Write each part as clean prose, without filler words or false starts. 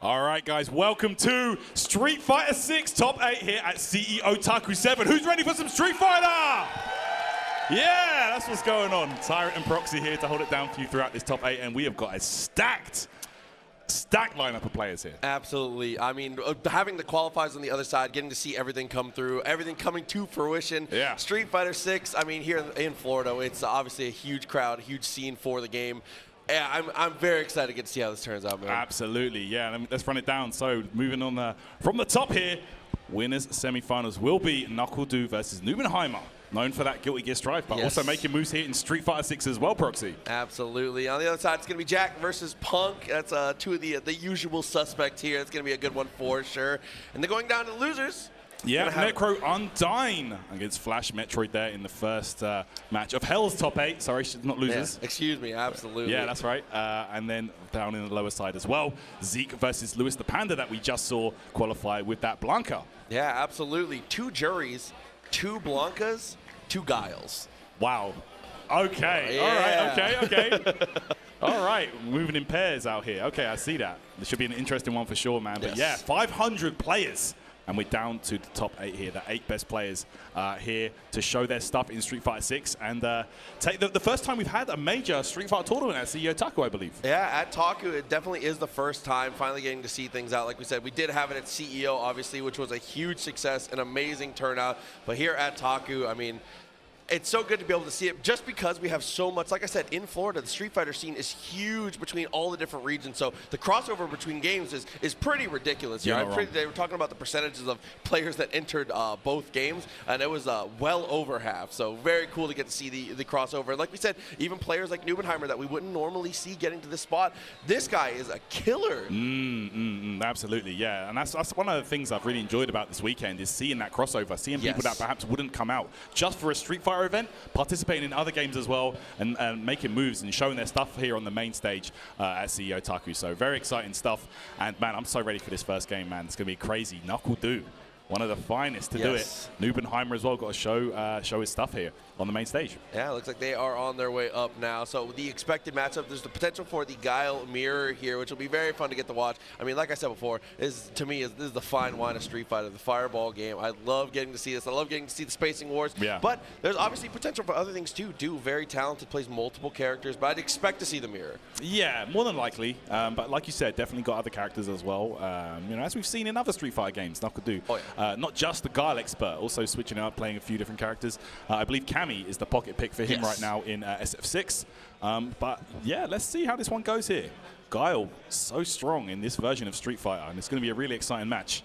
All right, guys, welcome to Street Fighter 6 Top 8 here at CEOtaku 7. Who's ready for some Street Fighter? Yeah, that's what's going on. Tyrant and Proxy here to hold it down for you throughout this Top 8, and we have got a stacked lineup of players here. Absolutely. I mean, having the qualifiers on the other side, getting to see everything come through, everything coming to fruition. Yeah. Street Fighter 6, I mean, here in Florida, it's obviously a huge crowd, a huge scene for the game. Yeah, I'm very excited to get to see how this turns out, man. Absolutely, yeah. Let's run it down. So moving on from the top here, winners semifinals will be NuckleDu versus NBNHMR, known for that Guilty Gear strife, but also making moves here in Street Fighter 6 as well, Proxy. Absolutely. On the other side, it's going to be JAK versus Punk. That's two of the usual suspects here. It's going to be a good one for sure. And then going down to losers. Yeah, NecroUndine against FlashMetroid there in the first match of Hell's Top 8. Sorry, not losers. Yeah, excuse me, absolutely. Yeah, that's right. And then down in the lower side as well, Zeke versus LuisThePanda that we just saw qualify with that Blanka. Yeah, absolutely. 2 Juris, 2 Blankas, 2 Guiles. Wow. Okay. Yeah. All right. Okay. All right. Moving in pairs out here. Okay, I see that. This should be an interesting one for sure, man. But yeah, 500 players. And we're down to the top 8 here, the 8 best players here to show their stuff in Street Fighter 6. And take the first time we've had a major Street Fighter tournament at CEOtaku, I believe. Yeah, at Taku, it definitely is the first time finally getting to see things out. Like we said, we did have it at CEO, obviously, which was a huge success, an amazing turnout. But here at Taku, I mean, it's so good to be able to see it just because we have so much. Like I said, in Florida, the Street Fighter scene is huge between all the different regions. So the crossover between games is pretty ridiculous. They were talking about the percentages of players that entered both games, and it was well over half. So very cool to get to see the crossover. And like we said, even players like NBNHMR that we wouldn't normally see getting to this spot, this guy is a killer. Absolutely, yeah. And that's one of the things I've really enjoyed about this weekend is seeing that crossover, seeing people that perhaps wouldn't come out just for a Street Fighter event, participating in other games as well, and making moves and showing their stuff here on the main stage at CEOtaku. So very exciting stuff. And man, I'm so ready for this first game, man. It's going to be crazy. NuckleDu, one of the finest to do it. NBNHMR as well got to show his stuff here on the main stage. Yeah, it looks like they are on their way up now. So the expected matchup, there's the potential for the Guile mirror here, which will be very fun to get to watch. I mean, like I said before, to me, this is the fine wine of Street Fighter, the Fireball game. I love getting to see this. I love getting to see the spacing wars. Yeah. But there's obviously potential for other things too. Very talented, plays multiple characters, but I'd expect to see the mirror. Yeah, more than likely. But like you said, definitely got other characters as well. You know, as we've seen in other Street Fighter games, NuckleDu. Not just the Guile expert, also switching out, playing a few different characters. I believe Cammy is the pocket pick for him right now in SF6. But yeah, let's see how this one goes here. Guile, so strong in this version of Street Fighter, and it's going to be a really exciting match.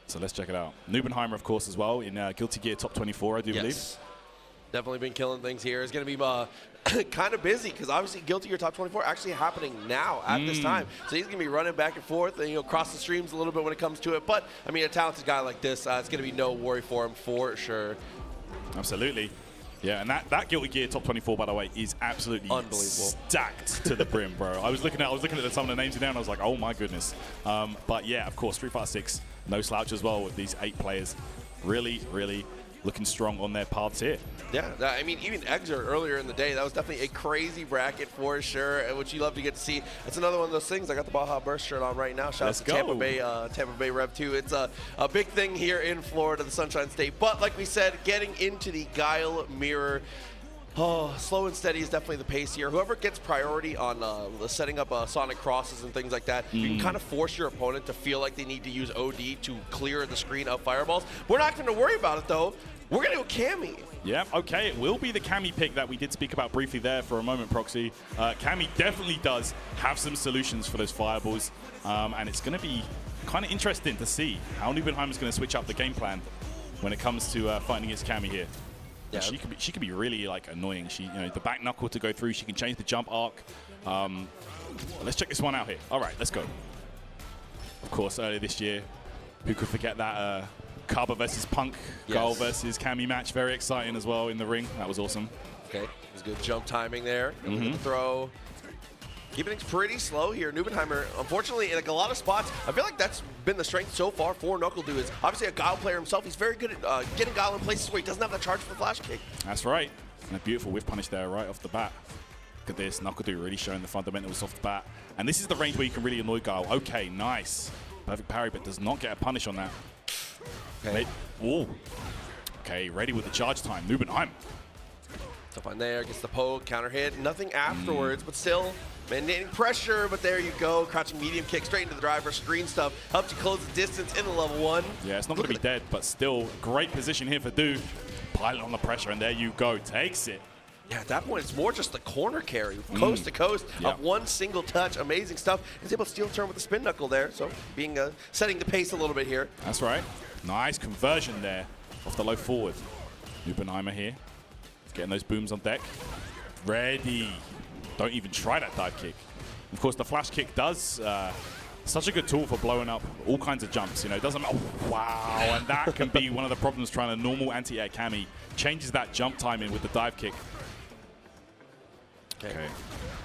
So let's check it out. NBNHMR, of course, as well, in Guilty Gear Top 24, I do believe. Definitely been killing things here. It's going to be kind of busy because obviously Guilty Gear Top 24 actually happening now at this time. So he's going to be running back and forth and, you know, cross the streams a little bit when it comes to it. But, I mean, a talented guy like this, it's going to be no worry for him for sure. Absolutely. Yeah, and that Guilty Gear Top 24, by the way, is absolutely unbelievable, stacked to the brim, bro. I was looking at some of the names down, and I was like, oh my goodness. But yeah, of course, Street Fighter 6, no slouch as well with these 8 players. Really, really looking strong on their paths here. Yeah, I mean, even Exer earlier in the day, that was definitely a crazy bracket for sure, which you love to get to see. It's another one of those things. I got the Baja Burst shirt on right now. Shout out to Tampa Bay Rev 2. It's a big thing here in Florida, the Sunshine State. But like we said, getting into the Guile mirror, slow and steady is definitely the pace here. Whoever gets priority on setting up Sonic crosses and things like that, you can kind of force your opponent to feel like they need to use OD to clear the screen of fireballs. We're not going to worry about it, though. We're going to go Cammy. Yeah, okay, it will be the Cammy pick that we did speak about briefly there for a moment, Proxy. Cammy definitely does have some solutions for those fireballs, and it's going to be kind of interesting to see how NBNHMR is going to switch up the game plan when it comes to fighting against Cammy here. Yeah. She could be really like annoying. She, you know, the back knuckle to go through. She can change the jump arc. Let's check this one out here. All right, let's go. Of course, earlier this year, who could forget that Kaba versus Punk, Guile versus Cammy match? Very exciting as well in the ring. That was awesome. Okay, it was good jump timing there. The throw. Keeping things pretty slow here. NBNHMR, unfortunately, in like a lot of spots, I feel like that's been the strength so far for NuckleDu. Is obviously a Guile player himself. He's very good at getting Guile in places where he doesn't have that charge for the flash kick. That's right. And a beautiful whiff punish there right off the bat. Look at this, NuckleDu really showing the fundamentals off the bat. And this is the range where you can really annoy Guile. Okay, nice. Perfect parry, but does not get a punish on that. Okay. Ooh. Okay, ready with the charge time. NuckleDu. Stuff on there, gets the poke, counter hit, nothing afterwards, but still mandating pressure, but there you go. Crouching medium kick straight into the driver, screen stuff, helps you close the distance in the level 1. Yeah, it's not going to be dead, but still great position here for Du. Pilot on the pressure, and there you go, takes it. Yeah, at that point, it's more just the corner carry, coast to coast, of one single touch. Amazing stuff. He's able to steal turn with the spin knuckle there, so being setting the pace a little bit here. That's right. Nice conversion there off the low forward. NuckleDu here. Getting those booms on deck. Ready. Don't even try that dive kick. Of course, the flash kick does such a good tool for blowing up all kinds of jumps. You know, it doesn't matter. Oh, wow, and that can be one of the problems trying to normal anti-air Cammy. Changes that jump timing with the dive kick. Okay.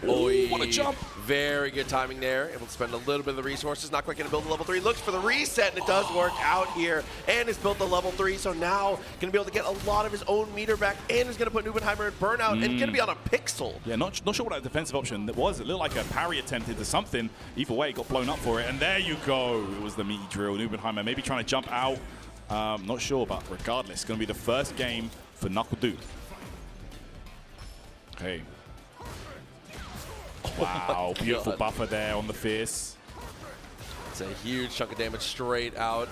Ooh, what a jump. Very good timing there. Able to spend a little bit of the resources. Not quite going to build the level 3. Looks for the reset, and it does work out here. And has built the level 3, so now going to be able to get a lot of his own meter back. And is going to put NuckleDu in burnout and going to be on a pixel. Yeah, not sure what that defensive option was. It looked like a parry attempt into something. Either way, got blown up for it. And there you go. It was the meaty drill. NuckleDu maybe trying to jump out. Not sure, but regardless, it's going to be the first game for NuckleDu. Okay. Wow, beautiful buffer there on the fierce. It's a huge chunk of damage straight out.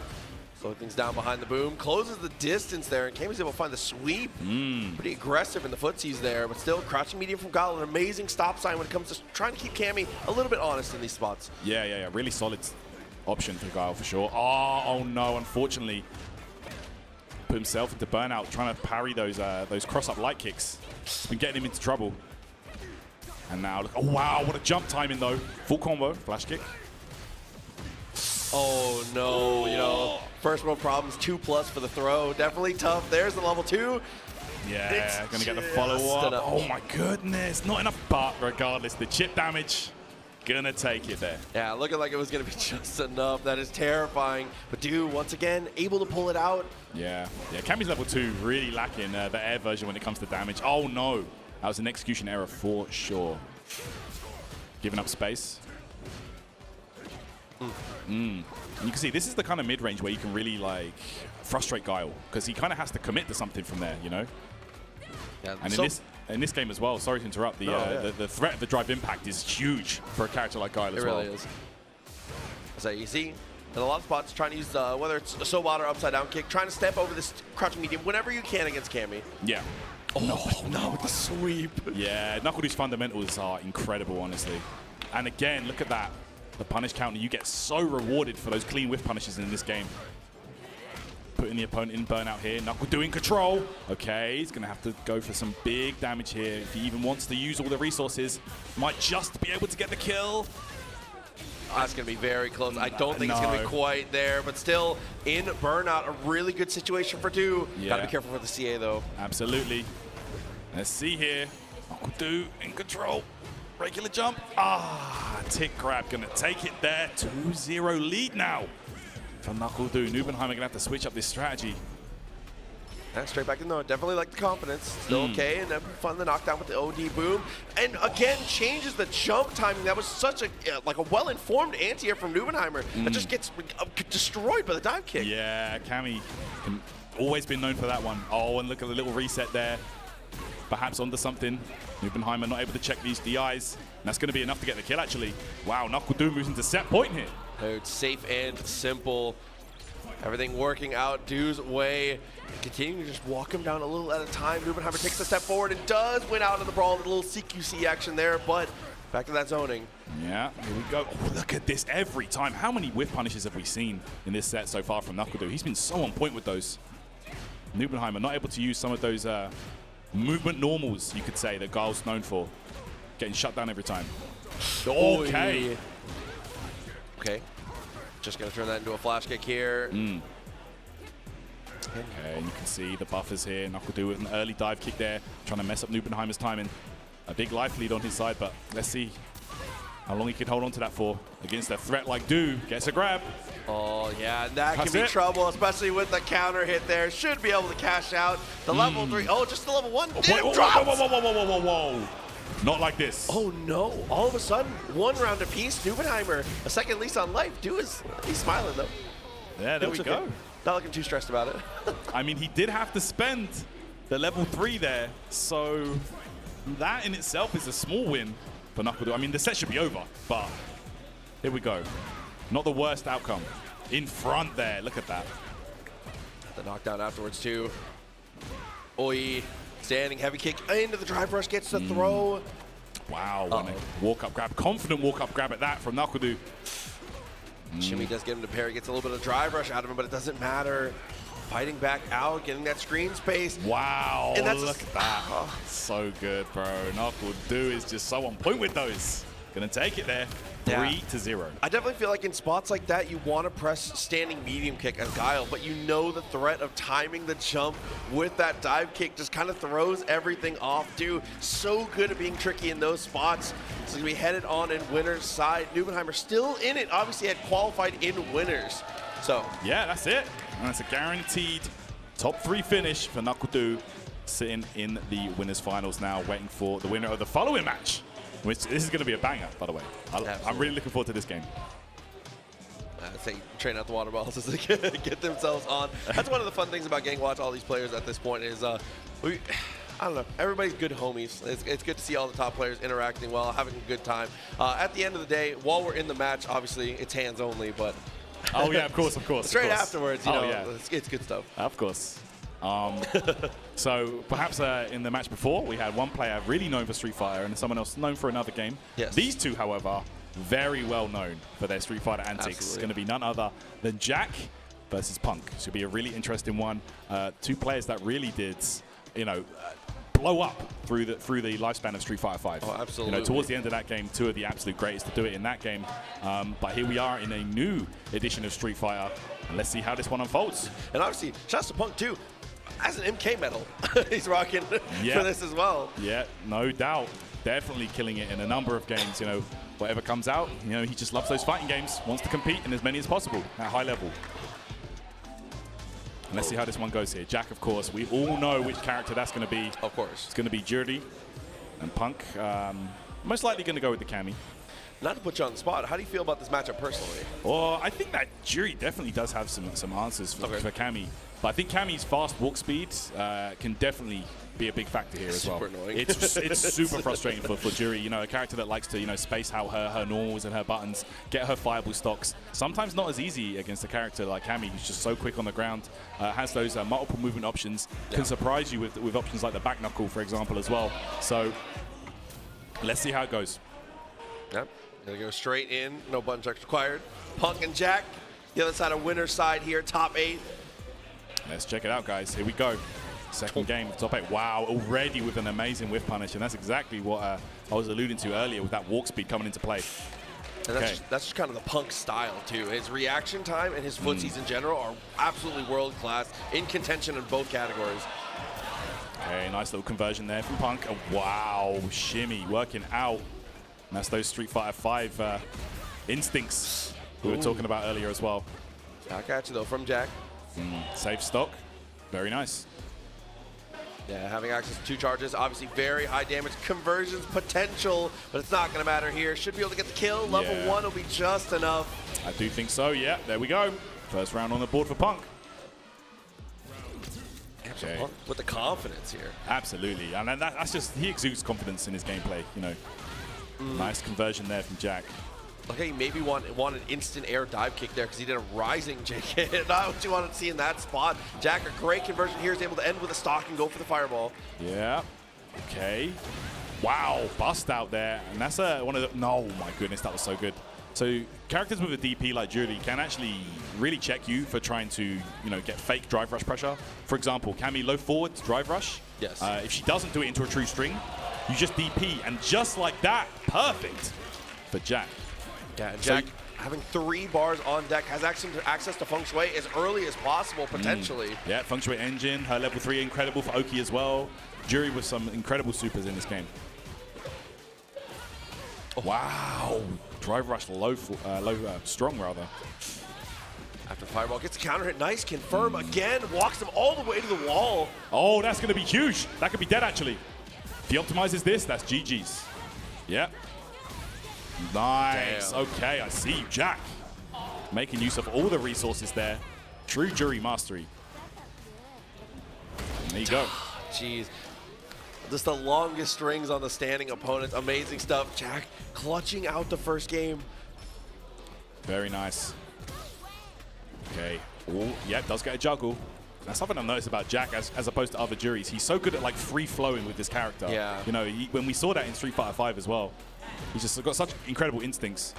Slow things down behind the boom. Closes the distance there, and Cammy's able to find the sweep. Pretty aggressive in the footsies there, but still crouching medium from Guile. An amazing stop sign when it comes to trying to keep Cammy a little bit honest in these spots. Yeah. Really solid option for Guile for sure. Oh no, unfortunately. Put himself into burnout, trying to parry those cross-up light kicks. It's been getting him into trouble. And now, look, oh wow, what a jump timing though. Full combo, flash kick. Oh no, you know, first world problems, 2+ for the throw. Definitely tough. There's the level 2. Yeah, gonna get the follow-up. Oh my goodness, not enough, but regardless, the chip damage, gonna take it there. Yeah, looking like it was gonna be just enough. That is terrifying. But Du, once again, able to pull it out. Yeah, Cammy's level 2 really lacking the air version when it comes to damage. Oh no. That was an execution error for sure. Giving up space. And you can see this is the kind of mid-range where you can really like frustrate Guile because he kind of has to commit to something from there, you know. Yeah, and in this game as well. Sorry to interrupt. The threat of the drive impact is huge for a character like Guile as well. It really is. So you see, in a lot of spots, trying to use whether it's a Sobot or upside down kick, trying to step over this crouching medium whenever you can against Cammy. Yeah. Oh, no, with the sweep. Yeah, NuckleDu's fundamentals are incredible, honestly. And again, look at that. The punish counter, you get so rewarded for those clean whiff punishes in this game. Putting the opponent in burnout here. NuckleDu in control. Okay, he's going to have to go for some big damage here. If he even wants to use all the resources, might just be able to get the kill. Oh, that's going to be very close. I don't think it's going to be quite there, but still in burnout, a really good situation for Du. Yeah. Got to be careful with the CA, though. Absolutely. Let's see here. NuckleDu in control. Regular jump. Tick grab. Going to take it there. 2-0 lead now for NuckleDu. NuckleDu going to have to switch up this strategy. And straight back in though. Definitely like the confidence. Still okay, and then fun the knockdown with the OD boom. And again, changes the jump timing. That was such a like a well-informed anti-air from NuckleDu that just gets destroyed by the dive kick. Yeah, Cammy always been known for that one. Oh, and look at the little reset there. Perhaps onto something. NuckleDu not able to check these DIs. And that's going to be enough to get the kill, actually. Wow, NuckleDu moves into set point here. Dude, safe and simple. Everything working out Du's way. Continuing to just walk him down a little at a time. NuckleDu takes a step forward and does win out in the brawl. A little CQC action there, but back to that zoning. Yeah, here we go. Oh, look at this every time. How many whiff punishes have we seen in this set so far from NuckleDu? He's been so on point with those. NuckleDu not able to use some of those movement normals, you could say, that Guile's known for. Getting shut down every time. Okay. Okay. Just going to turn that into a flash kick here. Okay, and you can see the buffers here. NuckleDu with an early dive kick there, trying to mess up NuckleDu's timing. A big life lead on his side, but let's see how long he can hold on to that for. Against a threat like Du, gets a grab. Oh, yeah, that can be trouble, especially with the counter hit there. Should be able to cash out. The level 3, just the level 1. Whoa. Not like this. Oh no, all of a sudden, 1 round apiece, NuckleDu, a second lease on life. He's smiling though. Yeah, there we go. Okay. Not looking too stressed about it. I mean, he did have to spend the level 3 there, so that in itself is a small win for NuckleDu. I mean, the set should be over, but here we go. Not the worst outcome. In front there, look at that. The knockdown afterwards too. Oi, standing heavy kick into the drive rush, gets the throw. Wow, walk-up grab, confident walk-up grab at that from NuckleDu. Shimmy does get him to parry, gets a little bit of drive rush out of him, but it doesn't matter. Fighting back out, getting that screen space. Wow, and that's look at that. So good, bro. NuckleDu is just so on point with those. Gonna take it there, 3-0. I definitely feel like in spots like that, you want to press standing medium kick as Guile, but you know the threat of timing the jump with that dive kick just kind of throws everything off, too. So good at being tricky in those spots. It's going to be headed on in winner's side. NuckleDu still in it, obviously had qualified in winners. So yeah, that's it. And that's a guaranteed top 3 finish for NuckleDu, sitting in the winners finals now, waiting for the winner of the following match. This is going to be a banger, by the way. I'm really looking forward to this game. I'd say train out the water balls as they get themselves on. That's one of the fun things about getting to watch all these players at this point is, I don't know, everybody's good homies. It's good to see all the top players interacting well, having a good time. At the end of the day, while we're in the match, obviously it's hands only, but oh yeah, of course. Straight afterwards, you know, yeah. it's good stuff. Of course. So perhaps in the match before, we had one player really known for Street Fighter and someone else known for another game. Yes. These two, however, very well known for their Street Fighter antics. Absolutely. It's going to be none other than JAK versus Punk. Should be a really interesting one. 2 players that really did, blow up through the lifespan of Street Fighter 5. Oh, absolutely. Towards the end of that game, 2 of the absolute greatest to do it in that game. But here we are in a new edition of Street Fighter, and let's see how this one unfolds. And obviously, shouts to Punk too. As an MK medal, he's rocking for this as well. Yeah, no doubt. Definitely killing it in a number of games. Whatever comes out, he just loves those fighting games, wants to compete in as many as possible at high level. And let's see how this one goes here. JAK, of course, we all know which character that's going to be. Of course. It's going to be Juri and Punk. Most likely going to go with the Cammy. Not to put you on the spot, how do you feel about this matchup personally? Well, I think that Juri definitely does have some answers for Cammy. But I think Cammy's fast walk speed can definitely be a big factor here as well. Super annoying. It's super frustrating for Juri. A character that likes to space out her normals and her buttons, get her fireable stocks. Sometimes not as easy against a character like Cammy, who's just so quick on the ground, has those multiple movement options, can surprise you with options like the back knuckle, for example, as well. So let's see how it goes. Yep, gonna go straight in, no button checks required. Punk and JAK, the other side of winner's side here, top 8. Let's check it out, guys. Here we go. Second game, top 8. Wow, already with an amazing whiff punish, and that's exactly what I was alluding to earlier with that walk speed coming into play. And that's just kind of the Punk style, too. His reaction time and his footsies in general are absolutely world-class, in contention in both categories. Okay, nice little conversion there from Punk. Oh, wow, shimmy, working out. And that's those Street Fighter 5 instincts we were talking about earlier as well. Back at you, though, from JAK. Safe stock. Very nice. Yeah, having access to 2 charges, obviously very high damage conversions potential, but it's not going to matter here. Should be able to get the kill. Level 1 will be just enough. I do think so, yeah. There we go. First round on the board for Punk. Okay. Punk with the confidence here. Absolutely. And that's just, he exudes confidence in his gameplay, Nice conversion there from JAK. Okay, maybe want an instant air dive kick there because he did a rising JK. Not what you want to see in that spot. JAK, a great conversion here, is able to end with a stock and go for the fireball. Yeah. Okay. Wow, bust out there. And that's one of the... No, my goodness, that was so good. So characters with a DP like Juri can actually really check you for trying to, get fake drive rush pressure. For example, Cammy low forward drive rush. Yes. If she doesn't do it into a true string, you just DP. And just like that, perfect for JAK. Yeah, and JAK having 3 bars on deck has access to Feng Shui as early as possible, potentially. Yeah, Feng Shui engine, her level 3 incredible for Oki as well. Juri with some incredible supers in this game. Oh. Wow, drive rush strong rather. After fireball, gets the counter hit, nice confirm again, walks him all the way to the wall. Oh, that's going to be huge. That could be dead actually. If he optimizes this, that's GG's. Yep. Nice. Damn. Okay, I see you, JAK. Making use of all the resources there. True Juri mastery. There you go. Jeez. Just the longest strings on the standing opponents. Amazing stuff. JAK clutching out the first game. Very nice. Okay. Oh, yeah, does get a juggle. That's something I've noticed about JAK as opposed to other Juris. He's so good at like free flowing with this character. Yeah. You know, when we saw that in Street Fighter 5 as well, he's just got such incredible instincts.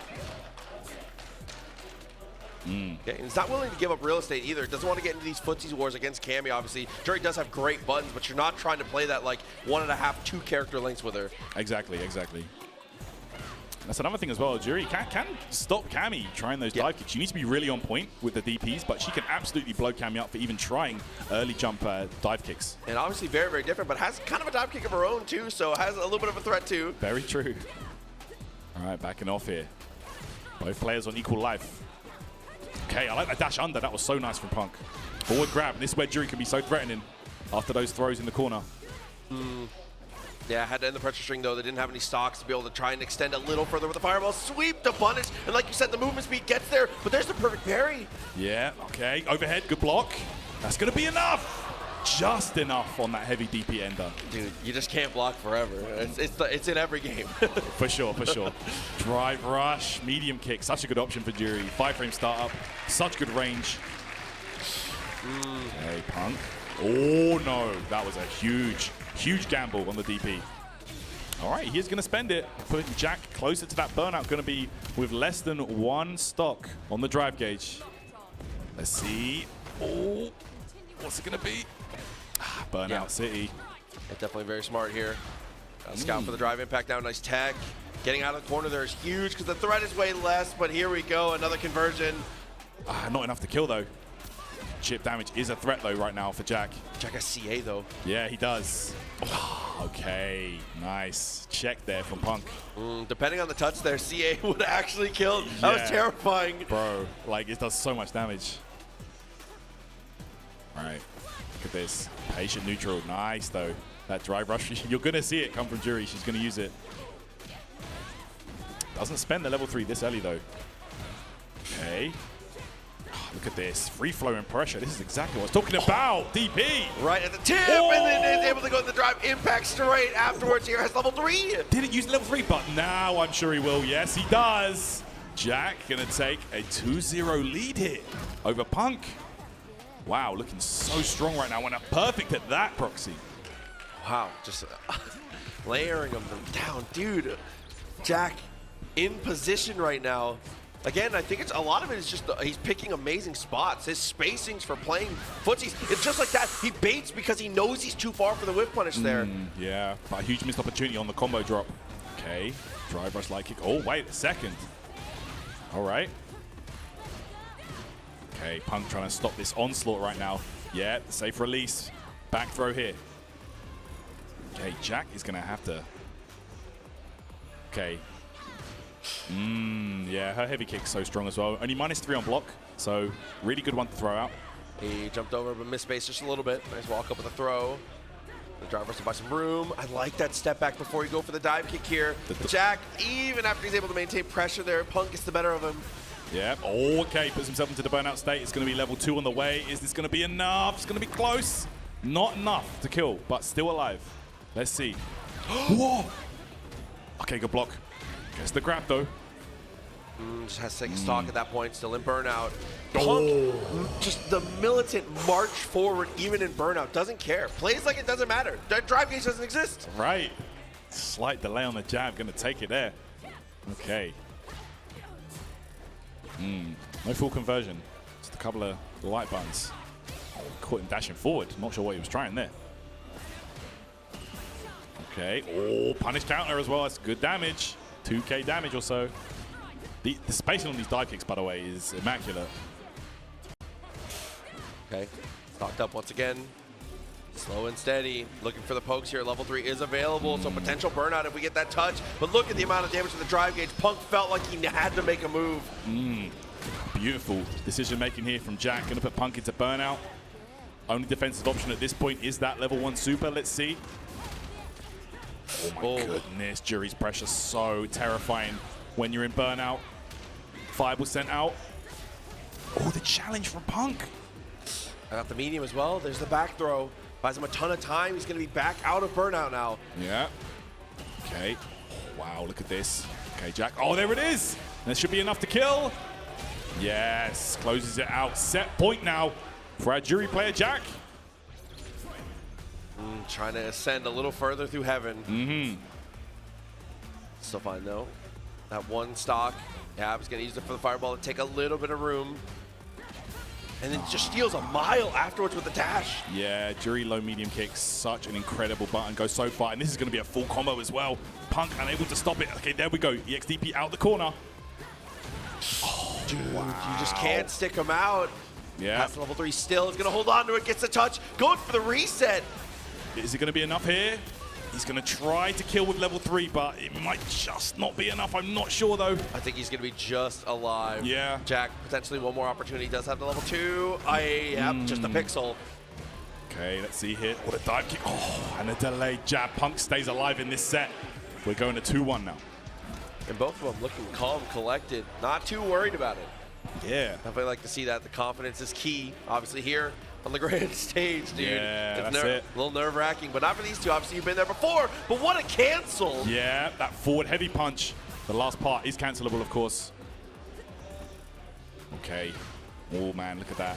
Okay, and he's not willing to give up real estate either. Doesn't want to get into these footsie wars against Cammy, obviously. Juri does have great buttons, but you're not trying to play that like 1.5, 2 character lengths with her. Exactly, exactly. That's another thing as well. Juri can stop Cammy trying those dive kicks. You need to be really on point with the DPs, but she can absolutely blow Cammy up for even trying early jump dive kicks. And obviously very, very different, but has kind of a dive kick of her own too, so has a little bit of a threat too. Very true. All right, backing off here. Both players on equal life. Okay, I like that dash under. That was so nice from Punk. Forward grab. And this is where Juri can be so threatening after those throws in the corner. Yeah, had to end the pressure string though. They didn't have any stocks to be able to try and extend a little further with the fireball. Sweep to punish. And like you said, the movement speed gets there, but there's the perfect parry. Yeah, okay. Overhead, good block. That's going to be enough. Just enough on that heavy DP ender. Dude, you just can't block forever. It's in every game. For sure, for sure. Drive rush, medium kick. Such a good option for Juri. 5-frame startup. Such good range. Okay, Punk. Oh, no. That was a huge, huge gamble on the DP. All right, he's going to spend it. Putting JAK closer to that burnout. Going to be with less than 1 stock on the drive gauge. Let's see. Oh, what's it going to be? Burnout City. Yeah, definitely very smart here. Scout for the drive impact now. Nice tag. Getting out of the corner there is huge because the threat is way less, but here we go. Another conversion. Not enough to kill, though. Chip damage is a threat, though, right now for JAK. JAK has CA, though. Yeah, he does. Okay, nice. Check there from Punk. Depending on the touch there, CA would have actually killed. That was terrifying. Bro, like, it does so much damage. All right, look at this. Patient neutral. Nice, though. That drive rush, you're going to see it come from Juri. She's going to use it. Doesn't spend the level 3 this early, though. Okay. Oh, look at this. Free flow and pressure. This is exactly what I was talking about. DP. Right at the tip, and then is able to go to the drive impact straight afterwards. Here has level 3. Didn't use level 3, but now I'm sure he will. Yes, he does. JAK going to take a 2-0 lead here over Punk. Wow, looking so strong right now. Went up perfect at that proxy. Wow, just layering them down. Dude, JAK in position right now. Again, I think it's a lot of it is just he's picking amazing spots. His spacings for playing footsies, it's just like that. He baits because he knows he's too far for the whiff punish there. Yeah, but a huge missed opportunity on the combo drop. Okay, drive rush light kick. Oh, wait a second. All right. Okay, Punk trying to stop this onslaught right now. Yeah, safe release. Back throw here. Okay, JAK is going to have to... Okay. Yeah, her heavy kick's so strong as well. Only -3 on block, so really good one to throw out. He jumped over but missed space just a little bit. Nice walk up with a throw. The driver has to buy some room. I like that step back before you go for the dive kick here. JAK, even after he's able to maintain pressure there, Punk gets the better of him. Yeah, okay, puts himself into the burnout state. It's going to be level 2 on the way. Is this going to be enough? It's going to be close. Not enough to kill, but still alive. Let's see. Whoa! Okay, good block. Gets the grab, though. Just has to take a stock at that point, still in burnout. Punk, just the militant march forward, even in burnout, doesn't care. Plays like it doesn't matter. That drive gauge doesn't exist. Right. Slight delay on the jab, going to take it there. Okay. No full conversion. Just a couple of light buttons. Caught him dashing forward. Not sure what he was trying there. Okay. Oh, punish counter as well. That's good damage. 2k damage or so. The spacing on these dive kicks, by the way, is immaculate. Okay. Stocked up once again. Slow and steady. Looking for the pokes here. Level 3 is available, so potential burnout if we get that touch. But look at the amount of damage to the drive gauge. Punk felt like he had to make a move. Beautiful decision making here from JAK. Going to put Punk into burnout. Only defensive option at this point is that level 1 super. Let's see. Oh my goodness, Juri's pressure so terrifying when you're in burnout. Fireball sent out. Oh, the challenge from Punk. I got the medium as well. There's the back throw. Buys him a ton of time. He's going to be back out of burnout now. Yeah. Okay. Wow, look at this. Okay, JAK. Oh, there it is. That should be enough to kill. Yes, closes it out. Set point now for our Juri player, JAK. Trying to ascend a little further through heaven. Still fine though. That one stock. Yeah, he's going to use it for the fireball to take a little bit of room. And then just steals a mile afterwards with the dash. Yeah, Juri low medium kick, such an incredible button, goes so far, and this is going to be a full combo as well. Punk unable to stop it. Okay, there we go. EXDP out the corner. Oh, dude, wow. You just can't stick him out. Yeah. That's level 3 still. He's going to hold on to it, gets the touch, going for the reset. Is it going to be enough here? He's going to try to kill with level 3, but it might just not be enough. I'm not sure, though. I think he's going to be just alive. Yeah. JAK, potentially one more opportunity. Does have the level 2. Just a pixel. Okay, let's see here. What a dive kick. Oh, and a delayed jab. Punk stays alive in this set. We're going to 2-1 now. And both of them looking calm, collected. Not too worried about it. Yeah. Definitely like to see that. The confidence is key. Obviously here on the grand stage, dude. Yeah, it's that's it. A little nerve-wracking, but not for these two. Obviously, you've been there before, but what a cancel. Yeah, that forward heavy punch. The last part is cancelable, of course. Okay. Oh, man, look at that.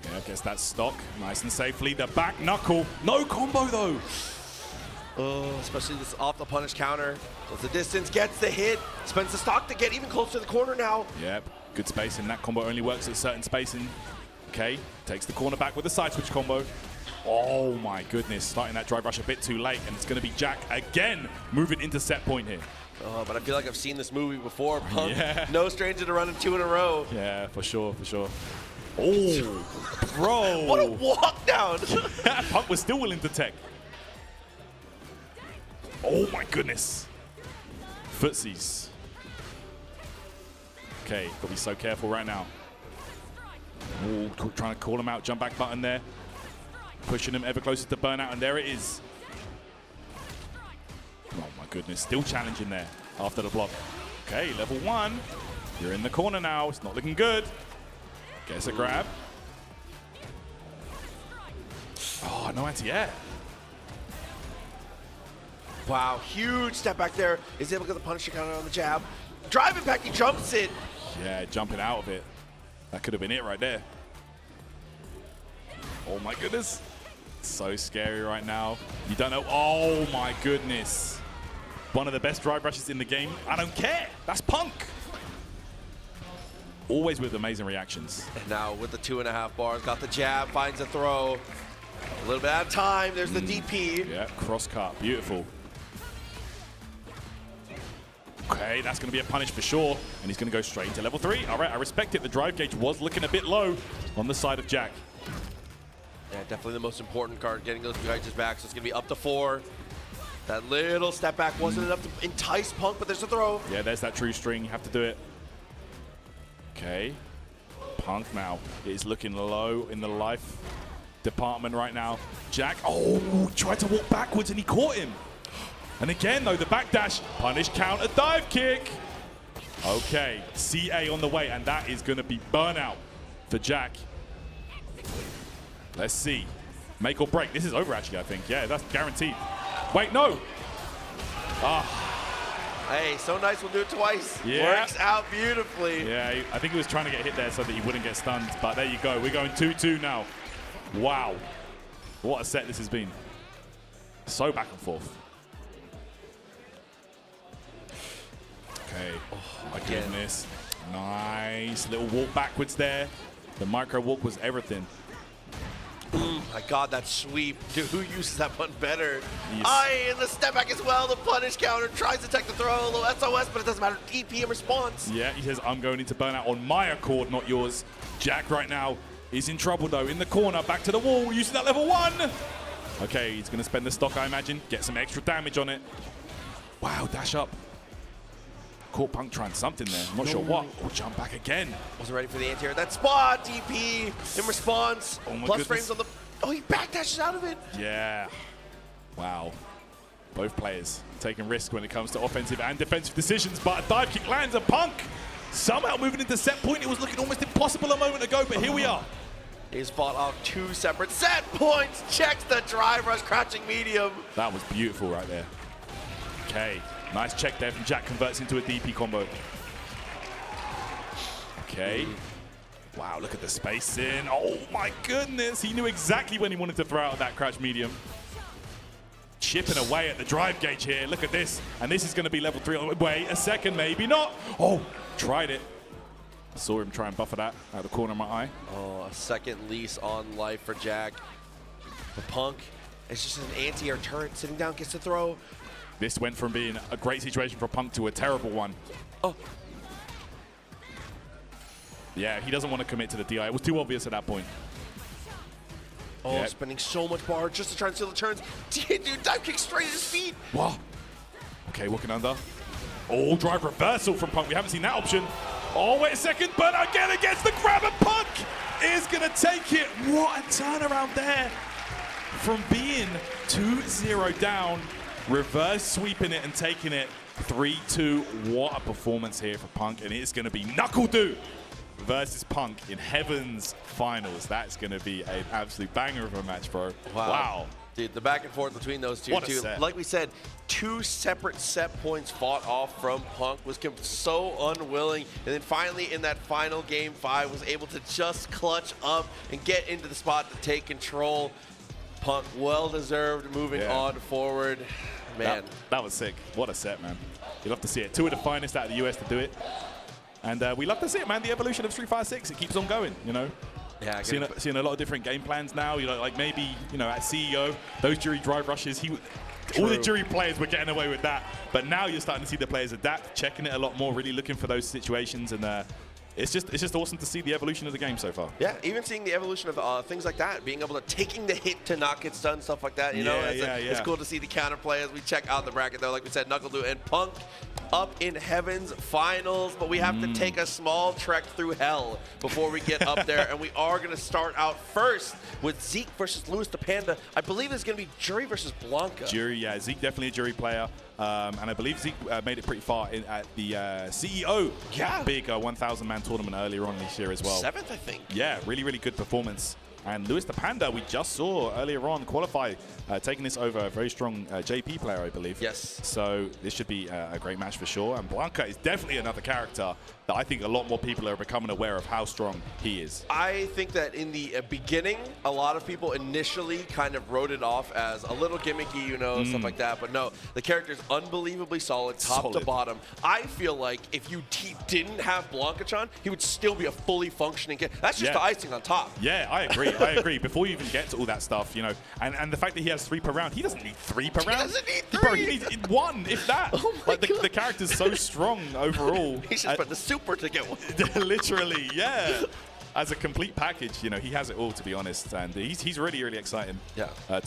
Yeah, gets that stock nice and safely. The back knuckle. No combo, though. Oh, especially this off the punish counter. Goes the distance, gets the hit, spends the stock to get even closer to the corner now. Yep, good spacing. That combo only works at certain spacing. Okay, takes the corner back with the side switch combo. Oh my goodness, starting that drive rush a bit too late, and it's going to be JAK again moving into set point here. Oh, but I feel like I've seen this movie before. Punk, yeah. No stranger to running 2 in a row. Yeah, for sure, for sure. Oh, bro. What a walk down. Punk was still willing to tech. Oh my goodness. Footsies. Okay, got to be so careful right now. Ooh, trying to call him out, jump back button there. Pushing him ever closer to burnout, and there it is. Oh my goodness, still challenging there after the block. Okay, level 1. You're in the corner now, it's not looking good. Gets a grab. Oh, no anti-air. Wow, huge step back there. Is able to get the punish counter on the jab. Drive impact, he jumps it. Yeah, jumping out of it. That could have been it right there. Oh my goodness. So scary right now. You don't know. Oh my goodness. One of the best drive rushes in the game. I don't care. That's Punk. Always with amazing reactions. And now with the 2.5 bars, got the jab, finds the throw. A little bit out of time. There's the DP. Yeah, cross cut. Beautiful. Okay, that's going to be a punish for sure. And he's going to go straight into level 3. All right, I respect it. The drive gauge was looking a bit low on the side of JAK. Yeah, definitely the most important card, getting those gauges back. So it's going to be up to 4. That little step back wasn't enough to entice Punk, but there's a throw. Yeah, there's that true string. You have to do it. Okay. Punk now is looking low in the life department right now. JAK, oh, tried to walk backwards and he caught him. And again, though, the backdash, punish counter dive kick. Okay, CA on the way, and that is going to be burnout for JAK. Let's see. Make or break. This is over, actually, I think. Yeah, that's guaranteed. Wait, no. Hey, so nice we'll do it twice. Yeah. Works out beautifully. Yeah, I think he was trying to get hit there so that he wouldn't get stunned, but there you go. We're going 2-2 now. Wow. What a set this has been. So back and forth. Okay. Oh, my goodness. Nice. Little walk backwards there. The micro walk was everything. My God, that sweep. Dude, who uses that button better? Yes. And the step back as well. The punish counter tries to take the throw. A little SOS, but it doesn't matter. DP in response. Yeah, he says, I'm going into burnout on my accord, not yours. JAK right now is in trouble, though. In the corner, back to the wall, using that level 1. Okay, he's going to spend the stock, I imagine. Get some extra damage on it. Wow, dash up. Caught Punk trying something there. I'm not sure what. Oh, jump back again. Wasn't ready for the anti-air. That spot, DP in response. Oh my Plus goodness. frames on the... Oh, he backdashes out of it. Yeah. Wow. Both players taking risk when it comes to offensive and defensive decisions, but a dive kick lands, and Punk somehow moving into set point. It was looking almost impossible a moment ago, but here we are. He's fought off 2 separate set points, checks the drive rush, crouching medium. That was beautiful right there. Okay, nice check there from JAK, converts into a DP combo. Okay. Wow, look at the spacing. Oh my goodness, he knew exactly when he wanted to throw out that crouch medium. Chipping away at the drive gauge here. Look at this. And this is going to be level 3. Wait a second, maybe not. Oh, tried it. I saw him try and buffer that out of the corner of my eye. Oh, a second lease on life for JAK. The Punk is just an anti-air turret. Sitting down, gets to throw. This went from being a great situation for Punk to a terrible one. Oh. Yeah, he doesn't want to commit to the DI. It was too obvious at that point. Oh, yep. Spending so much bar just to try and steal the turns. Dude, dive kick straight at his feet. Wow. Okay, walking under. Oh, drive reversal from Punk. We haven't seen that option. Oh, wait a second. But again against the grab, and Punk is going to take it. What a turnaround there. From being 2-0 down, reverse sweeping it and taking it 3-2. What a performance here for Punk. And it is going to be NuckleDu versus Punk in Heaven's finals. That's going to be an absolute banger of a match, bro. Wow. Dude, the back and forth between those two, what a set. Like we said, 2 separate set points fought off from Punk, was so unwilling, and then finally in that final game 5 was able to just clutch up and get into the spot to take control. Punk, well-deserved, moving on forward. Man. That was sick. What a set, man. You love to see it. 2 of the finest out of the US to do it. And we love to see it, man. The evolution of Street Fighter 6, it keeps on going, you know. Yeah, seeing a lot of different game plans now. You know, like maybe, you know, at CEO, those Juri drive rushes, all the Juri players were getting away with that. But now you're starting to see the players adapt, checking it a lot more, really looking for those situations, and it's just awesome to see the evolution of the game so far. Yeah, even seeing the evolution of things like that, being able to taking the hit to not get stunned, stuff like that. You know, it's cool to see the counterplay as we check out the bracket though. Like we said, NuckleDu and Punk up in Heaven's finals, but we have to take a small trek through hell before we get up there, and we are going to start out first with Zeke versus LuisThePanda. I believe it's going to be Juri versus Blanka. Juri, yeah, Zeke definitely a Juri player, and I believe Zeke made it pretty far at the CEO big 1,000-man tournament earlier on this year as well. 7th, I think. Yeah, really, really good performance. And LuisThePanda, we just saw earlier on qualify, taking this over a very strong JP player, I believe. Yes. So this should be a great match for sure. And Blanka is definitely another character that I think a lot more people are becoming aware of how strong he is. I think that in the beginning, a lot of people initially kind of wrote it off as a little gimmicky, you know, stuff like that. But no, the character is unbelievably solid, top to bottom. I feel like if you didn't have Blanka-chan, he would still be a fully functioning character. That's just the icing on top. Yeah, I agree. I agree. Before you even get to all that stuff, you know, and the fact that he has 3 per round, he doesn't need 3 per round. He doesn't need 3. Bro, he needs 1, if that. Oh my God. The character's so strong overall. He should put the super to get 1. Literally, yeah. As a complete package, you know, he has it all, to be honest, and he's really, really exciting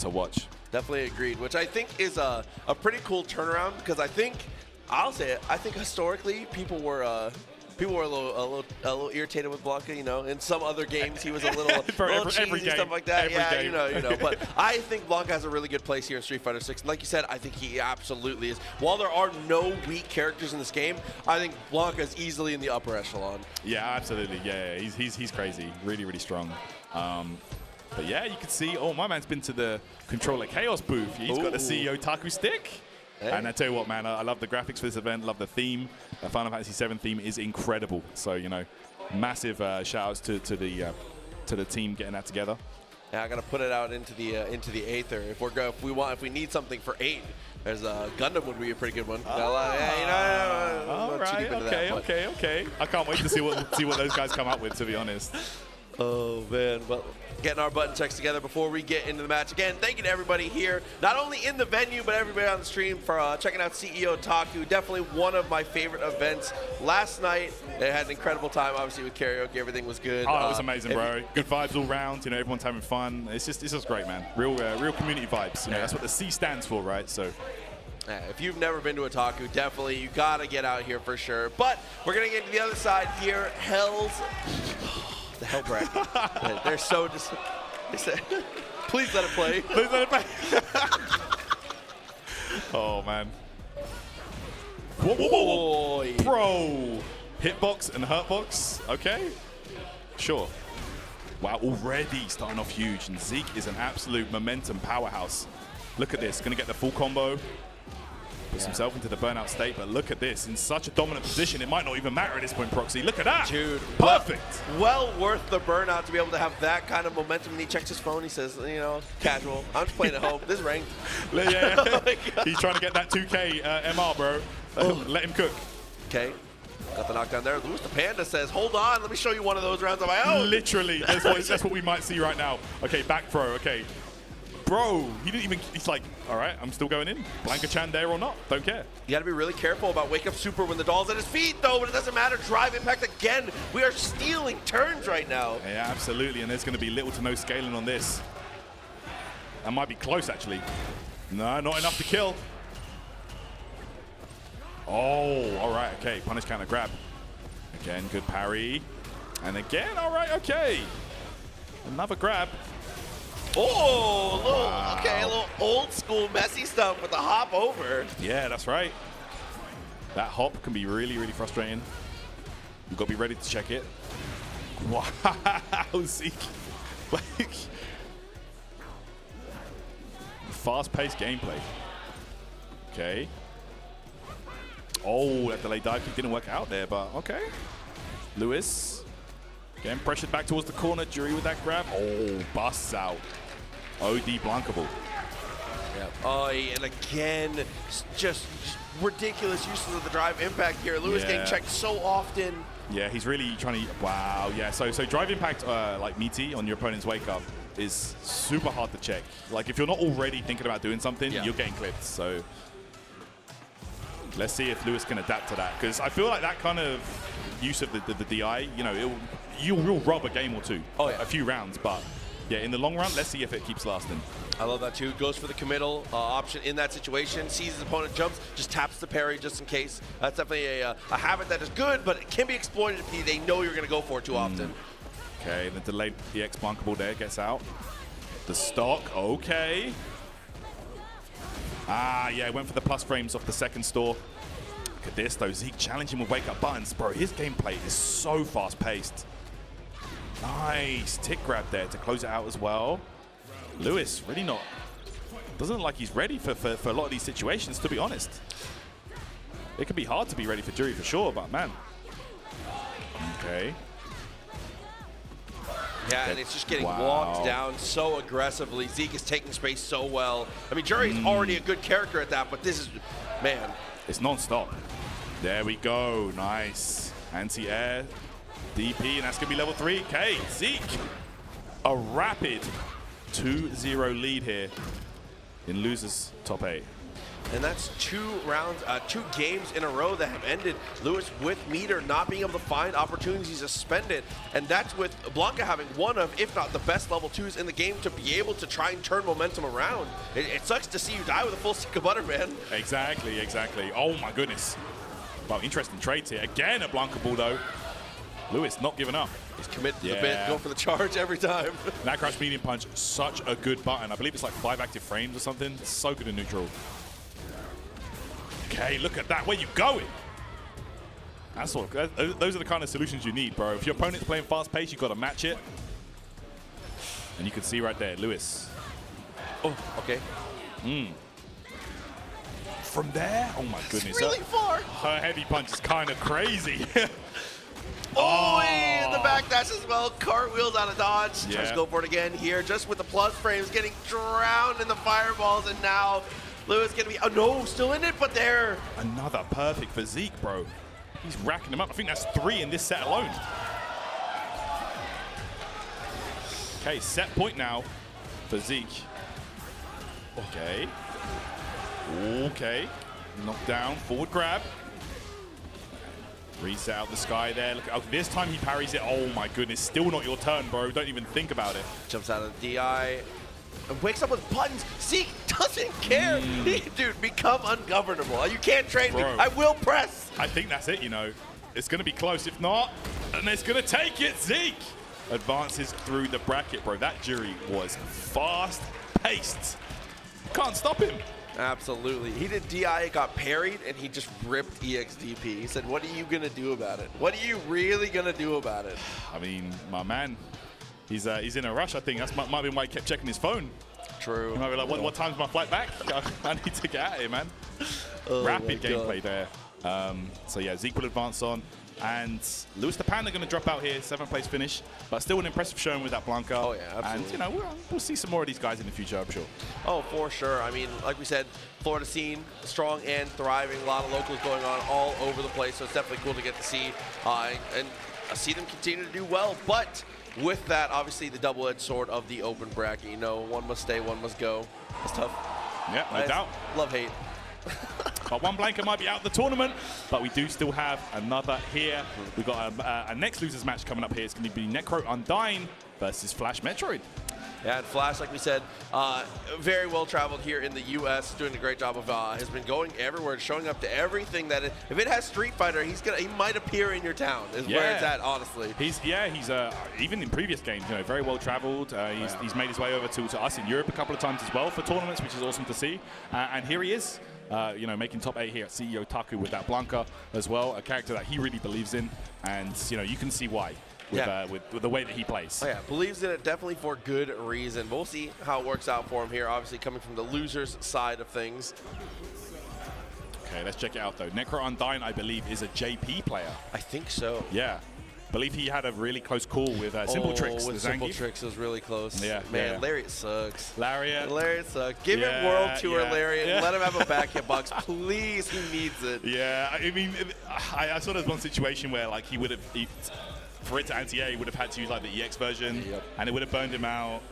to watch. Definitely agreed, which I think is a pretty cool turnaround, because I think, I'll say it, I think historically people were a little irritated with Blanka, you know. In some other games, he was a little, cheesy, stuff like that. You know. But I think Blanka has a really good place here in Street Fighter 6. And like you said, I think he absolutely is. While there are no weak characters in this game, I think Blanka is easily in the upper echelon. Yeah, absolutely. Yeah, he's crazy. Really, really strong. But yeah, you can see, my man's been to the Controller Chaos booth. He's got the CEOtaku stick. Hey. And I tell you what, man, I love the graphics for this event, love the theme. The Final Fantasy VII theme is incredible. So, you know, massive shout-outs to the team getting that together. Yeah, I gotta put it out into the aether. If we need something for 8, there's Gundam would be a pretty good one. All right, okay. I can't wait to see what those guys come up with, to be honest. Oh, man. Well, getting our button checks together before we get into the match. Again, thank you to everybody here, not only in the venue, but everybody on the stream for checking out CEOtaku. Definitely one of my favorite events. Last night, they had an incredible time, obviously, with karaoke. Everything was good. Oh, it was amazing, bro. Good vibes all round. You know, everyone's having fun. It's just great, man. Real community vibes. You know, that's what the C stands for, right? So. If you've never been to Otaku, definitely you gotta get out here for sure. But we're gonna get to the other side here. The hell bracket. They're so just. Please let it play. Please let it play. Oh, man. Whoa, whoa, whoa, whoa. Bro. Hitbox and hurtbox. Okay. Sure. Wow, already starting off huge. And Zeke is an absolute momentum powerhouse. Look at this. Going to get the full combo. Puts himself into the burnout state, but look at this. In such a dominant position, it might not even matter at this point, Proxy. Look at that. Dude. Perfect. Well worth the burnout to be able to have that kind of momentum. And he checks his phone. He says, you know, casual. I'm just playing at home. This is ranked. Yeah. Oh he's trying to get that 2K MR, bro. Let him cook. Okay. Got the knockdown there. LuisThePanda says, hold on. Let me show you one of those rounds on my own. Literally. That's what we might see right now. Okay, back throw. Okay. Bro, he didn't even, he's like, all right, I'm still going in. Blanka Chan there or not, don't care. You gotta be really careful about wake up super when the doll's at his feet though, but it doesn't matter. Drive impact again. We are stealing turns right now. Yeah, absolutely, and there's gonna be little to no scaling on this. That might be close actually. No, not enough to kill. Oh, all right, okay, punish counter grab. Again, good parry. And again, all right, okay. Another grab. Oh, a little old school messy stuff with the hop over. Yeah, that's right. That hop can be really, really frustrating. You've got to be ready to check it. Wow, Zeke. Like, fast-paced gameplay. Okay. Oh, that delayed dive kick didn't work out there, but okay. Luis getting pressured back towards the corner. Juri with that grab. Oh, busts out. OD Blankable. Yep. Oh, and again, just ridiculous uses of the drive impact here. Luis getting checked so often. Yeah, he's really trying to. Wow. Yeah. So drive impact, like meaty on your opponent's wake up, is super hard to check. Like if you're not already thinking about doing something, you're getting clipped. So let's see if Luis can adapt to that, because I feel like that kind of use of the DI, you know, you will rub a game or two, a few rounds, but. Yeah, in the long run, let's see if it keeps lasting. I love that too. Goes for the committal option in that situation. Sees his opponent jumps, just taps the parry just in case. That's definitely a habit that is good, but it can be exploited if they know you're going to go for it too often. Okay, the delayed EX Blankable there gets out. The stock, okay. Ah, yeah, went for the plus frames off the second store. Look at this though, Zeke challenging with wake up buttons. Bro, his gameplay is so fast paced. Nice tick grab there to close it out as well. Luis really not, doesn't look like he's ready for a lot of these situations, to be honest. It can be hard to be ready for Juri for sure, but man. Okay. Yeah, and it's just getting walked down so aggressively. Zeke is taking space so well. I mean, Juri's already a good character at that, but this is, man. It's non-stop. There we go, nice. Anti-air. DP, and that's going to be level 3. Okay, Zeke, a rapid 2-0 lead here in losers top 8. And that's 2 rounds, 2 games in a row that have ended. Luis with meter not being able to find opportunities to spend it. And that's with Blanka having one of, if not the best level 2s in the game to be able to try and turn momentum around. It sucks to see you die with a full stick of butter, man. Exactly, exactly. Oh my goodness. Well, interesting trades here. Again, a Blankable though. Luis not giving up. He's committed to the bit, going for the charge every time. That crash medium punch, such a good button. I believe it's like 5 active frames or something. It's so good in neutral. Okay, look at that. Where you going? That's all. Those are the kind of solutions you need, bro. If your opponent's playing fast pace, you've got to match it. And you can see right there, Luis. Oh, okay. From there? Oh my goodness. It's really far. Her heavy punch is kind of crazy. Oh, in the back dash as well. Cartwheels out of dodge. Tries to go for it again here, just with the plus frames, getting drowned in the fireballs, and now Luis gonna be, oh no, still in it, but there. Another perfect for Zeke, bro. He's racking them up. I think that's 3 in this set alone. Okay, set point now for Zeke. Okay. Okay. Knockdown, forward grab. Reset out the sky there. Look, oh, this time he parries it. Oh my goodness, still not your turn, bro. Don't even think about it. Jumps out of the DI. And wakes up with buttons. Zeke doesn't care. Dude, become ungovernable. You can't trade me. I will press. I think that's it, you know. It's going to be close. If not, and it's going to take it. Zeke advances through the bracket, bro. That Juri was fast-paced. Can't stop him. Absolutely. He did DI, it got parried, and he just ripped EXDP. He said, what are you going to do about it? What are you really going to do about it? I mean, my man, he's in a rush, I think. That's might be why he kept checking his phone. True. He might be like, what time's my flight back? I need to get out of here, man. Rapid gameplay there. So yeah, Zeke will advance on. And LuisThePanda going to drop out here, 7th place finish, but still an impressive showing with that Blanka. Oh yeah, absolutely. And you know, we'll see some more of these guys in the future, I'm sure. Oh, for sure. I mean, like we said, Florida scene, strong and thriving. A lot of locals going on all over the place, so it's definitely cool to get to see and see them continue to do well. But with that, obviously, the double-edged sword of the open bracket. You know, one must stay, one must go. It's tough. Yeah, no doubt. Love-hate. But one Blanka might be out of the tournament, but we do still have another here. We've got a next losers match coming up here. It's going to be NecroUndine versus FlashMetroid. Yeah, and Flash, like we said, very well traveled here in the U.S. Doing a great job of has been going everywhere, showing up to everything that if it has Street Fighter, he might appear in your town. Is where it's at, honestly. He's even in previous games, you know, very well traveled. He's made his way over to us in Europe a couple of times as well for tournaments, which is awesome to see. And here he is. You know, making top 8 here at CEOtaku with that Blanka as well, a character that he really believes in, and you know, you can see why with the way that he plays. Oh, yeah, believes in it definitely for good reason. But we'll see how it works out for him here. Obviously, coming from the losers side of things. Okay, let's check it out though. NecroUndine, I believe, is a JP player. I think so. Yeah. I believe he had a really close call with Simple Tricks. With Simple Tricks, it was really close. Yeah, man, Lariat sucks. Lariat sucks. Give him World Tour Lariat. Let him have a back hitbox, please. He needs it. Yeah, I mean, I saw there's one situation where like he would have, for it to anti-air, he would have had to use like the EX version, and it would have burned him out.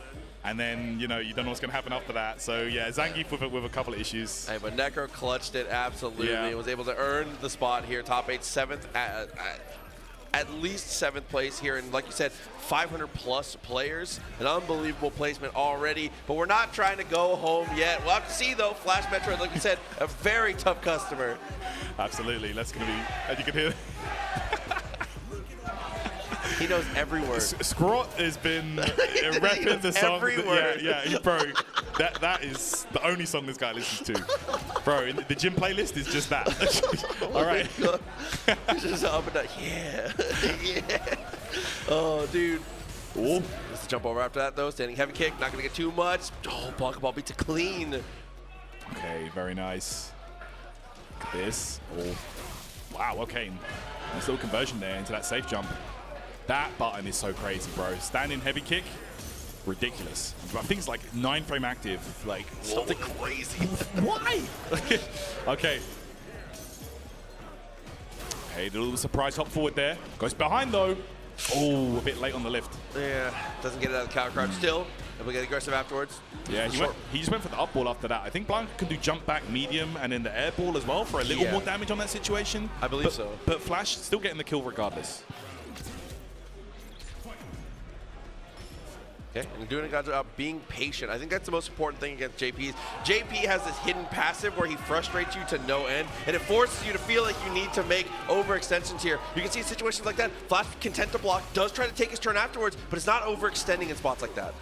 And then, you know, you don't know what's going to happen after that. So, yeah, Zangief with a couple of issues. Hey, but Necro clutched it, absolutely. Yeah. Was able to earn the spot here, top 8, 7th, at least 7th place here. And like you said, 500-plus players. An unbelievable placement already. But we're not trying to go home yet. We'll have to see, though. FlashMetroid, like you said, a very tough customer. Absolutely. That's going to be, as you can hear. He knows every word. Scrot has been repping the song. Every word. Yeah, bro. That is the only song this guy listens to. Bro, the gym playlist is just that. All right. Just up and down. Yeah. Yeah. Oh, dude. Oh. Let's jump over after that, though. Standing heavy kick. Not going to get too much. Oh, Blanka ball beats it clean. Okay, very nice. Look at this. Oh. Wow, okay. Nice little conversion there into that safe jump. That button is so crazy, bro. Standing heavy kick, ridiculous. I think it's like 9-frame active. Like, something crazy. Why? Okay. Okay, little surprise hop forward there. Goes behind though. Oh, a bit late on the lift. Yeah, doesn't get it out of the counter crouch still. And we get aggressive afterwards. Yeah, he just went for the up ball after that. I think Blanka can do jump back medium and then the air ball as well for a little more damage on that situation. I believe so. But Flash still getting the kill regardless. Okay, and doing a good job being patient. I think that's the most important thing against JP. JP has this hidden passive where he frustrates you to no end, and it forces you to feel like you need to make overextensions here. You can see in situations like that, Flash content to block, does try to take his turn afterwards, but it's not overextending in spots like that.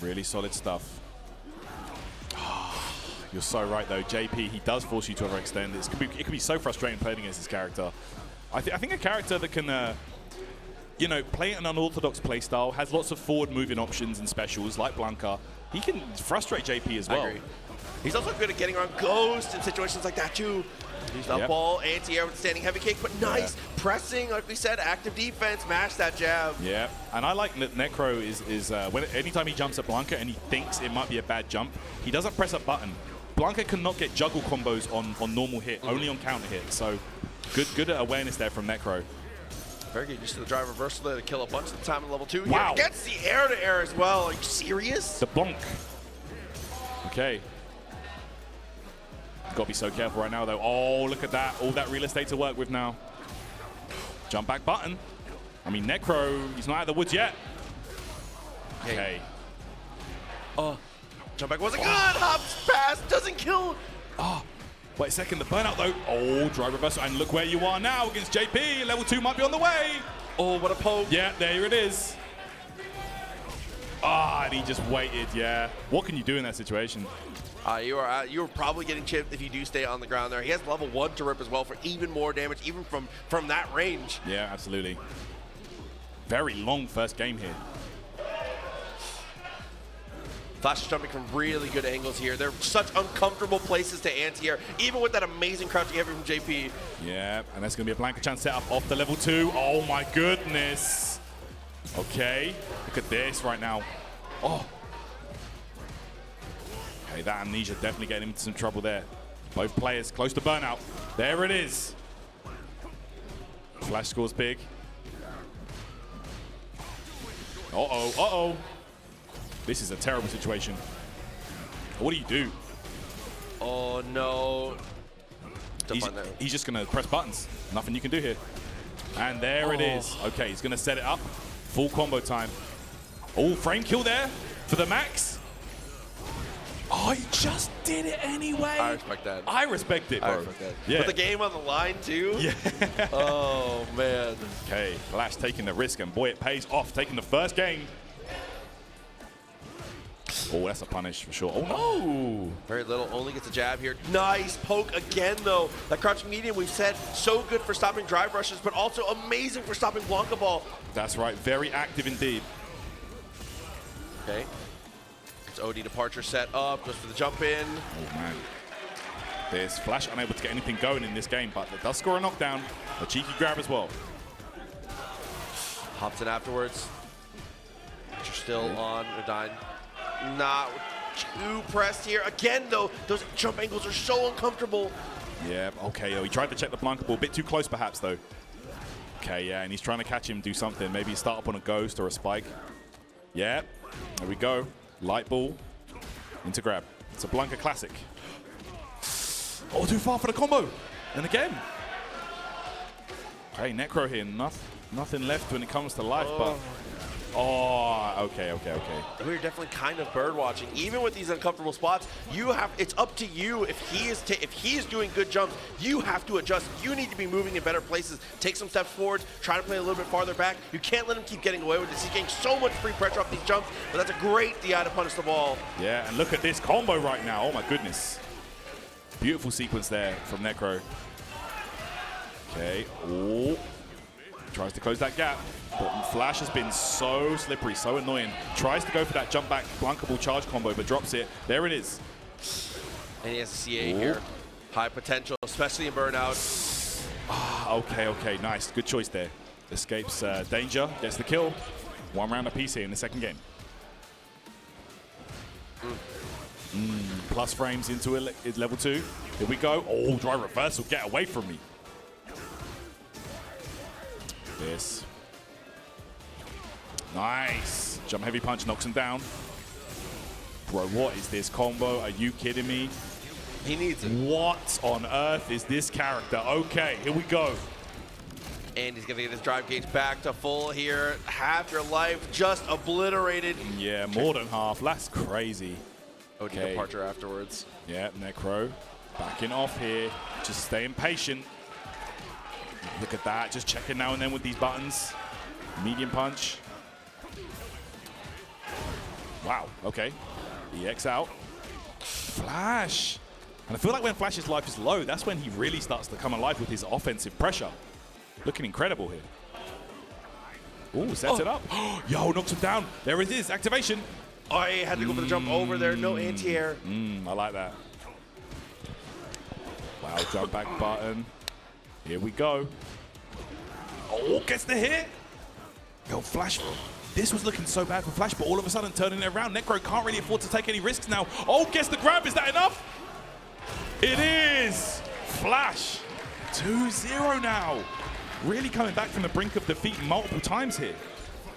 Really solid stuff. You're so right though, JP, he does force you to overextend. It can be so frustrating playing against this character. I think a character that can you know, play an unorthodox playstyle, has lots of forward-moving options and specials like Blanka. He can frustrate JP as well. I agree. He's also good at getting around Ghost in situations like that too. He's up ball, anti-air with standing heavy kick, but nice pressing, like we said, active defense, mash that jab. Yeah, and I like that Necro is anytime he jumps at Blanka and he thinks it might be a bad jump, he doesn't press a button. Blanka cannot get juggle combos on normal hit, only on counter hit. So good awareness there from Necro. Very good. Used to the drive reversal there to kill a bunch of the time in level 2. Wow. He gets the air-to-air as well. Are you serious? The bonk. Okay. Got to be so careful right now, though. Oh, look at that. All that real estate to work with now. Jump back button. I mean, Necro, he's not out of the woods yet. Okay. Oh, jump back wasn't good. Hops past, doesn't kill. Oh. Wait a second, the burnout though. Oh, drive reversal, and look where you are now against JP. Level 2 might be on the way. Oh, what a poke. Yeah, there it is. Ah, and he just waited, yeah. What can you do in that situation? You are probably getting chipped if you do stay on the ground there. He has level 1 to rip as well for even more damage, even from that range. Yeah, absolutely. Very long first game here. Flash is jumping from really good angles here. They're such uncomfortable places to anti-air, even with that amazing crouching heavy from JP. Yeah, and that's going to be a Blanka chance set up off the level 2. Oh my goodness. Okay, look at this right now. Oh. Okay, that amnesia definitely getting him into some trouble there. Both players close to burnout. There it is. Flash scores big. Uh-oh, uh-oh. This is a terrible situation. What do you do? Oh, no. He's just going to press buttons. Nothing you can do here. And there it is. Okay, he's going to set it up. Full combo time. Oh, frame kill there for the max. Oh, he just did it anyway. I respect that. I respect it, bro. I respect that. Yeah. Put the game on the line, too? Yeah. Oh, man. Okay, Flash taking the risk, and boy, it pays off. Taking the first game. Oh, that's a punish for sure. Oh, no. Very little. Only gets a jab here. Nice poke again, though. That crouching medium, we've said, so good for stopping drive rushes, but also amazing for stopping Blanka ball. That's right. Very active indeed. Okay. It's OD departure set up. Goes for the jump in. Oh, man. There's Flash unable to get anything going in this game, but it does score a knockdown. A cheeky grab as well. Hops in afterwards. You're still on Udine. Not too pressed here. Again, though, those jump angles are so uncomfortable. Yeah, okay. Oh, he tried to check the Blanka ball. A bit too close, perhaps, though. Okay, yeah, and he's trying to catch him, do something. Maybe start up on a ghost or a spike. Yeah, there we go. Light ball into grab. It's a Blanka classic. Oh, too far for the combo. And again. Hey, Necro here. Nothing left when it comes to life, but... Oh, okay. We're definitely kind of bird watching. Even with these uncomfortable spots, it's up to you. If he is doing good jumps, you have to adjust. You need to be moving in better places. Take some steps forward, try to play a little bit farther back. You can't let him keep getting away with this. He's getting so much free pressure off these jumps, but that's a great DI to punish the ball. Yeah, and look at this combo right now. Oh my goodness. Beautiful sequence there from Necro. Okay. Oh. Tries to close that gap. But Flash has been so slippery, so annoying. Tries to go for that jump back Blankable charge combo, but drops it. There it is. And he has a CA here. High potential, especially in burnout. Okay, nice. Good choice there. Escapes danger, gets the kill. One round apiece here in the second game. Plus frames into it, level 2. Here we go. Oh, dry reversal. Get away from me. This. Nice. Jump heavy punch knocks him down. Bro, what is this combo? Are you kidding me? He needs it. What on earth is this character? Okay, here we go. And he's going to get his drive gauge back to full here. Half your life just obliterated. Yeah, more than half. That's crazy. OD departure afterwards. Yeah, Necro backing off here. Just staying patient. Look at that. Just checking now and then with these buttons. Medium punch. Wow, okay. EX out. Flash. And I feel like when Flash's life is low, that's when he really starts to come alive with his offensive pressure. Looking incredible here. Ooh, sets it up. Yo, knocks him down. There it is, activation. Oh, he had to go for the jump over there. No anti-air. I like that. Wow, jump back button. Here we go. Oh, gets the hit. Yo, Flash. This was looking so bad for Flash, but all of a sudden turning it around. Necro can't really afford to take any risks now. Oh, gets the grab. Is that enough? It is. Flash. 2-0 now. Really coming back from the brink of defeat multiple times here.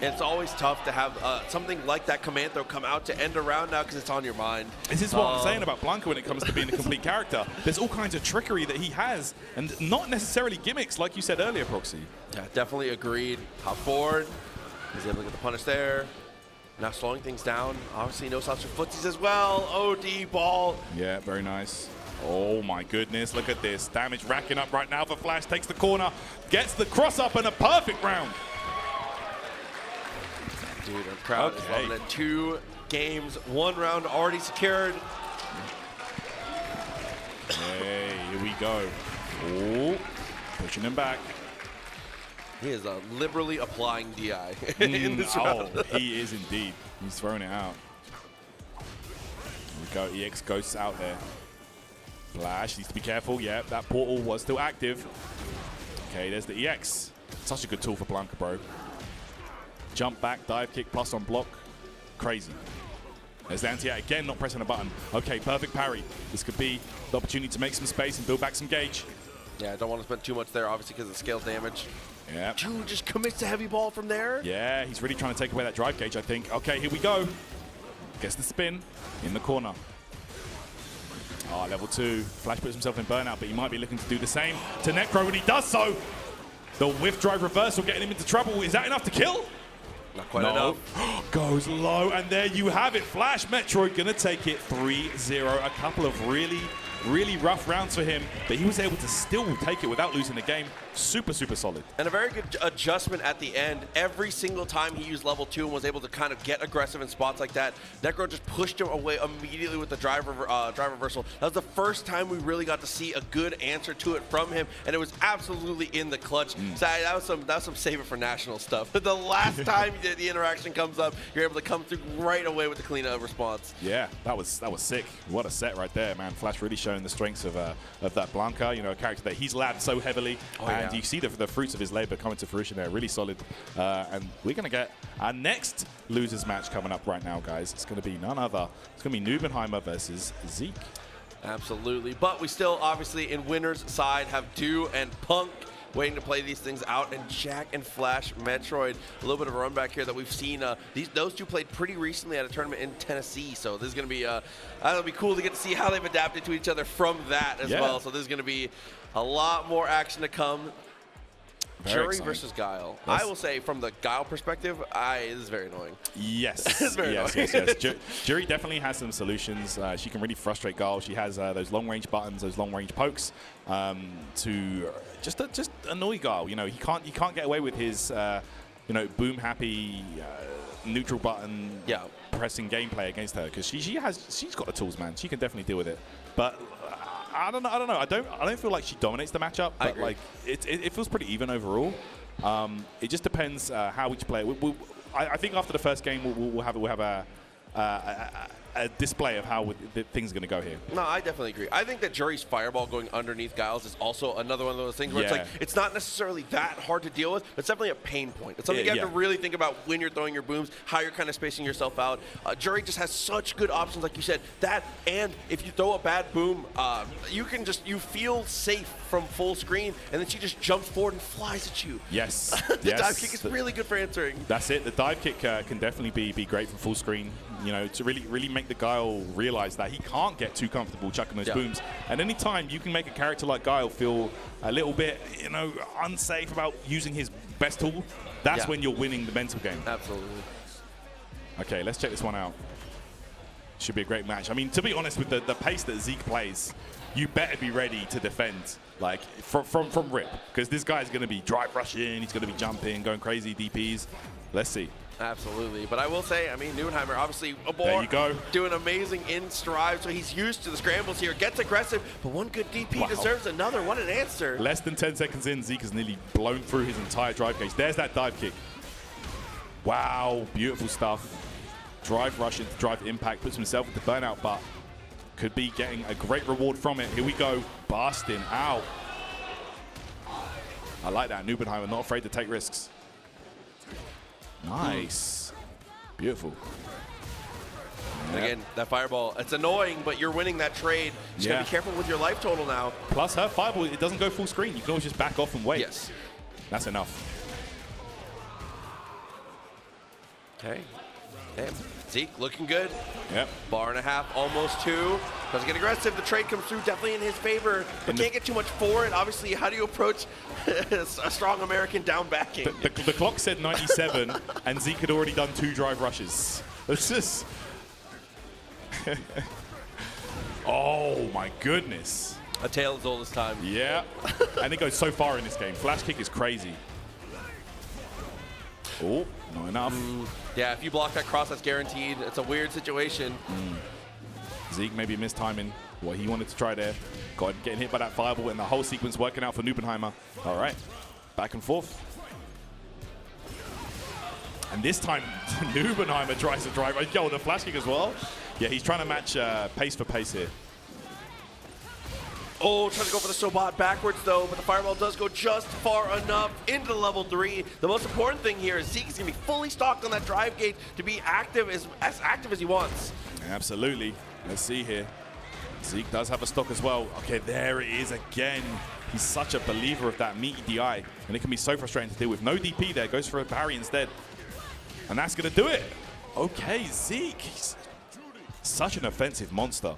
It's always tough to have something like that command throw come out to end a round now because it's on your mind. This is what I'm saying about Blanka when it comes to being a complete character. There's all kinds of trickery that he has, and not necessarily gimmicks like you said earlier, Proxy. Yeah, definitely agreed. Hop forward. He's able to get the punish there. Now slowing things down. Obviously no stops for footsies as well. OD ball. Yeah, very nice. Oh my goodness, look at this. Damage racking up right now for Flash. Takes the corner, gets the cross up, and a perfect round. Dude, I'm proud. Okay. 2 games, 1 round already secured. Hey, here we go. Oh, pushing him back. He is liberally applying DI in this round. Oh, he is indeed. He's throwing it out. Here we go. EX Ghosts out there. Flash needs to be careful. Yep, that portal was still active. Okay, there's the EX. Such a good tool for Blanka, bro. Jump back, dive kick, plus on block. Crazy. There's the anti-air again, not pressing a button. Okay, perfect parry. This could be the opportunity to make some space and build back some gauge. Yeah, I don't want to spend too much there, obviously, because of scale damage. Yeah. Juri just commits to heavy ball from there. Yeah, he's really trying to take away that drive gauge, I think. Okay, here we go. Gets the spin in the corner. Oh, level 2. Flash puts himself in burnout, but he might be looking to do the same to Necro when he does so. The whiff drive reversal getting him into trouble. Is that enough to kill? Not quite enough. Goes low, and there you have it. FlashMetroid gonna take it 3-0. A couple of really rough rounds for him, but he was able to still take it without losing the game. Super solid. And a very good adjustment at the end. Every single time he used level 2 and was able to kind of get aggressive in spots like that, Necro just pushed him away immediately with the drive reversal. That was the first time we really got to see a good answer to it from him, and it was absolutely in the clutch. So that was some save it for national stuff. The last time the interaction comes up, you're able to come through right away with the clean response. Yeah, that was sick. What a set right there, man. Flash really showing the strengths of that Blanka, you know, a character that he's labbed so heavily. And you see the fruits of his labor coming to fruition there. Really solid. And we're going to get our next losers match coming up right now, guys. It's going to be none other. It's going to be NBNHMR versus Zeke. Absolutely. But we still, obviously, in winner's side, have Do and Punk waiting to play these things out, and JAK and FlashMetroid. A little bit of a run back here that we've seen. Those two played pretty recently at a tournament in Tennessee, so this is going to be it'll be cool to get to see how they've adapted to each other from that as well. So this is going to be a lot more action to come. Juri versus Guile. Yes. I will say, from the Guile perspective, this is very annoying. Yes. It's very annoying. Juri definitely has some solutions. She can really frustrate Guile. She has those long-range buttons, those long-range pokes to just annoy Guile. You know, he can't get away with his boom-happy neutral button pressing gameplay against her, because she's got the tools, man. She can definitely deal with it. But I don't know. I don't feel like she dominates the matchup, but like it feels pretty even overall. It just depends how each player. I think after the first game we'll have a display of how things are going to go here. No, I definitely agree. I think that Juri's fireball going underneath Guile's is also another one of those things where it's like, it's not necessarily that hard to deal with, but it's definitely a pain point. It's something you have to really think about when you're throwing your booms, how you're kind of spacing yourself out. Juri just has such good options, like you said. That, and if you throw a bad boom, you feel safe from full screen, and then she just jumps forward and flies at you. Yes. The dive kick is really good for answering. That's it. The dive kick can definitely be great from full screen. You know, to really make the Guile realize that he can't get too comfortable chucking those booms. And anytime you can make a character like Guile feel a little bit, unsafe about using his best tool, that's when you're winning the mental game. Absolutely. Okay, let's check this one out. Should be a great match. I mean, to be honest, with the pace that Zeke plays, you better be ready to defend, like, from rip. Because this guy's going to be drive rushing, he's going to be jumping, going crazy DPs. Let's see. Absolutely. But I will say, I mean, NBNHMR obviously there you go. Doing amazing in strive, so he's used to the scrambles here. Gets aggressive, but one good DP deserves another. What an answer. Less than 10 seconds in, Zeke has nearly blown through his entire drive gauge. There's that dive kick. Wow, beautiful stuff. Drive rush into drive impact, puts himself into burnout, but could be getting a great reward from it. Here we go, busting out. I like that. NBNHMR not afraid to take risks. Nice. Beautiful. And again, that fireball, it's annoying, but you're winning that trade. Just gotta be careful with your life total now. Plus her fireball, it doesn't go full screen. You can always just back off and wait. Yes. That's enough. Okay. Damn. Zeke looking good. Yep. Bar and a half, almost 2. Doesn't get aggressive. The trade comes through definitely in his favor, but can't get too much for it. Obviously, how do you approach a strong American down backing? The clock said 97, and Zeke had already done 2 drive rushes. It's just... oh, my goodness. A tale as old as time. Yeah. And it goes so far in this game. Flash kick is crazy. Oh, not enough. Yeah, if you block that cross, that's guaranteed. It's a weird situation. Zeke maybe mistiming what he wanted to try there. Getting hit by that fireball, and the whole sequence working out for NuckleDu. All right, back and forth. And this time, NuckleDu tries to drive. Yo, the flash kick as well. Yeah, he's trying to match pace for pace here. Oh, trying to go for the Sobot backwards though, but the fireball does go just far enough into the level 3. The most important thing here is Zeke is going to be fully stocked on that drive gauge to be active, as active as he wants. Absolutely. Let's see here. Zeke does have a stock as well. Okay, there it is again. He's such a believer of that meaty DI, and it can be so frustrating to deal with. No DP there, goes for a parry instead. And that's going to do it. Okay, Zeke. He's such an offensive monster.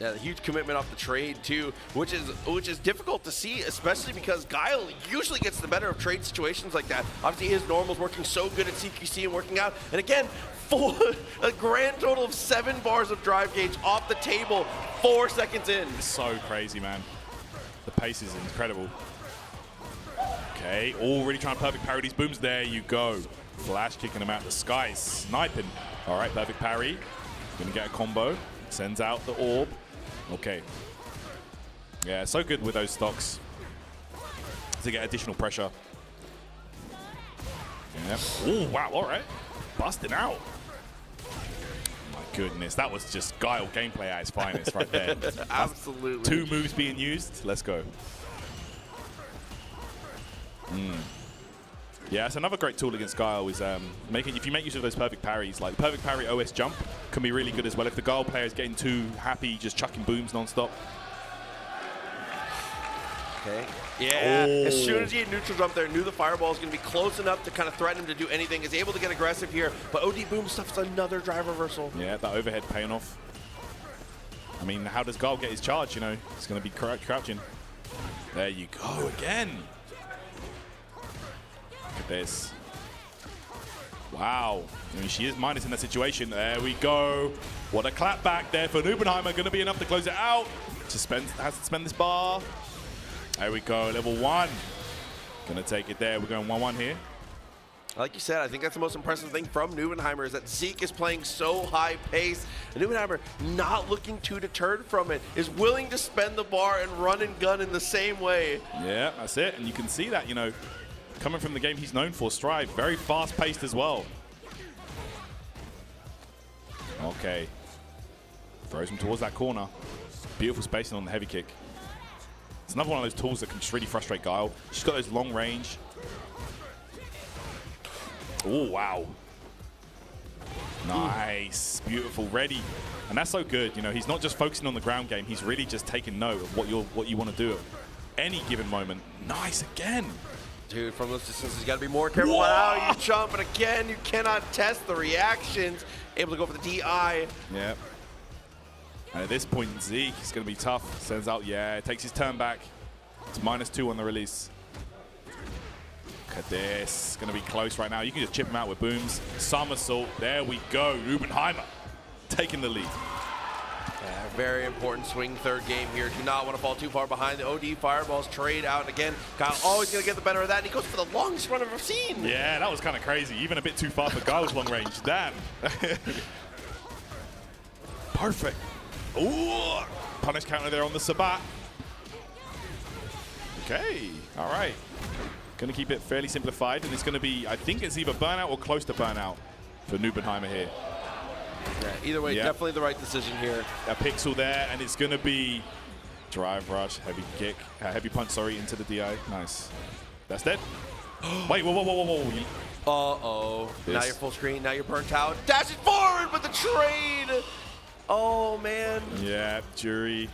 Yeah, the huge commitment off the trade too, which is difficult to see, especially because Guile usually gets the better of trade situations like that. Obviously, his normals working so good at CQC and working out. And again, a grand total of 7 bars of drive gauge off the table, 4 seconds in. It's so crazy, man. The pace is incredible. Okay, already trying to perfect parry these booms. There you go. Flash kicking him out the sky, sniping. All right, perfect parry. Gonna get a combo. Sends out the orb. Okay. Yeah, so good with those stocks to get additional pressure. Yep. Oh, wow, all right. Busting out. My goodness, that was just Guile gameplay at its finest right there. Absolutely. 2 moves being used. Let's go. Yeah, it's another great tool against Guile is if you make use of those perfect parries, like the perfect parry OS jump can be really good as well. If the Guile player is getting too happy, just chucking booms non-stop. Okay. Yeah, as soon as he had neutral jump there, knew the fireball was going to be close enough to kind of threaten him to do anything. Is able to get aggressive here, but OD boom stuff's another drive reversal. Yeah, that overhead paying off. I mean, how does Guile get his charge? You know, he's going to be crouching. There you go again. Look at this. Wow. I mean, she is minus in that situation. There we go. What a clap back there for NuckleDu. Going to be enough to close it out. Just has to spend this bar. There we go. Level 1. Going to take it there. We're going 1-1 here. Like you said, I think that's the most impressive thing from NuckleDu is that Zeke is playing so high pace. And NuckleDu, not looking too deterred from it, is willing to spend the bar and run and gun in the same way. Yeah, that's it. And you can see that, you know, coming from the game he's known for, Strive, very fast-paced as well. Okay. Throws him towards that corner. Beautiful spacing on the heavy kick. It's another one of those tools that can just really frustrate Guile. She's got those long range. Oh, wow. Nice. Beautiful. Ready. And that's so good. You know, he's not just focusing on the ground game. He's really just taking note of what you want to do at any given moment. Nice again. Dude, from those distances, you got to be more careful about how you jump. But again, you cannot test the reactions. Able to go for the DI. Yep. And at this point, Zeke is going to be tough. Sends out, yeah, takes his turn back. It's -2 on the release. Look at this. Going to be close right now. You can just chip him out with booms. Somersault. There we go. NuckleDu taking the lead. Yeah, very important swing third game here. Do not want to fall too far behind. The OD fireballs trade out. And again, Guile always going to get the better of that. And he goes for the longest run I've ever seen. Yeah, that was kind of crazy. Even a bit too far for Guile's long range. Damn. Perfect. Ooh, punish counter there on the Sabat. Okay, all right. Going to keep it fairly simplified, and it's going to be, I think it's either burnout or close to burnout for NuckleDu here. Yeah, either way, definitely the right decision here. A pixel there, and it's going to be drive rush, heavy kick, heavy punch, sorry, into the DI. Nice. That's dead. Wait, whoa. Uh-oh. Now you're full screen, now you're burnt out. Dash it forward, but the trade. Oh, man. Yeah, Juri.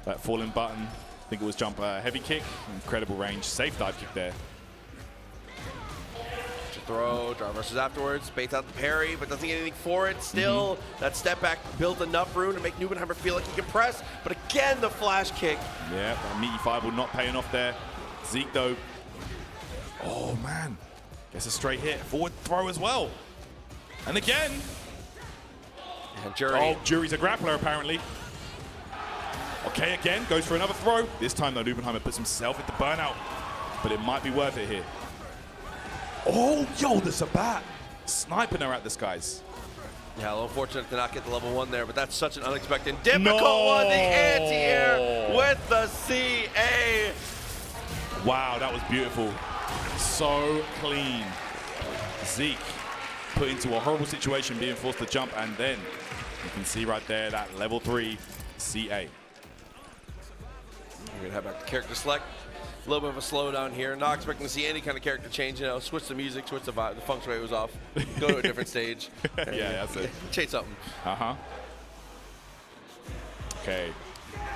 That falling button. I think it was jump heavy kick. Incredible range. Safe dive kick there. Throw, drive rushes afterwards, baits out the parry, but doesn't get anything for it. Still, that step back built enough room to make NuckleDu feel like he can press, but again, the flash kick. Yeah, that meaty fireball not paying off there. Zeke, though. Oh, man. Gets a straight hit. Forward throw as well. And again. And Juri. Oh, Juri's a grappler, apparently. Okay, again, goes for another throw. This time, though, NuckleDu puts himself at the burnout, but it might be worth it here. Oh, yo, the Sabat. Sniping her at the skies. Yeah, a little fortunate to not get the level 1 there, but that's such an unexpected, difficult one. The anti-air with the CA. Wow, that was beautiful. So clean. Zeke put into a horrible situation, being forced to jump, and then you can see right there that level 3 CA. We're gonna have back to character select. A little bit of a slowdown here. Not expecting to see any kind of character change. You know, switch the music, switch the vibe. The funk rate was off. Go to a different stage. Yeah, that's it. Change something. Okay.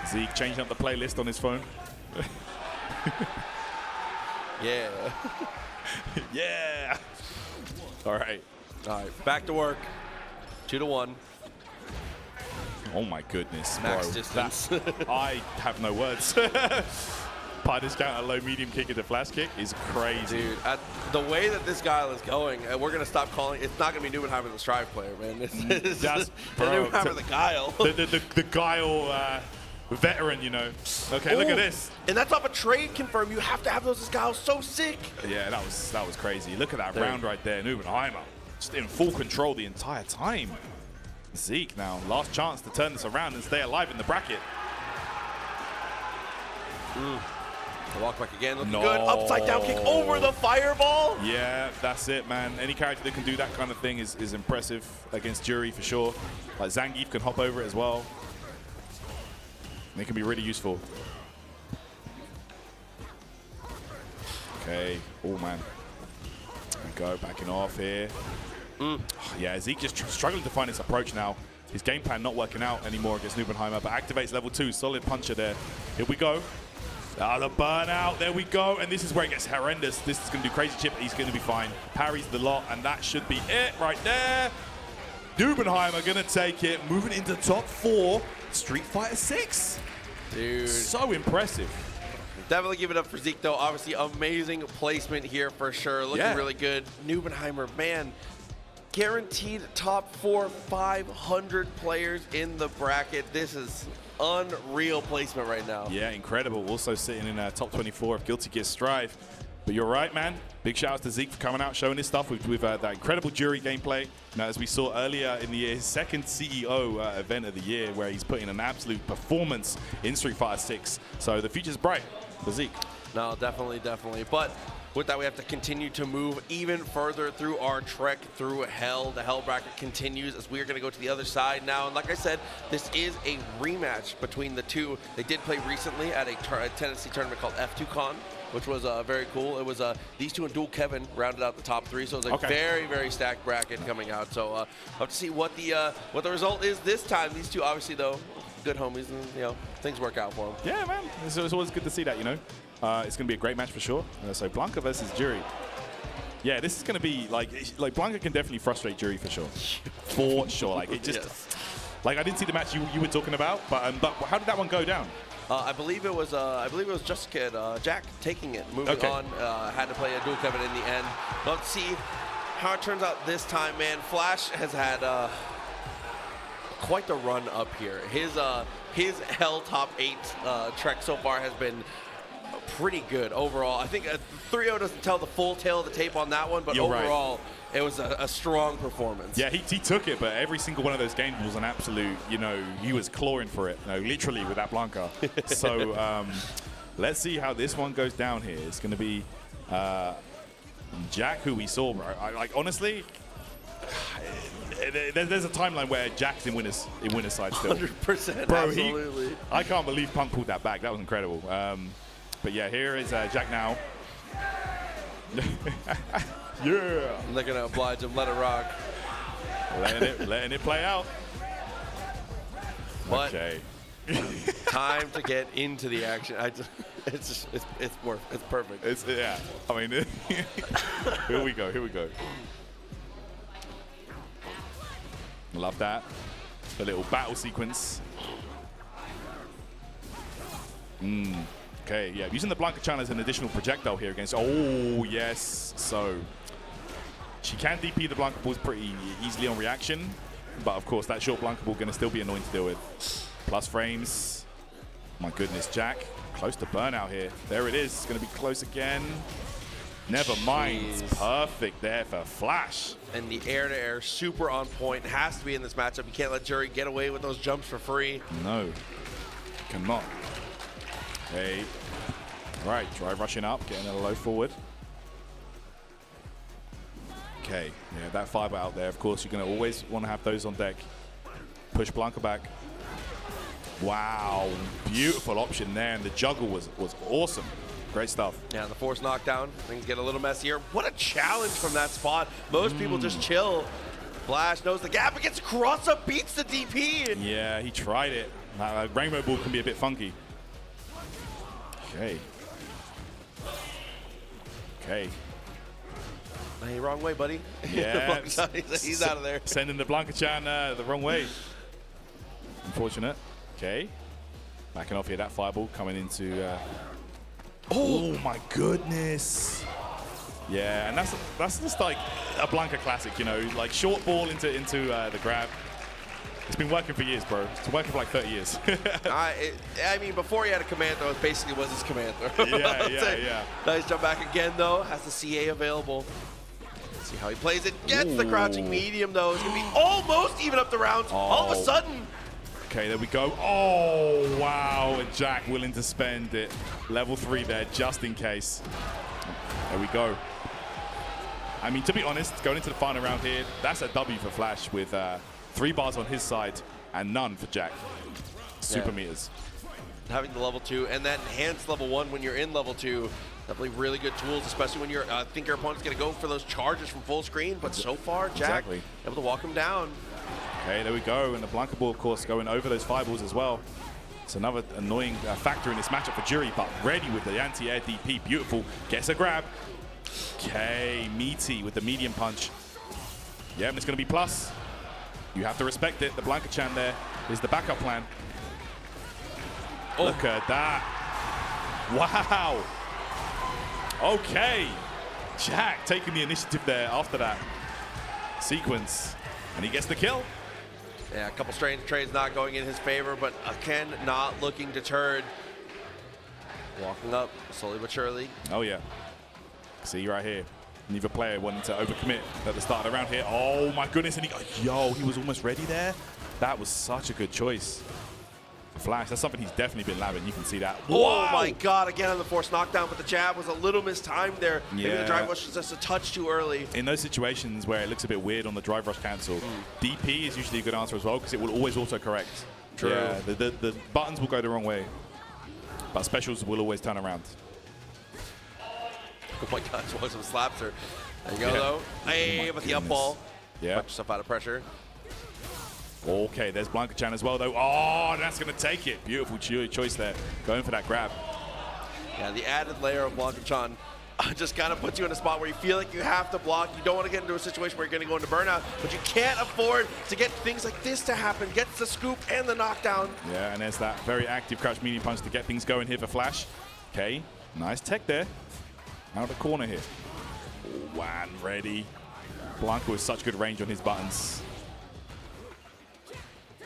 Zeke changing up the playlist on his phone. Yeah. Yeah. All right. All right. Back to work. 2-1. Oh my goodness, Max bro. distance. I have no words. Par discount, a low medium kick into flash kick is crazy. Dude, the way that this Guile is going, we're going to stop calling. It's not going to be Neubenheimer the Strive player, man. It's That's, Neubenheimer the Guile. The Guile veteran, you know. Okay, look at this. And that's off a trade confirm. You have to have those as Guile. So sick. Yeah, that was crazy. Look at that round right there. Neubenheimer just in full control the entire time. Zeke now, last chance to turn this around and stay alive in the bracket. The walk back again, looking good. Upside down kick over the fireball. Yeah, that's it, man. Any character that can do that kind of thing is impressive against Juri for sure. Like Zangief can hop over it as well. They can be really useful. Okay, oh man. There we go, backing off here. Oh, yeah, Zeke just struggling to find his approach now. His game plan not working out anymore against Neubenheimer, but activates level 2. Solid puncher there. Here we go. Ah, the burnout. There we go. And this is where it gets horrendous. This is going to do crazy chip. He's going to be fine. Parries the lot, and that should be it right there. Neubenheimer going to take it. Moving into top 4. Street Fighter 6. Dude. So impressive. Definitely give it up for Zeke, though. Obviously, amazing placement here for sure. Looking really good. Neubenheimer, man. Guaranteed top 500 players in the bracket. This is unreal placement right now. Yeah, incredible. Also sitting in top 24 of Guilty Gear Strive. But you're right, man. Big shout out to Zeke for coming out, showing his stuff with that incredible Juri gameplay. Now, as we saw earlier in the year, his second CEO event of the year, where he's putting an absolute performance in Street Fighter 6. So the future's bright for Zeke. No, definitely, definitely. But with that, we have to continue to move even further through our trek through hell. The hell bracket continues as we are going to go to the other side now. And like I said, this is a rematch between the two. They did play recently at a Tennessee tournament called F2Con, which was very cool. It was these two and Dual Kevin rounded out the top 3, so it was a very, very stacked bracket coming out. So I'll have to see what the result is this time. These two, obviously, though, good homies, and you know things work out for them. Yeah, man. It's always good to see that, you know. It's going to be a great match for sure. So Blanka versus Juri. Yeah, this is going to be like Blanka can definitely frustrate Juri for sure. For sure. Like it just like I didn't see the match you were talking about, but how did that one go down? I believe it was just JAK taking it, moving on. Had to play a Dual Kevin in the end. Let's see how it turns out this time, man. Flash has had quite the run up here. His Hell top 8 trek so far has been pretty good overall. I think 3-0 doesn't tell the full tale of the tape on that one, but overall, it was a strong performance. Yeah, he took it, but every single one of those games was an absolute, you know, he was clawing for it, literally with that Blanka. So let's see how this one goes down here. It's going to be JAK, who we saw, bro. Honestly, there's a timeline where JAK's in winner's side still. 100%, bro, absolutely. I can't believe Punk pulled that back. That was incredible. But yeah, here is JAK now. Yeah. I'm not gonna oblige him. Let it rock. letting it play out. But okay. Time to get into the action. It's perfect. Yeah. I mean, here we go. Love that. A little battle sequence. Okay, yeah, using the Blanka channel as an additional projectile here against. Oh, yes. So she can DP the Blanka balls pretty easily on reaction, but of course that short Blanka ball going to still be annoying to deal with. Plus frames. My goodness, JAK close to burnout here. There it is. It's going to be close again. Never mind. Jeez. Perfect there for Flash. And the air-to-air super on point. It has to be in this matchup. You can't let Juri get away with those jumps for free. No, cannot. Hey, all right, drive rushing up, getting a low forward. Okay, yeah, that fiber out there, of course, you're going to always want to have those on deck. Push Blanka back. Wow, beautiful option there, and the juggle was awesome. Great stuff. Yeah, the force knockdown, things get a little messier. What a challenge from that spot. Most people just chill. Flash knows the gap, it gets cross up, beats the DP. Yeah, he tried it. Rainbow Ball can be a bit funky. Okay. Okay. Hey, wrong way, buddy. Yeah. He's out of there. Sending the Blanka-chan the wrong way. Unfortunate. Okay. Backing off here, that fireball coming into... Oh my goodness. Yeah, and that's just like a Blanka classic, you know, like short ball into the grab. It's been working for years, bro. It's been working for like 30 years. I mean, before he had a command throw, it basically was his command throw. Yeah. Nice jump back again, though. Has the CA available. Let's see how he plays it. Gets the crouching medium, though. It's going to be almost even up the rounds. All of a sudden. Okay, there we go. Oh, wow. And JAK willing to spend it. Level 3 there, just in case. There we go. I mean, to be honest, going into the final round here, that's a W for Flash with 3 bars on his side and none for JAK. Super meters. Having the level 2 and that enhanced level 1 when you're in level 2, definitely really good tools, especially when you're think your opponent's going to go for those charges from full screen. But so far, JAK able to walk him down. Okay, there we go. And the Blanka Ball, of course, going over those fireballs as well. It's another annoying factor in this matchup for Juri, but ready with the anti-air DP. Beautiful. Gets a grab. Okay, meaty with the medium punch. Yeah, it's going to be plus. You have to respect it. The Blanka-chan there is the backup plan. Look at that. Wow. Okay. JAK taking the initiative there after that sequence. And he gets the kill. Yeah, a couple strange trades not going in his favor, but Ken not looking deterred. Walking up slowly but surely. Oh, yeah. See right here. Neither player wanting to overcommit at the start of the round here. Oh, my goodness. And he was almost ready there. That was such a good choice. Flash, that's something he's definitely been labbing. You can see that. Oh, wow. my God. Again on the force knockdown, but the jab was a little mistimed there. Maybe the drive rush was just a touch too early. In those situations where it looks a bit weird on the drive rush cancel, DP is usually a good answer as well because it will always auto-correct. True. Yeah, the buttons will go the wrong way, but specials will always turn around. Oh, my God. Some slaps her. There you go, though. Hey, with the up ball. Yeah. Put yourself out of pressure. Okay, there's Blanka-chan as well, though. Oh, that's going to take it. Beautiful choice there. Going for that grab. Yeah, the added layer of Blanka-chan just kind of puts you in a spot where you feel like you have to block. You don't want to get into a situation where you're going to go into burnout, but you can't afford to get things like this to happen. Gets the scoop and the knockdown. Yeah, and there's that very active crouch medium punch to get things going here for Flash. Okay, nice tech there. Out of the corner here. Oh, and ready. Blanka with such good range on his buttons.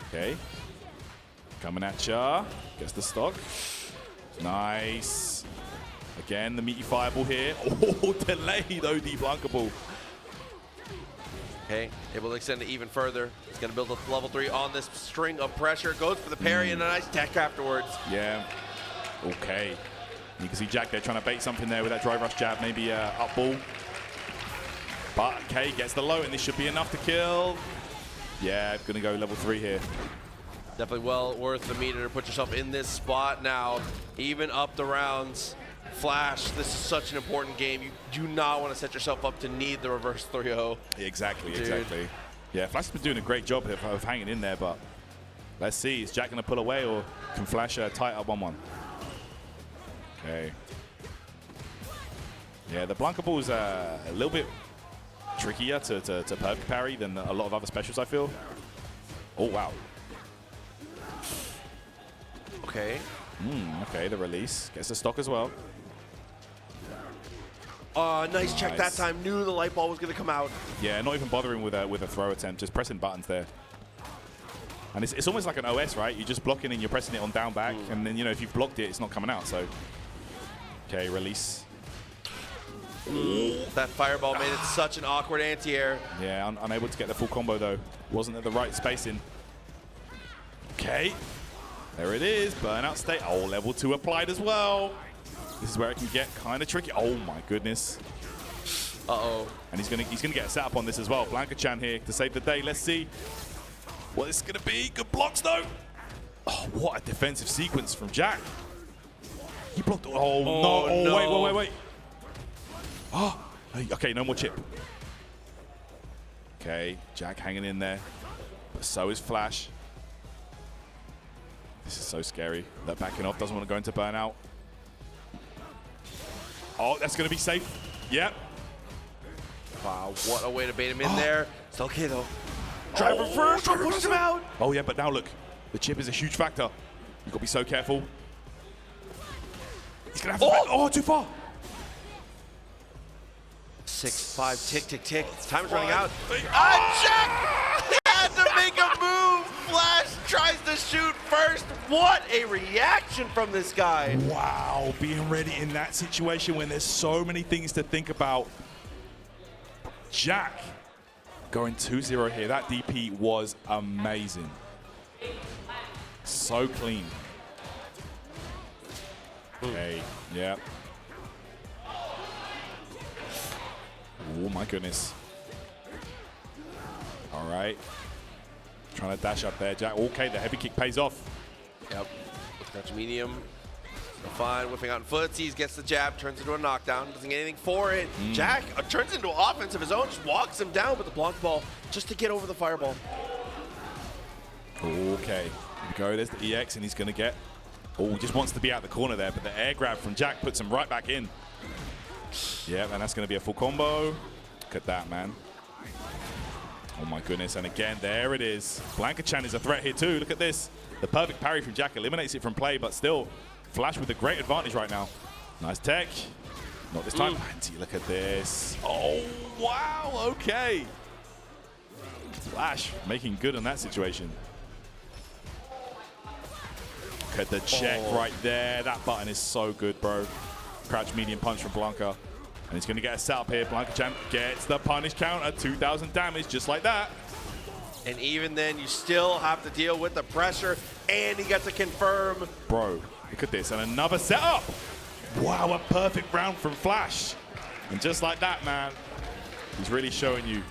Okay. Coming at ya. Gets the stock. Nice. Again, the meaty fireball here. Oh, delayed OD Blanka Ball. Okay, able to extend it even further. He's going to build a level 3 on this string of pressure. Goes for the parry and a nice tech afterwards. Yeah. Okay. You can see JAK there trying to bait something there with that drive rush jab, maybe up ball. But K gets the low, and this should be enough to kill. Yeah, going to go level 3 here. Definitely well worth the meter to put yourself in this spot now. Even up the rounds. Flash, this is such an important game. You do not want to set yourself up to need the reverse 3-0. Exactly, exactly. Yeah, Flash has been doing a great job of hanging in there, but let's see. Is JAK going to pull away, or can Flash tie it up 1-1? Okay. Yeah, the Blanka Ball is a little bit trickier to perk parry than a lot of other specials, I feel. Oh, wow. Okay. Okay, the release. Gets the stock as well. Nice check that time. Knew the light ball was going to come out. Yeah, not even bothering with a throw attempt. Just pressing buttons there. And it's almost like an OS, right? You're just blocking and you're pressing it on down back. And then, you know, if you've blocked it, it's not coming out. So, okay, release. That fireball made it such an awkward anti-air. Yeah, unable to get the full combo though. Wasn't at the right spacing. Okay, there it is. Burnout state. Oh, level 2 applied as well. This is where it can get kind of tricky. Oh my goodness. Uh-oh. And he's gonna get a setup on this as well. Blanka-chan here to save the day. Let's see what this is gonna be. Good blocks though. Oh, what a defensive sequence from JAK. He blocked. Oh, no. Oh, no. Wait. Oh, okay, no more chip. Okay, JAK hanging in there. But so is Flash. This is so scary. That backing off doesn't want to go into burnout. Oh, that's going to be safe. Yep. Wow, what a way to bait him in there. It's okay, though. Driver first, push him out. Oh, yeah, but now look. The chip is a huge factor. You've got to be so careful. He's going to have to... Oh, too far. 6, 5, tick, tick, tick. Time's running out. JAK had to make a move. Flash tries to shoot first. What a reaction from this guy. Wow, being ready in that situation when there's so many things to think about. JAK going 2-0 here. That DP was amazing. So clean. Okay, yeah. Oh my goodness. All right. Trying to dash up there, JAK. Okay, the heavy kick pays off. Yep. Touch medium. Fine, whipping out in footsies, gets the jab, turns into a knockdown, doesn't get anything for it. JAK turns into an offense of his own, just walks him down with the block ball just to get over the fireball. Okay, here we go. There's the EX, and he's going to get... Oh, he just wants to be out the corner there, but the air grab from JAK puts him right back in. Yeah, and that's going to be a full combo. Look at that, man. Oh, my goodness. And again, there it is. Blanka-chan is a threat here, too. Look at this. The perfect parry from JAK eliminates it from play, but still, Flash with a great advantage right now. Nice tech. Not this time. Anti, look at this. Oh, wow. Okay. Flash making good on that situation. Look at the check right there. That button is so good, bro. Crouch medium punch from Blanka. And he's going to get a setup here. Blanka-chan gets the punish counter. 2,000 damage, just like that. And even then, you still have to deal with the pressure. And he gets a confirm. Bro, look at this. And another setup. Wow, a perfect round from Flash. And just like that, man, he's really showing you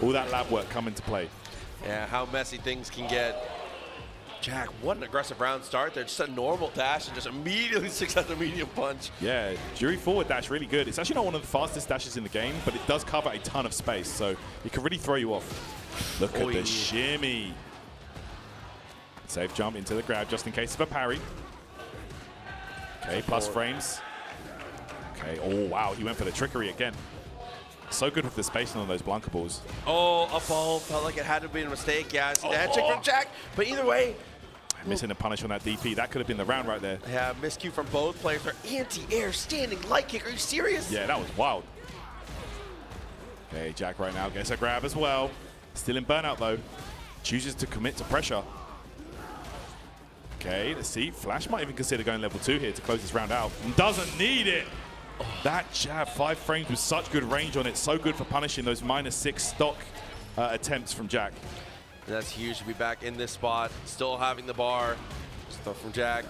all that lab work come into play. Yeah, how messy things can get. JAK, what an aggressive round start there. Just a normal dash and just immediately 6 out the medium punch. Yeah, Juri forward dash really good. It's actually not one of the fastest dashes in the game, but it does cover a ton of space, so it can really throw you off. Look at the shimmy. Safe jump into the grab just in case of a parry. Okay, plus frames. Okay, oh wow, he went for the trickery again. So good with the spacing on those Blanka balls. Oh, up ball. Felt like it had to be a mistake. Yeah, it's that check from JAK. But either way. Missing a punish on that DP. That could have been the round right there. Yeah, miscue from both players. For anti-air standing light kick. Are you serious? Yeah, that was wild. Okay, JAK right now gets a grab as well. Still in burnout though. Chooses to commit to pressure. Okay, let's see. Flash might even consider going level 2 here to close this round out. And doesn't need it. That jab, 5 frames with such good range on it. So good for punishing those -6 stock attempts from JAK. That's huge to be back in this spot. Still having the bar. Stuff from JAK.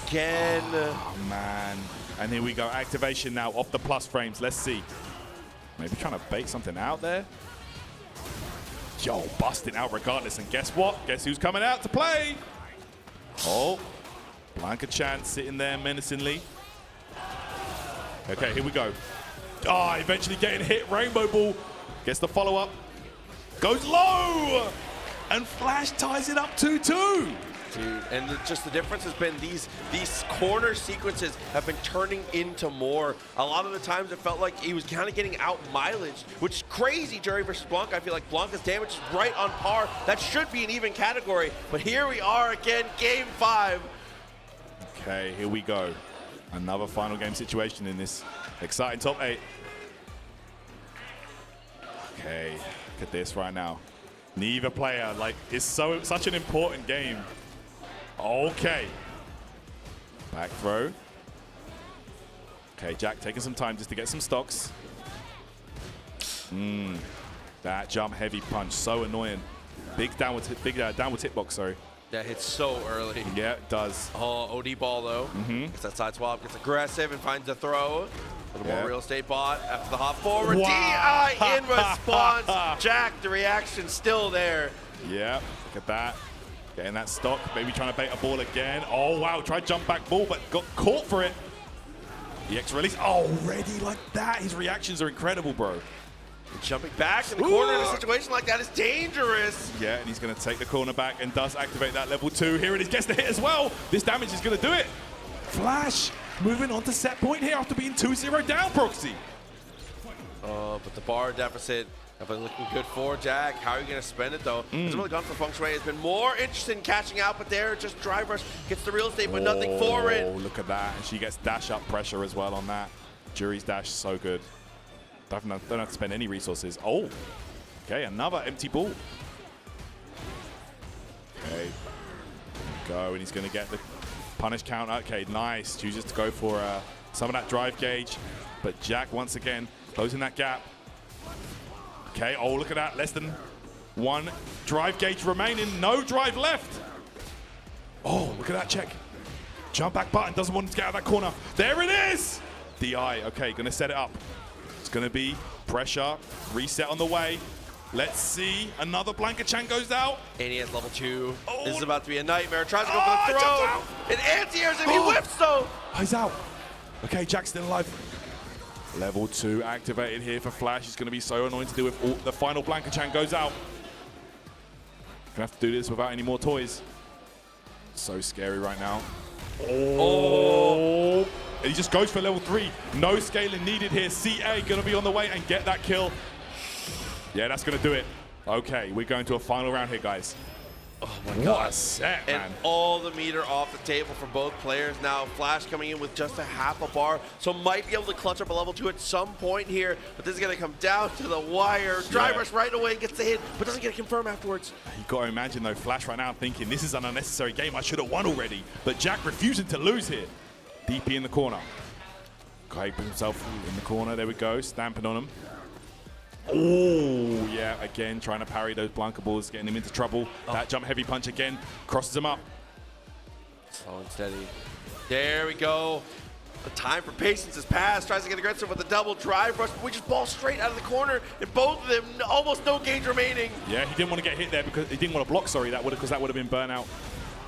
Again. Oh, man. And here we go. Activation now off the plus frames. Let's see. Maybe trying to bait something out there. Yo, busting out regardless. And guess what? Guess who's coming out to play? Oh, Blanka-chan sitting there menacingly. Okay, here we go. Oh, eventually getting hit. Rainbow ball. Gets the follow-up. Goes low. And Flash ties it up 2-2. Dude, and just the difference has been these corner sequences have been turning into more. A lot of the times it felt like he was kind of getting out mileage, which is crazy, Juri versus Blanka. I feel like Blanka's damage is right on par. That should be an even category. But here we are again, game 5. Okay, here we go. Another final game situation in this exciting top 8. Okay, look at this right now. Neither player, like, it's such an important game. Okay. Back throw. Okay, JAK taking some time just to get some stocks. That jump heavy punch, so annoying. Big downward hitbox, sorry. That hits so early. Yeah, it does. Oh, OD ball though. Gets that side swap, gets aggressive and finds the throw. A little more real estate bot after the hop forward. Wow. DI in response. JAK, the reaction still there. Yeah, look at that. Getting that stock, maybe trying to bait a ball again. Oh, wow, tried jump back ball, but got caught for it. EX release, already like that. His reactions are incredible, bro. Jumping back in the corner in a situation like that is dangerous. Yeah, and he's going to take the corner back and does activate that level 2. Here it is, gets the hit as well. This damage is going to do it. Flash moving on to set point here after being 2-0 down, Proxy. But the bar deficit definitely looking good for JAK. How are you going to spend it, though? Hasn't really gone for Feng Shui. Has been more interested in catching out, but there, just drive rush, gets the real estate, but nothing for it. Oh, look at that. And she gets dash up pressure as well on that. Juri's dash, so good. Don't have to spend any resources. Oh, okay, another empty ball. Okay, go, and he's going to get the punish counter. Okay, nice. Chooses to go for some of that drive gauge, but JAK once again closing that gap. Okay, oh, look at that. Less than 1 drive gauge remaining. No drive left. Oh, look at that check. Jump back button. Doesn't want to get out of that corner. There it is. DI. Okay, going to set it up. It's going to be pressure. Reset on the way. Let's see. Another Blanka-chan goes out. And he has level 2. Oh. This is about to be a nightmare. Tries to go for the throw. And anti-airs him. He whips though. Oh, he's out. Okay, JAK's still alive. Level 2 activated here for Flash. It's going to be so annoying to deal with. The final Blanka-chan goes out. Gonna have to do this without any more toys. So scary right now. Oh. And he just goes for level 3. No scaling needed here. CA gonna be on the way and get that kill. Yeah, that's gonna do it. Okay, we're going to a final round here, guys. Oh my God. What a set, man. And all the meter off the table for both players now. Flash coming in with just a half a bar, so might be able to clutch up a level 2 at some point here, but this is gonna come down to the wire. Drive rush right away, gets the hit, but doesn't get a confirm afterwards. You gotta imagine though, Flash right now thinking, this is an unnecessary game, I should have won already. But JAK refusing to lose here. DP in the corner. Okay, put himself in the corner, there we go, stamping on him. Oh, yeah, again, trying to parry those Blanka balls, getting him into trouble. That jump heavy punch again, crosses him up. Slow and steady. There we go. The time for patience has passed. Tries to get aggressive with a double drive rush, which just ball straight out of the corner, and both of them almost no gauge remaining. Yeah, he didn't want to get hit there because he didn't want to block, sorry, because that would have been burnout.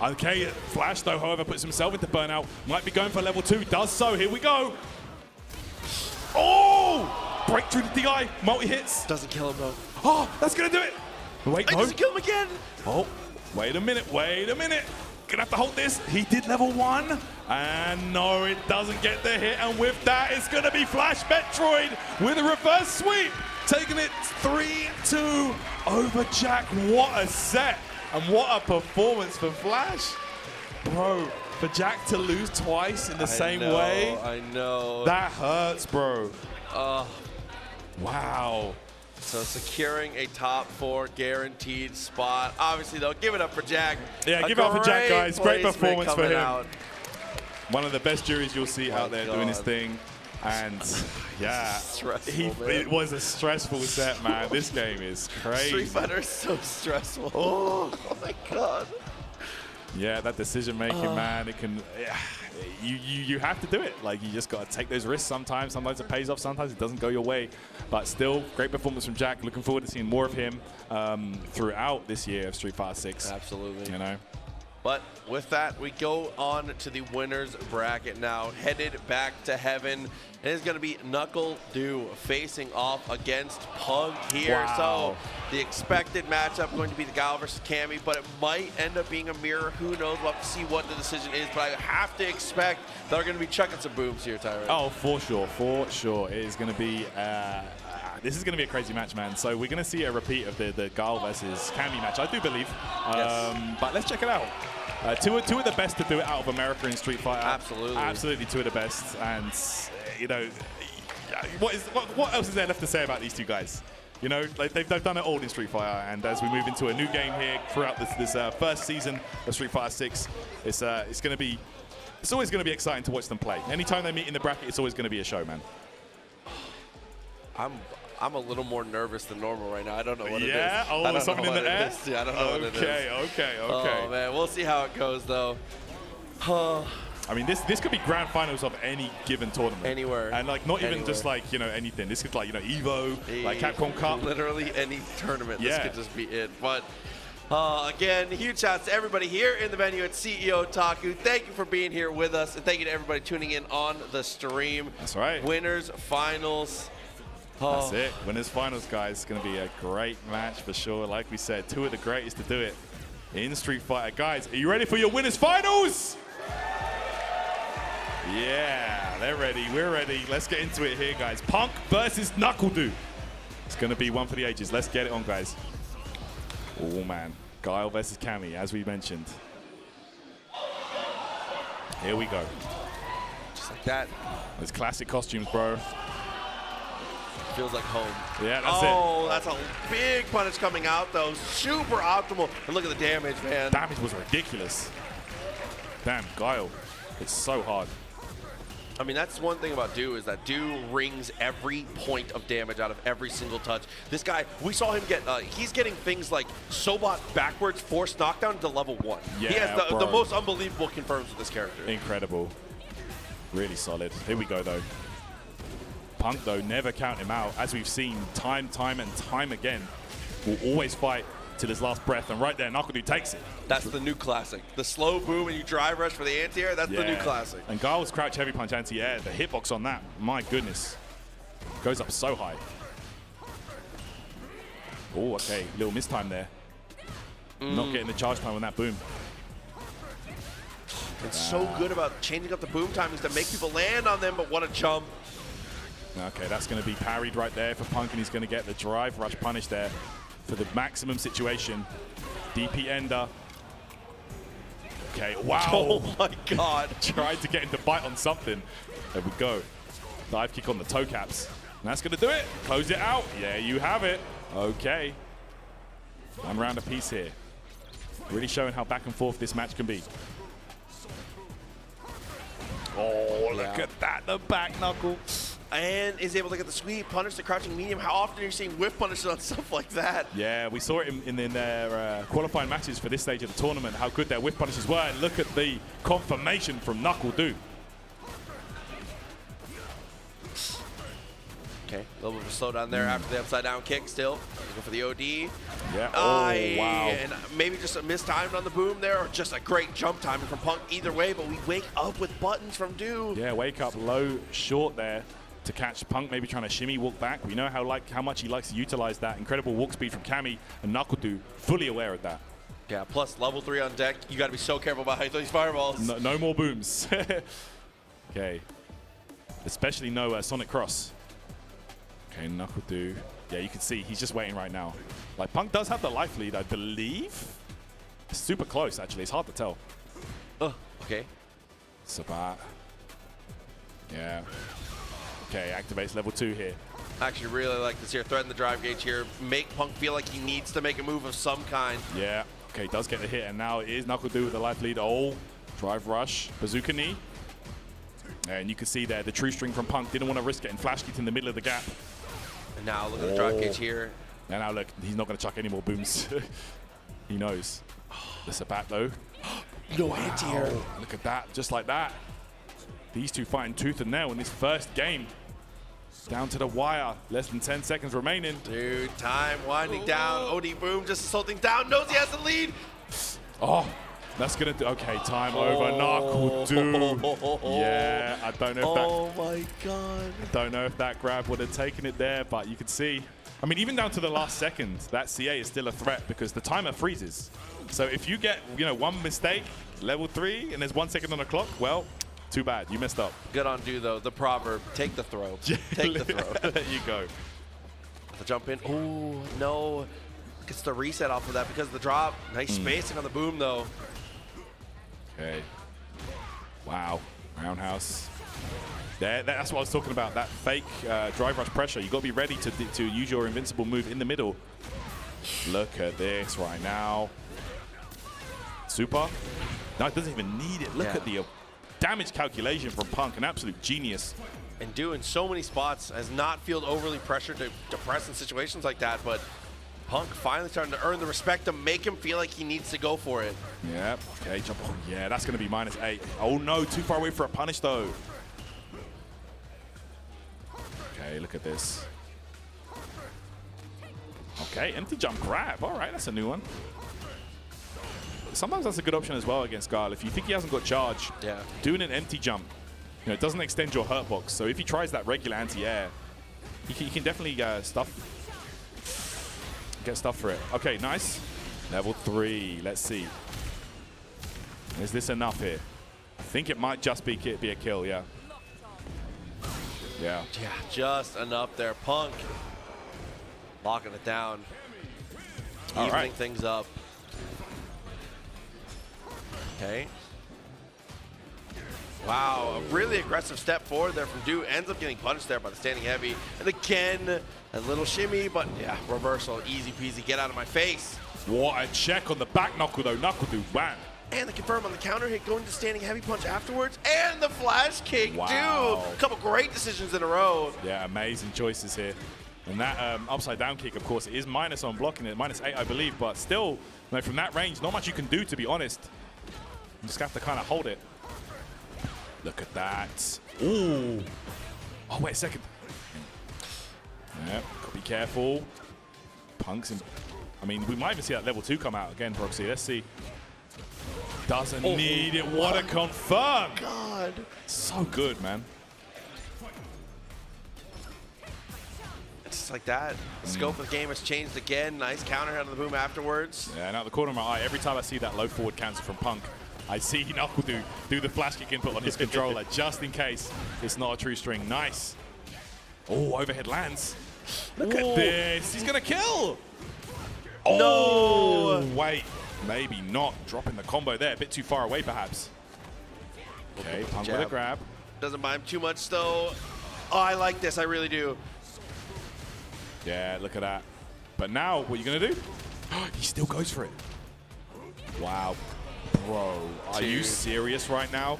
Okay, Flash, though, however, puts himself into burnout. Might be going for level 2, does so. Here we go. Oh! Break through the DI, multi-hits. Doesn't kill him, though. Oh, that's going to do it. Wait, no. Doesn't kill him again. Oh, wait a minute. Gonna have to hold this. He did level 1. And no, it doesn't get the hit. And with that, it's going to be FlashMetroid with a reverse sweep. Taking it 3-2 over JAK. What a set. And what a performance for Flash. Bro, for JAK to lose twice in the same way. I know. That hurts, bro. Wow. So securing a top 4 guaranteed spot. Obviously, though, give it up for JAK. Yeah, give it up for JAK, guys. Great performance for him. Out. One of the best Juris you'll see out there doing his thing. And yeah, it was a stressful set, man. This game is crazy. Street Fighter is so stressful. Oh my God. Yeah, that decision making, man. It can. You have to do it. Like, you just got to take those risks sometimes. Sometimes it pays off. Sometimes it doesn't go your way. But still, great performance from JAK. Looking forward to seeing more of him throughout this year of Street Fighter 6. Absolutely. You know. But with that, we go on to the winners bracket now. Headed back to heaven. It is going to be NuckleDu facing off against Pug here. Wow. So the expected matchup going to be the Guile versus Cammy, but it might end up being a mirror. Who knows? We'll have to see what the decision is. But I have to expect they're going to be chucking some booms here, Tyron. Oh, for sure. It is going to be. This is going to be a crazy match, man. So we're going to see a repeat of the Guile versus Cammy match, I do believe. Yes. But let's check it out. Two of the best to do it out of America in Street Fighter. Absolutely two of the best. And, you know, what else is there left to say about these two guys? You know, like they've done it all in Street Fighter. And as we move into a new game here throughout this first season of Street Fighter 6, it's going to be It's always going to be exciting to watch them play. Anytime they meet in the bracket, it's always going to be a show, man. I'm a little more nervous than normal right now. I don't know what it is. Yeah? Oh, there's something in the air? Yeah, I don't know what it is. Okay. Oh, man. We'll see how it goes, though. I mean, this could be grand finals of any given tournament. Anywhere. And, like, not even just, like, you know, anything. This could, like, you know, EVO, like Capcom Cup. Literally any tournament. Yeah. This could just be it. But, again, huge shouts to everybody here in the venue at CEOtaku. Thank you for being here with us. And thank you to everybody tuning in on the stream. That's right. Winners, finals. That's it. Winners finals, guys. It's going to be a great match for sure. Like we said, two of the greatest to do it in Street Fighter. Guys, are you ready for your winners finals? Yeah, they're ready. We're ready. Let's get into it here, guys. Punk versus NuckleDu. It's going to be one for the ages. Let's get it on, guys. Oh, man. Guile versus Cammy, as we mentioned. Here we go. Just like that. Those classic costumes, bro. Feels like home. Yeah, that's it. Oh, that's a big punish coming out, though. Super optimal. And look at the damage, man. Damage was ridiculous. Damn, Guile. It's so hard. I mean, that's one thing about Du is that Du wrings every point of damage out of every single touch. This guy, we saw him get, he's getting things like Sobot backwards force knockdown to level 1. Yeah, he has the most unbelievable confirms with this character. Incredible. Really solid. Here we go, though. Punk, though, never count him out. As we've seen time and time again, will always fight till his last breath. And right there, NuckleDu takes it. That's the new classic. The slow boom and you drive rush for the anti-air, that's the new classic. And Guile's crouch heavy punch anti-air, the hitbox on that, my goodness. Goes up so high. Oh, okay. Little mistime there. Not getting the charge time on that boom. It's so good about changing up the boom timings to make people land on them, but what a jump. Okay, that's going to be parried right there for Punk, and he's going to get the drive rush punish there for the maximum situation. DP ender. Okay, wow. Oh my God. Tried to get him to bite on something. There we go. Dive kick on the toe caps. And that's going to do it. Close it out. Yeah, you have it. Okay. 1 round apiece here. Really showing how back and forth this match can be. Oh, look at that. The back knuckle. And is able to get the sweep, punish the crouching medium. How often are you seeing whiff punishes on stuff like that? Yeah, we saw it in their qualifying matches for this stage of the tournament, how good their whiff punishes were. And look at the confirmation from NuckleDu. Okay, a little bit of a slowdown there after the upside down kick still. Go for the OD. Yeah, oh, wow. And maybe just a mistimed on the boom there, or just a great jump timing from Punk. Either way, but we wake up with buttons from Du. Yeah, wake up low, short there to catch Punk, maybe trying to shimmy, walk back. We know how much he likes to utilize that. Incredible walk speed from Cammy, and NuckleDu fully aware of that. Yeah, plus level 3 on deck. You got to be so careful about how you throw these fireballs. No more booms. Okay. Especially no Sonic Cross. Okay, NuckleDu. Yeah, you can see he's just waiting right now. Like, Punk does have the life lead, I believe. Super close, actually. It's hard to tell. Okay. Sabat. Yeah. Okay, activates level 2 here. I actually really like this here. Threaten the drive gauge here. Make Punk feel like he needs to make a move of some kind. Yeah. Okay, does get the hit, and now it is NuckleDu with the life lead. Oh, drive rush. Bazooka knee. And you can see there, the true string from Punk didn't want to risk getting flash kicked in the middle of the gap. And now look at the drive gauge here. And now look, he's not going to chuck any more booms. He knows. The Sabat though. No anti-air. Look at that, just like that. These two fighting tooth and nail in this first game. Down to the wire, less than 10 seconds remaining. Dude, time winding down. OD boom just salting down, knows he has the lead. Oh, that's gonna do, okay, time over, NuckleDu. Yeah, I don't know if that. Oh my God. I don't know if that grab would have taken it there, but you can see. I mean, even down to the last second, that CA is still a threat because the timer freezes. So if you get, one mistake, level 3, and there's 1 second on the clock, well, too bad, you messed up. Good on Du though, the proverb, take the throw. Take the throw. There you go. The jump in, ooh, no. Gets the reset off of that because of the drop. Nice spacing on the boom though. Okay. Wow. Roundhouse. That's what I was talking about. That fake drive rush pressure. You've got to be ready to use your invincible move in the middle. Look at this right now. Super. No, it doesn't even need it. Look at the damage calculation from Punk, an absolute genius. And doing so many spots has not feel overly pressured to press in situations like that, but Punk finally starting to earn the respect to make him feel like he needs to go for it. Yeah, okay, jump. Oh, yeah, that's going to be -8. Oh no, too far away for a punish though. Okay, look at this. Okay, empty jump grab. All right, that's a new one. Sometimes that's a good option as well against Guile. If you think he hasn't got charge, doing an empty jump, it doesn't extend your hurt box. So if he tries that regular anti-air, he can definitely get stuff for it. Okay, nice. Level 3. Let's see. Is this enough here? I think it might just be a kill, yeah. Yeah. Yeah, just enough there. Punk locking it down. Evening things up. Okay. Wow, a really aggressive step forward there from Du. Ends up getting punished there by the standing heavy. And again, a little shimmy, but yeah, reversal. Easy peasy. Get out of my face. What a check on the back knuckle, though. NuckleDu, bang. And the confirm on the counter hit, going to standing heavy punch afterwards. And the flash kick, wow. Du. A couple great decisions in a row. Yeah, amazing choices here. And that upside down kick, of course, it is minus on blocking it. -8, I believe. But still, from that range, not much you can do, to be honest. You just have to kind of hold it. Look at that. Ooh. Oh, wait a second. Yep, gotta be careful. Punk's in. I mean, we might even see that level 2 come out again, Proxy. Let's see. Doesn't need it. What a confirm. God. So good, man. Just like that. The scope of the game has changed again. Nice counter out of the boom afterwards. Yeah, and out the corner of my eye, every time I see that low forward cancel from Punk, I see NuckleDu do the flash kick input on his controller just in case it's not a true string. Nice. Oh, overhead lands. Look at this. He's going to kill. Oh, no. Wait. Maybe not. Dropping the combo there. A bit too far away, perhaps. Okay, Punk with a grab. Doesn't mind him too much, though. Oh, I like this. I really do. Yeah, look at that. But now, what are you going to do? He still goes for it. Wow. Bro, are you serious right now?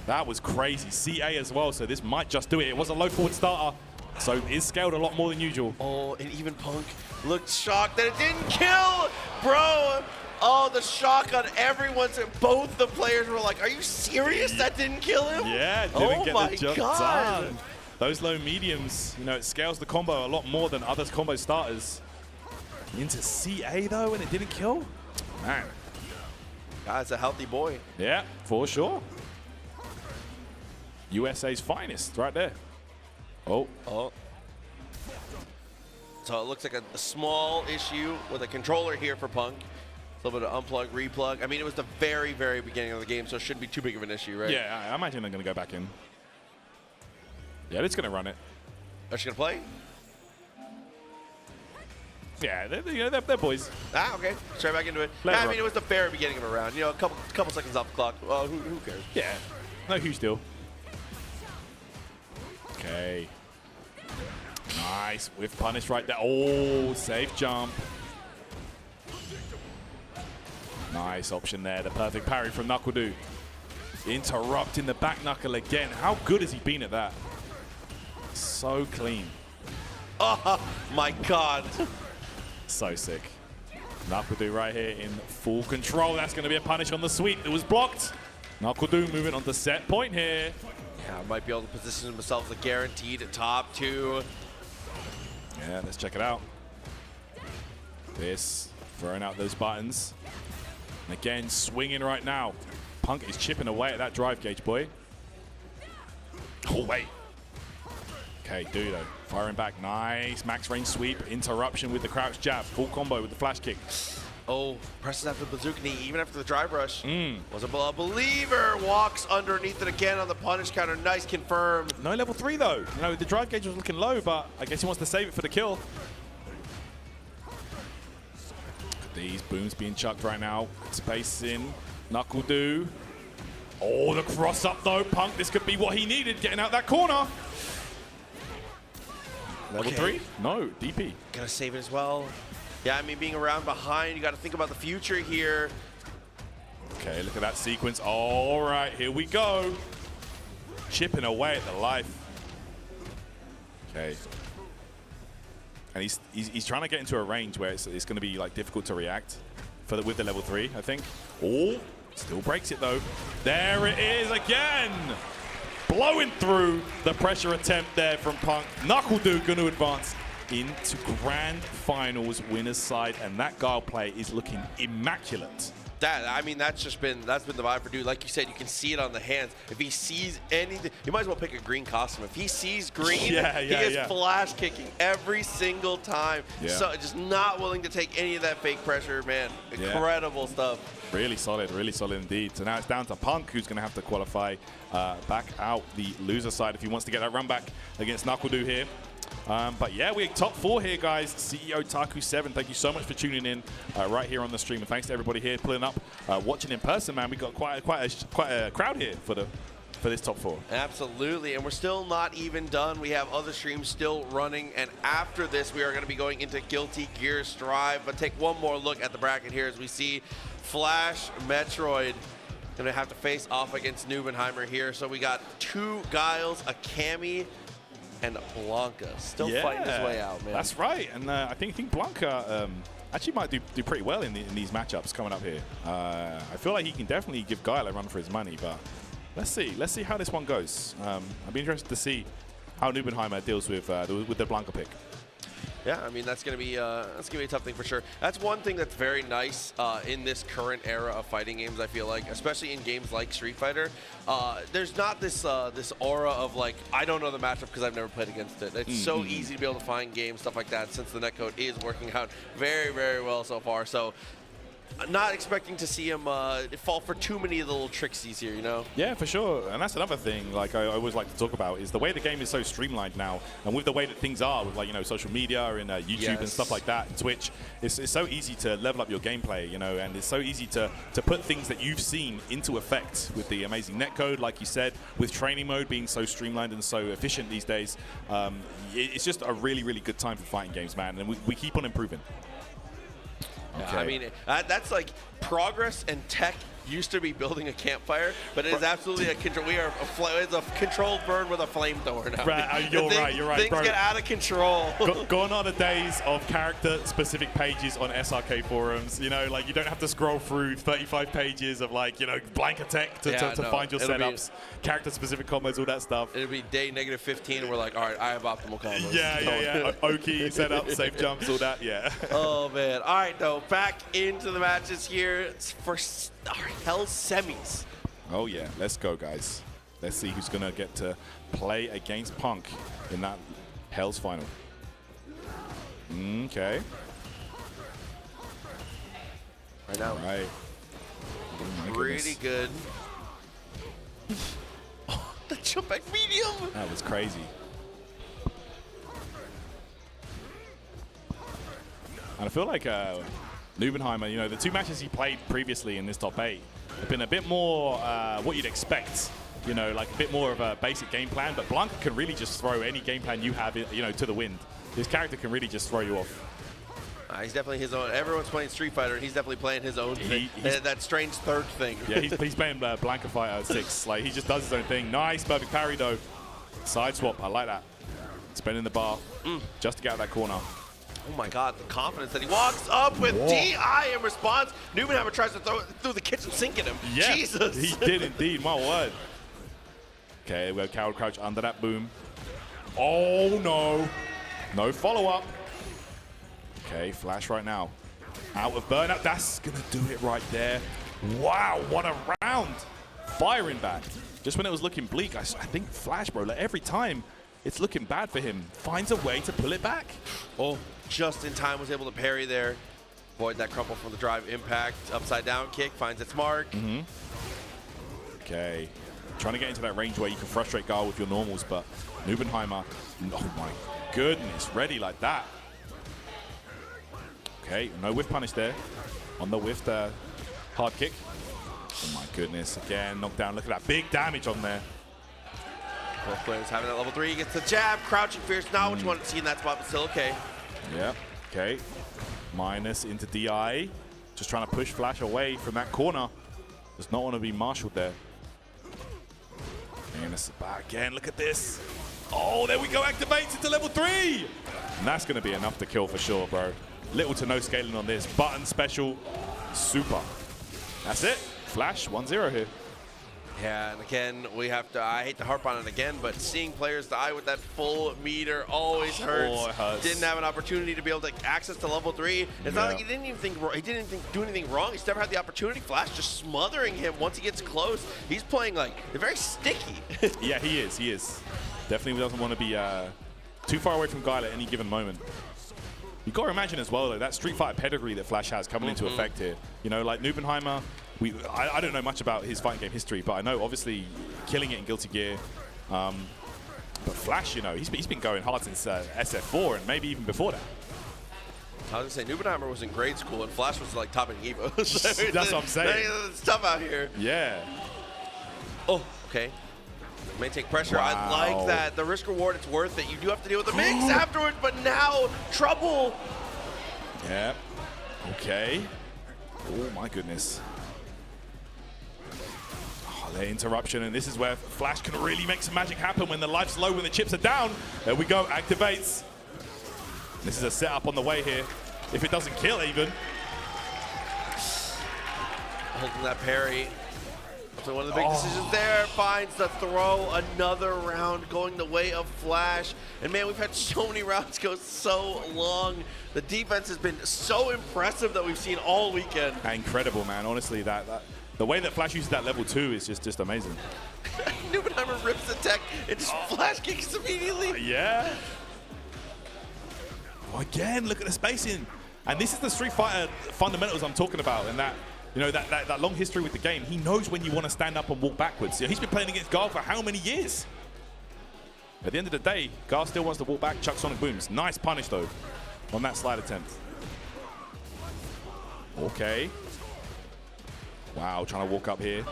That was crazy. CA as well, so this might just do it. It was a low forward starter, so it's scaled a lot more than usual. Oh, and even Punk looked shocked that it didn't kill, bro. Oh, the shock on everyone's. Both the players were like, are you serious? That didn't kill him? Yeah, didn't get the job done. Those low mediums, it scales the combo a lot more than other combo starters. Into CA, though, and it didn't kill? Man. That's a healthy boy. Yeah, for sure. USA's finest right there. Oh. So it looks like a small issue with a controller here for Punk. A little bit of unplug, replug. I mean, it was the very, very beginning of the game, so it shouldn't be too big of an issue, right? Yeah, I imagine they're going to go back in. Yeah, it's going to run it. Are she going to play? Yeah, they're boys. Ah, okay. Straight back into it. I mean, it was the very beginning of a round. A couple seconds off the clock. Well, who cares? Yeah, no huge deal. Okay. Nice. With punish right there. Oh, safe jump. Nice option there. The perfect parry from NuckleDu. Interrupting the back knuckle again. How good has he been at that? So clean. Oh, my God. So sick. NuckleDu right here in full control. That's going to be a punish on the sweep. It was blocked. NuckleDu moving on to set point here. Yeah, might be able to position himself as a guaranteed top 2. Yeah, let's check it out. This, throwing out those buttons. And again, swinging right now. Punk is chipping away at that drive gauge, boy. Oh, wait. Okay, Du, though. Firing back. Nice. Max range sweep. Interruption with the crouch jab. Full combo with the flash kick. Oh, presses after the bazooka knee, even after the drive rush. Was a believer. Walks underneath it again on the punish counter. Nice confirm. No level 3, though. The drive gauge was looking low, but I guess he wants to save it for the kill. Look at these booms being chucked right now. Space in. NuckleDu. Oh, the cross up, though. Punk, this could be what he needed, getting out that corner. Level 3? No, DP. Gonna save it as well. Yeah, I mean, being around behind, you got to think about the future here. Okay, look at that sequence. All right, here we go. Chipping away at the life. Okay. And he's trying to get into a range where it's going to be like difficult to react with the level 3, I think. Oh, still breaks it though. There it is again. Blowing through the pressure attempt there from Punk. NuckleDu going to advance into grand finals winners side, and that Guile play is looking immaculate. I mean, that's been the vibe for Dude. Like you said, you can see it on the hands. If he sees anything, you might as well pick a green costume. If he sees green, he is flash kicking every single time. Yeah. So just not willing to take any of that fake pressure, man. Incredible stuff. Really solid indeed. So now it's down to Punk, who's going to have to qualify back out the loser side if he wants to get that run back against NuckleDu here. But yeah, we're top 4 here, guys. CEOtaku 7, thank you so much for tuning in right here on the stream. And thanks to everybody here pulling up, watching in person, man. We got quite a crowd here for this top 4. Absolutely, and we're still not even done. We have other streams still running, and after this, we are going to be going into Guilty Gear Strive. But take one more look at the bracket here as we see FlashMetroid going to have to face off against NBNHMR here. So we got 2 Guiles, a Cammy, and Blanka still fighting his way out, man. That's right, and I think Blanka actually might do pretty well in these matchups coming up here. I feel like he can definitely give Guile a run for his money, but let's see how this one goes. I'd be interested to see how NBNHMR deals with the Blanka pick. Yeah, I mean, that's gonna be a tough thing for sure. That's one thing that's very nice in this current era of fighting games. I feel like, especially in games like Street Fighter, there's not this this aura of like, I don't know the matchup because I've never played against it. It's so easy to be able to find games, stuff like that, since the netcode is working out very, very well so far. So I'm not expecting to see him fall for too many of the little tricksies here, you know? Yeah, for sure. And that's another thing, like I always like to talk about, is the way the game is so streamlined now, and with the way that things are, with, like, you know, social media and YouTube and stuff like that, and Twitch, it's so easy to level up your gameplay, you know, and it's so easy to put things that you've seen into effect with the amazing netcode, like you said, with training mode being so streamlined and so efficient these days. It's just a really, really good time for fighting games, man, and we keep on improving. Okay. I mean, that's like progress and tech used to be building a campfire, but it is absolutely a control. It's a controlled burn with a flamethrower now. Right, you're right, Things bro. get out of control. Gone are the days of character-specific pages on SRK forums. You know, like, you don't have to scroll through 35 pages of, like, you know, Blanka tech to find your setups, character-specific combos, all that stuff. It'll be day -15, and we're like, all right, I have optimal combos. Yeah. Oki setup, safe jumps, all that. Yeah. Oh man. All right, though, back into the matches here. It's for our Hell semis. Oh yeah, let's go, guys. Let's see who's gonna get to play against Punk in that Hell's final. Okay. Right now. All right. Oh, pretty good. Oh, the jump back medium. That was crazy. And I feel like NBNHMR, you know, the 2 matches he played previously in this top 8 have been a bit more what you'd expect, you know, like a bit more of a basic game plan, but Blanka can really just throw any game plan you have, you know, to the wind. His character can really just throw you off. He's definitely his own. Everyone's playing Street Fighter, and he's definitely playing his own thing. That strange third thing. Yeah, he's playing Blanka Fighter 6. Like, he just does his own thing. Nice, perfect parry, though. Side swap, I like that. Spinning the bar just to get out of that corner. Oh my God, the confidence that he walks up with DI in response. NBNHMR tries to throw it through the kitchen sink at him. Yeah, Jesus. He did indeed, my word. Okay, we have Coward Crouch under that boom. Oh no. No follow-up. Okay, flash right now. Out of burnout, that's gonna do it right there. Wow, what a round. Firing back. Just when it was looking bleak, I think Flash, bro, like every time it's looking bad for him, finds a way to pull it back. Oh, just in time, was able to parry there. Avoid that crumple from the drive impact. Upside down kick, finds its mark. Okay, trying to get into that range where you can frustrate Guile with your normals, but NBNHMR, oh my goodness, ready like that. Okay, no whiff punish there. On the whiff, hard kick. Oh my goodness, again, knockdown. Look at that big damage on there. Both players having that level 3. He gets the jab, crouching fierce. Not what you wanted to see in that spot, but still okay. Yep, okay. Minus into DI. Just trying to push Flash away from that corner. Does not want to be marshaled there. And it's back again. Look at this. Oh, there we go. Activates into level 3. And that's going to be enough to kill for sure, bro. Little to no scaling on this. Button special. Super. That's it. Flash 1-0 here. Yeah, and again, we have to, I hate to harp on it again, but seeing players die with that full meter always hurts. Oh, it hurts. Didn't have an opportunity to be able to access to level 3. It's not like he didn't even do anything wrong. He's never had the opportunity. Flash just smothering him once he gets close. He's playing like, they're very sticky. Yeah, he is. Definitely doesn't want to be too far away from Guile at any given moment. You got to imagine as well, though, that Street Fighter pedigree that Flash has coming into effect here. You know, like NBNHMR, I don't know much about his fighting game history, but I know obviously killing it in Guilty Gear. But Flash, you know, he's been going hard since SF4 and maybe even before that. I was going to say, NBNHMR was in grade school and Flash was like top in Evo. That's what I'm saying. It's tough out here. Yeah. Oh, okay. May take pressure. Wow. I like that. The risk reward, it's worth it. You do have to deal with the mix afterwards, but now trouble. Yeah. Okay. Oh my goodness. Oh, the interruption, and this is where Flash can really make some magic happen when the life's low, when the chips are down. There we go. Activates. This is a setup on the way here. If it doesn't kill even. Holding that parry. So one of the big decisions there, finds the throw, another round going the way of Flash. And man, we've had so many rounds go so long. The defense has been so impressive that we've seen all weekend. Incredible, man. Honestly, the way that Flash uses that level 2 is just amazing. NBNHMR rips the tech and just Flash kicks immediately. Yeah. Oh, again, look at the spacing. And this is the Street Fighter fundamentals I'm talking about, and that, you know, that long history with the game. He knows when you want to stand up and walk backwards. Yeah, he's been playing against Guile for how many years? At the end of the day, Guile still wants to walk back, chuck Sonic Booms. Nice punish, though, on that slide attempt. Okay. Wow, trying to walk up here.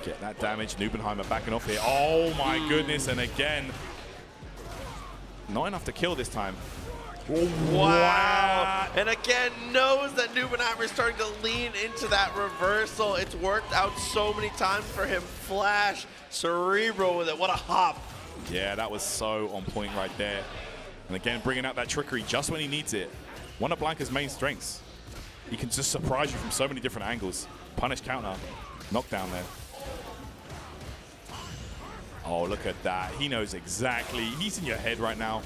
Get that damage. NBNHMR backing off here. Oh, my goodness. And again, not enough to kill this time. Wow. And again, knows that NBNHMR is starting to lean into that reversal. It's worked out so many times for him. Flash, cerebral with it. What a hop. Yeah, that was so on point right there. And again, bringing out that trickery just when he needs it. One of Blanka's main strengths. He can just surprise you from so many different angles. Punish counter, knockdown there. Oh, look at that. He knows exactly. He's in your head right now.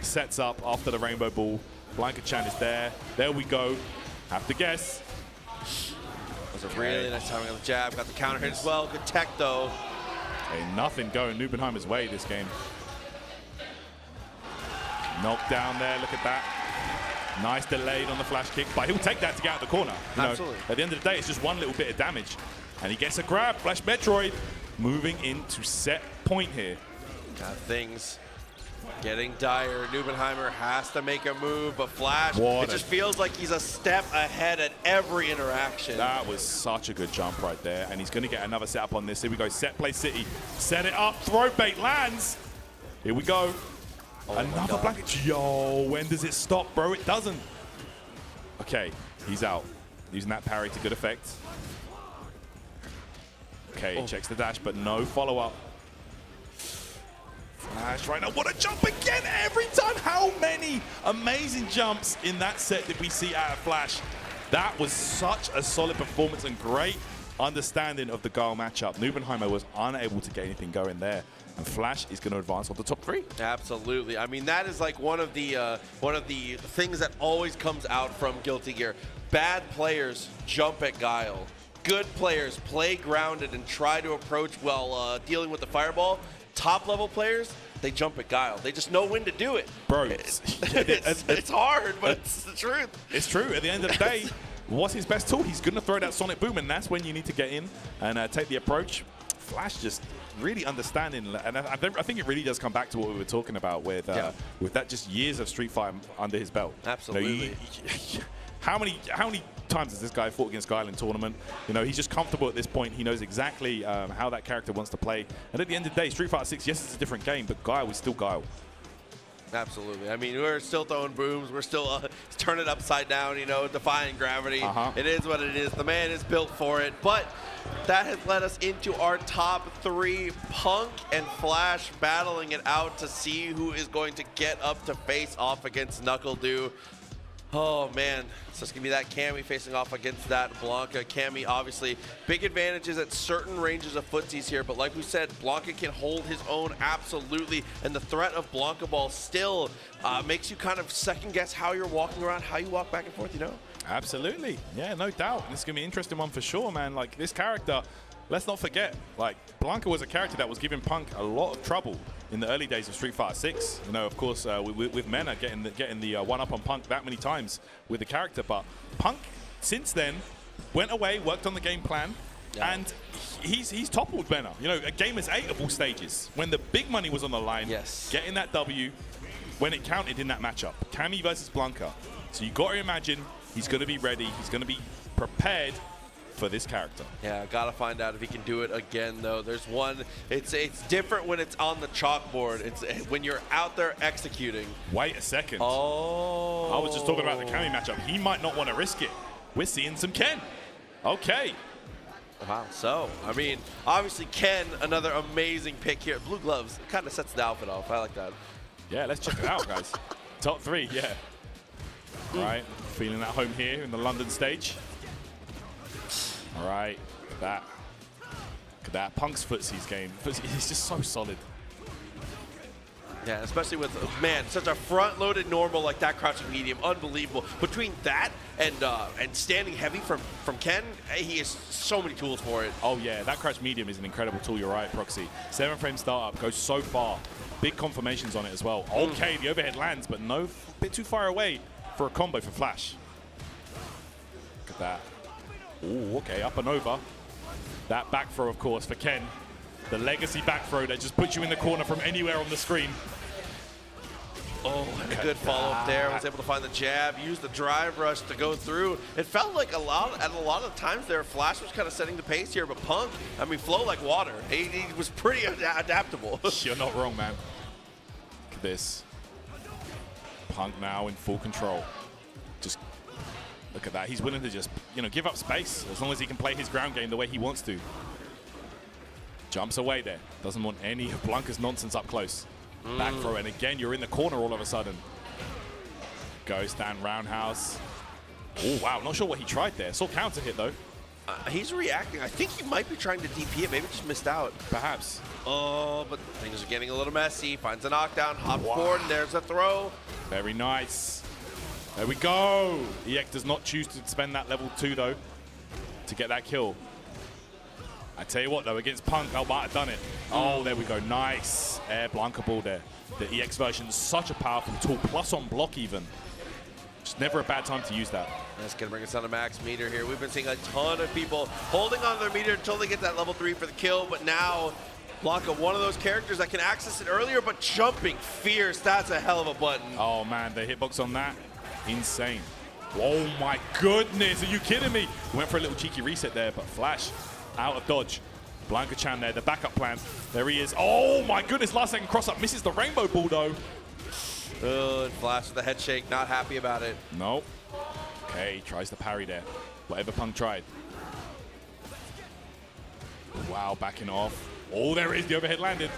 Sets up after the rainbow ball. Blanka-chan is there. There we go. Have to guess. Was a really nice timing on the jab. Got the counter hit as well. Good tech, though. Hey, nothing going NBNHMR's way this game. Knockdown there. Look at that. Nice delayed on the flash kick, but he'll take that to get out of the corner. You Absolutely. know, at the end of the day, it's just one little bit of damage. And he gets a grab. FlashMetroid moving into set point here. Got things getting dire. NBNHMR has to make a move, but Flash, it just feels like he's a step ahead at every interaction. That was such a good jump right there, and he's going to get another setup on this. Here we go, set play city. Set it up, throw bait lands. Here we go. Another Blanka. Yo, when does it stop, bro? It doesn't. Okay, he's out. Using that parry to good effect. Okay, checks the dash, but no follow-up. Flash right now. What a jump again every time. How many amazing jumps in that set did we see out of Flash? That was such a solid performance and great understanding of the Guile matchup. NBNHMR was unable to get anything going there. And Flash is going to advance on the top 3. Absolutely. I mean, that is like one of the things that always comes out from Guilty Gear. Bad players jump at Guile. Good players play grounded and try to approach while dealing with the fireball. Top level players, they jump at Guile. They just know when to do it. Bro, it's hard, but it's the truth. It's true. At the end of the day, what's his best tool? He's going to throw that Sonic Boom, and that's when you need to get in and take the approach. Flash just really understanding, and I think it really does come back to what we were talking about with that just years of Street Fighter under his belt. Absolutely. You know, how many times has this guy fought against Guile in tournament? You know, he's just comfortable at this point. He knows exactly how that character wants to play. And at the end of the day, Street Fighter 6, yes, it's a different game, but Guile is still Guile. Absolutely. I mean, we're still throwing booms. We're still turning it upside down, you know, defying gravity. It is what it is. The man is built for it. But that has led us into our top 3. Punk and Flash battling it out to see who is going to get up to face off against NuckleDu. Oh, man. So it's going to be that Cammy facing off against that Blanka. Cammy, obviously, big advantages at certain ranges of footsies here. But like we said, Blanka can hold his own absolutely. And the threat of Blanka Ball still makes you kind of second-guess how you're walking around, how you walk back and forth, you know? Absolutely. Yeah, no doubt. This is going to be an interesting one for sure, man. Like, this character, let's not forget, like, Blanka was a character that was giving Punk a lot of trouble in the early days of Street Fighter 6. You know, of course, with Mena getting the one-up on Punk that many times with the character. But Punk, since then, went away, worked on the game plan, and he's toppled Mena. You know, a game is 8 of all stages. When the big money was on the line, getting that W, when it counted in that matchup. Cammy versus Blanka. So you got to imagine he's going to be ready. He's going to be prepared for this character. Yeah, gotta find out if he can do it again, though. There's one, it's different when it's on the chalkboard. It's when you're out there executing. Wait a second. Oh. I was just talking about the Cammy matchup. He might not want to risk it. We're seeing some Ken. Okay. Wow, so, I mean, obviously Ken, another amazing pick here. Blue gloves, kind of sets the outfit off. I like that. Yeah, let's check it out, guys. Top 3, yeah. All right, feeling at home here in the London stage. All right, look at that. Punk's footsies game. He's just so solid. Yeah, especially with, man, such a front-loaded normal like that crouching medium. Unbelievable. Between that and standing heavy from Ken, he has so many tools for it. Oh, yeah, that crouch medium is an incredible tool. You're right, Proxy. 7-frame startup goes so far. Big confirmations on it as well. Okay, the overhead lands, but no, a bit too far away for a combo for Flash. Look at that. Ooh, okay, up and over. That back throw, of course, for Ken. The legacy back throw that just puts you in the corner from anywhere on the screen. Oh, and a good follow-up there. Was able to find the jab, use the drive rush to go through. It felt like a lot of times there, Flash was kind of setting the pace here, but Punk, I mean, flow like water. He was pretty adaptable. You're not wrong, man. Look at this. Punk now in full control. Just look at that. He's willing to just, you know, give up space as long as he can play his ground game the way he wants to. Jumps away there. Doesn't want any of Blanka's nonsense up close. Back throw, and again, you're in the corner all of a sudden. Go stand roundhouse. Oh, wow. Not sure what he tried there. Saw counter hit, though. He's reacting. I think he might be trying to DP it. Maybe just missed out. Perhaps. Oh, but things are getting a little messy. Finds a knockdown, hops forward, and there's a throw. Very nice. There we go. EX does not choose to spend that level 2, though, to get that kill. I tell you what, though, against Punk, I might have done it. Oh, there we go. Nice air Blanka ball there. The EX version is such a powerful tool, plus on block even. Just never a bad time to use that. That's going to bring us on a max meter here. We've been seeing a ton of people holding on to their meter until they get that level 3 for the kill, but now Blanka, one of those characters that can access it earlier, but jumping fierce. That's a hell of a button. Oh, man, the hitbox on that, insane. Oh, my goodness. Are you kidding me? Went for a little cheeky reset there, but Flash out of dodge. Blanka-chan there, the backup plan. There he is. Oh, my goodness. Last second cross-up. Misses the rainbow ball, though. And Flash with the head shake. Not happy about it. Nope. Okay, tries the parry there. Whatever Punk tried. Wow, backing off. Oh, there is the overhead landed.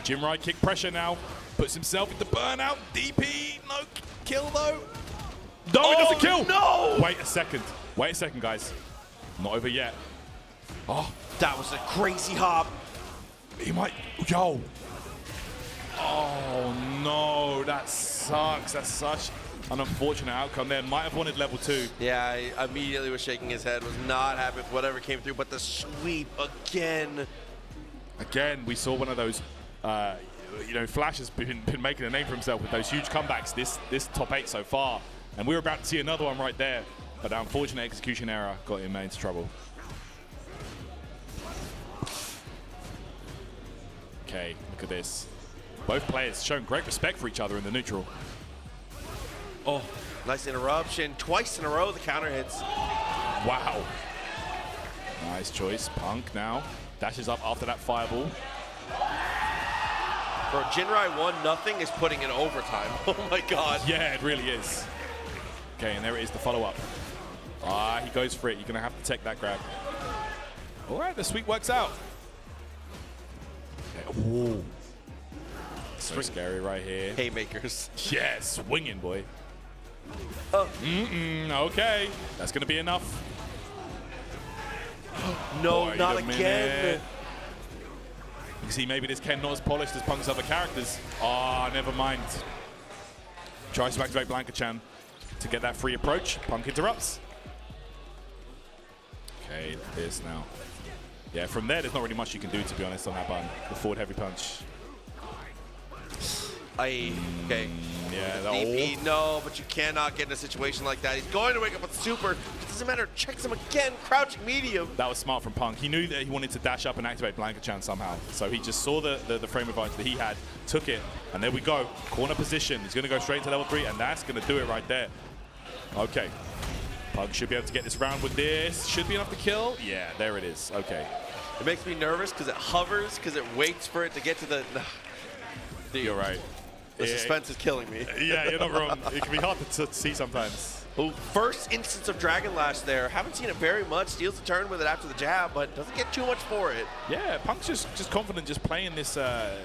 Jimrai kick pressure now. Puts himself into burnout. DP. No kill, though. No, it doesn't kill. No! Wait a second. Wait a second, guys. Not over yet. Oh, that was a crazy hop. He might. Yo. Oh, no. That sucks. That's such an unfortunate outcome there. Might have wanted level 2. Yeah, he immediately was shaking his head. Was not happy with whatever came through. But the sweep again. Again, we saw one of those. You know, Flash has been making a name for himself with those huge comebacks. This top 8 so far, and we were about to see another one right there. But the unfortunate execution error got him into trouble. Okay, look at this. Both players showing great respect for each other in the neutral. Oh, nice interruption. Twice in a row, the counter hits. Wow. Nice choice. Punk now dashes up after that fireball. Bro, Jinrai 1-0 is putting in overtime. Oh my god. Yeah, it really is. Okay, and there it is, the follow-up. Ah, he goes for it. You're going to have to take that grab. All right, the sweep works out. Okay. Ooh. So scary right here. Haymakers. Yeah, swinging, boy. Okay, that's going to be enough. No, Boy, not again. You see, maybe this Ken not as polished as Punk's other characters. Ah, never mind. Tries to activate Blanka-chan to get that free approach. Punk interrupts. Okay, this now. Yeah, from there, there's not really much you can do, to be honest, on that button. The forward heavy punch. Okay. Yeah, DP, no, but you cannot get in a situation like that. He's going to wake up with super. It doesn't matter. Checks him again. Crouching medium. That was smart from Punk. He knew that he wanted to dash up and activate Blanka-chan somehow. So he just saw the frame advantage that he had, took it, and there we go. Corner position. He's going to go straight to level 3, and that's going to do it right there. Okay. Punk should be able to get this round with this. Should be enough to kill. Yeah, there it is. Okay. It makes me nervous because it hovers, because it waits for it to get to the... Dude, you're right. The suspense is killing me. Yeah, you're not wrong. It can be hard to see sometimes. Oh, first instance of Dragon Lash there. Haven't seen it very much. Steals the turn with it after the jab, but doesn't get too much for it. Yeah, Punk's just confident just playing this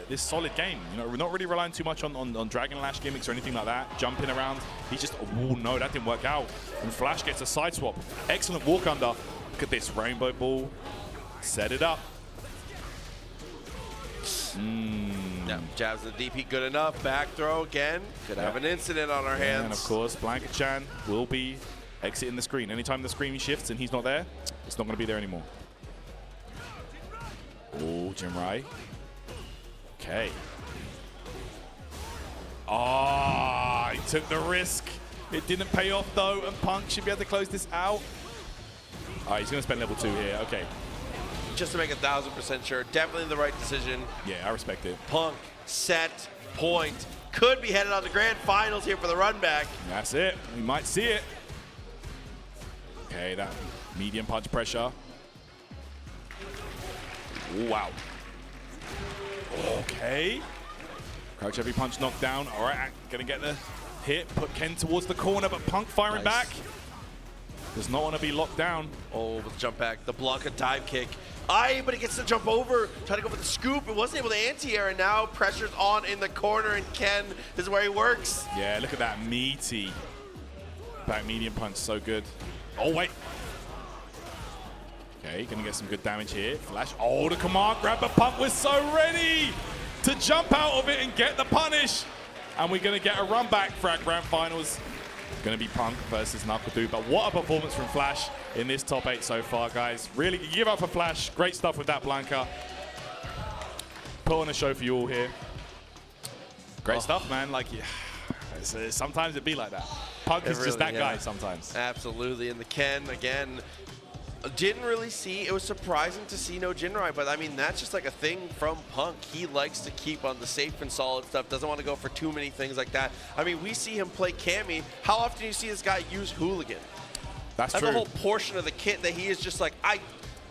this solid game. You know, we're not really relying too much on Dragon Lash gimmicks or anything like that. Jumping around. He's just, oh no, that didn't work out. And Flash gets a side swap. Excellent walk under. Look at this rainbow ball. Set it up. Yeah, jabs the DP good enough. Back throw again. Could have an incident on our hands. And of course, Blanka-chan will be exiting the screen. Anytime the screen shifts and he's not there, it's not going to be there anymore. Oh, Jinrai. Okay. Ah, he took the risk. It didn't pay off though, and Punk should be able to close this out. All right, he's going to spend level 2 here. Okay. Just to make 1000% sure. Definitely the right decision. Yeah, I respect it. Punk, set, point. Could be headed on the grand finals here for the run back. That's it. We might see it. Okay, that medium punch pressure. Ooh, wow. Okay. Crouch heavy punch knocked down. All right, gonna get the hit. Put Ken towards the corner, but Punk firing back. Does not want to be locked down. Oh, with the jump back. The Blanka dive kick. But he gets to jump over. Trying to go for the scoop. It wasn't able to anti-air, and now pressure's on in the corner, and Ken, this is where he works. Yeah, look at that meaty back medium punch. So good. Oh, wait. Okay, gonna get some good damage here. Flash. Oh, the command grab, but Punk was so ready to jump out of it and get the punish. And we're gonna get a run back for our grand finals. Going to be Punk versus NuckleDu, but what a performance from Flash in this top 8 so far, guys. Really, you give up for Flash. Great stuff with that Blanka. Put on a show for you all here. Great stuff, man. Like, yeah, sometimes it be like that. Punk is really, just that guy sometimes. Absolutely, and the Ken, again, didn't really see, it was surprising to see no Jinrai, but I mean, that's just like a thing from Punk. He likes to keep on the safe and solid stuff, doesn't want to go for too many things like that. I mean, we see him play Cammy. How often do you see this guy use Hooligan? That's true. That's a whole portion of the kit that he is just like,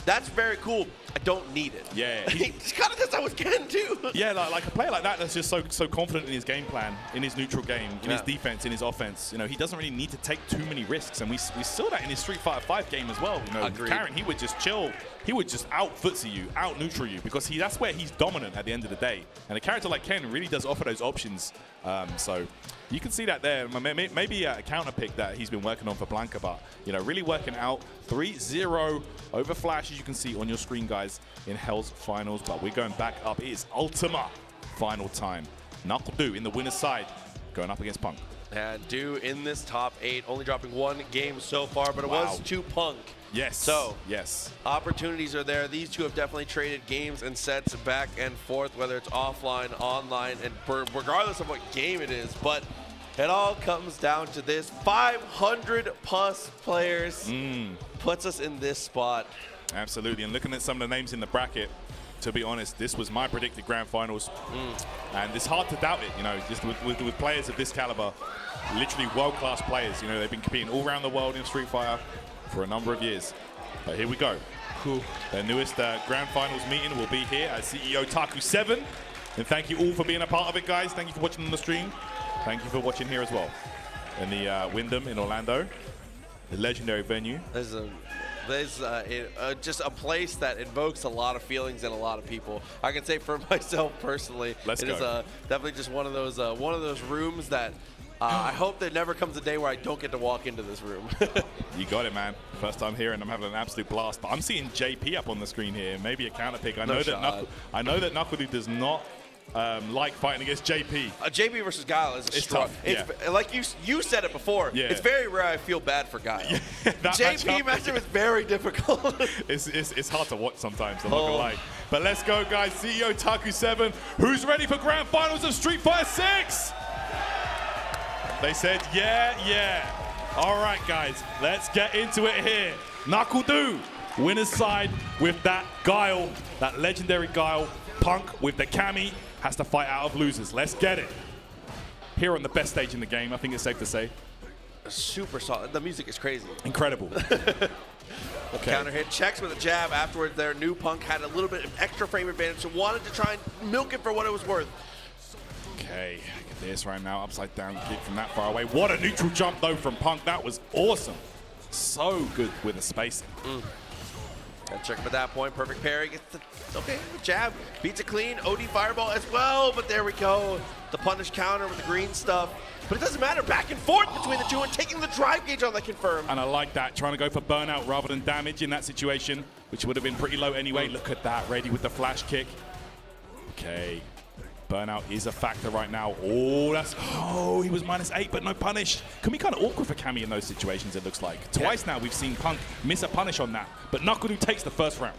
that's very cool. I don't need it. Yeah. He's kind of does that with Ken, too. Yeah, like a player like that that's just so confident in his game plan, in his neutral game, in his defense, in his offense. You know, he doesn't really need to take too many risks. And we saw that in his Street Fighter 5 game as well. You know, Karen, he would just chill. He would just out-footsie you, out-neutral you, because that's where he's dominant at the end of the day. And a character like Ken really does offer those options. So you can see that there. Maybe a counter pick that he's been working on for Blanka, but, you know, really working out. 3-0 over Flash, as you can see on your screen, guys, in Hell's finals. But we're going back up. It is Ultima final time. NuckleDu in the winner's side, going up against Punk. And Du in this top 8, only dropping 1 game so far, but it was to Punk. Yes. So, yes, opportunities are there. These two have definitely traded games and sets back and forth, whether it's offline, online, and regardless of what game it is. But it all comes down to this. 500 plus players puts us in this spot. Absolutely. And looking at some of the names in the bracket, to be honest, this was my predicted grand finals. And it's hard to doubt it, you know, just with players of this caliber, literally world-class players. You know, they've been competing all around the world in Street Fighter for a number of years. But here we go. Their newest grand finals meeting will be here at CEOtaku 7 And thank you all for being a part of it, guys. Thank you for watching on the stream. Thank you for watching here as well. In the Wyndham in Orlando, the legendary venue. There's just a place that invokes a lot of feelings in a lot of people. I can say for myself personally, it is definitely just one of those rooms that I hope there never comes a day where I don't get to walk into this room. You got it, man. First time here, and I'm having an absolute blast. But I'm seeing JP up on the screen here. Maybe a counter pick. I know that NuckleDu does not like fighting against JP. JP versus Guile is tough. It's like you said it before. Yeah. It's very rare I feel bad for Guile. Yeah, JP matchup is very difficult. it's hard to watch sometimes. I'm not gonna lie. But let's go, guys. CEOtaku 7. Who's ready for grand finals of Street Fighter 6? They said, yeah. All right, guys, let's get into it here. NuckleDu, winner's side with that Guile, that legendary Guile. Punk with the Cammy has to fight out of losers. Let's get it. Here on the best stage in the game, I think it's safe to say. Super solid. The music is crazy. Incredible. Okay. Counter hit, checks with a jab. Afterwards, their new Punk had a little bit of extra frame advantage, so wanted to try and milk it for what it was worth. Okay, look at this right now. Upside down kick from that far away. What a neutral jump, though, from Punk. That was awesome. So good with the spacing. Check him at that point. Perfect parry. Gets the jab. Beats it clean. OD fireball as well. But there we go. The punish counter with the green stuff. But it doesn't matter. Back and forth between the two and taking the drive gauge on the confirm. And I like that. Trying to go for burnout rather than damage in that situation, which would have been pretty low anyway. Look at that. Ready with the flash kick. Okay. Burnout is a factor right now. Oh, he was -8, but no punish. Can be kind of awkward for Cammy in those situations, it looks like. Twice now we've seen Punk miss a punish on that, but NuckleDu takes the first round.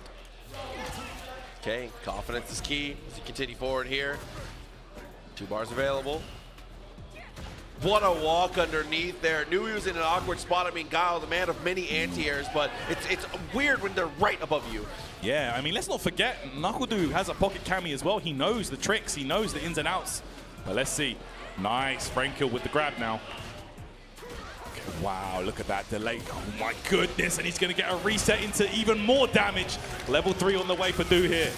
Okay, confidence is key as you continue forward here. 2 bars available. What a walk underneath there. Knew he was in an awkward spot. I mean, Guile, the man of many anti-airs, but it's weird when they're right above you. Yeah, I mean, let's not forget, NuckleDu has a pocket Cammy as well. He knows the tricks. He knows the ins and outs. But let's see. Nice frame kill with the grab now. Okay, wow, look at that delay. Oh, my goodness. And he's going to get a reset into even more damage. Level 3 on the way for Du here.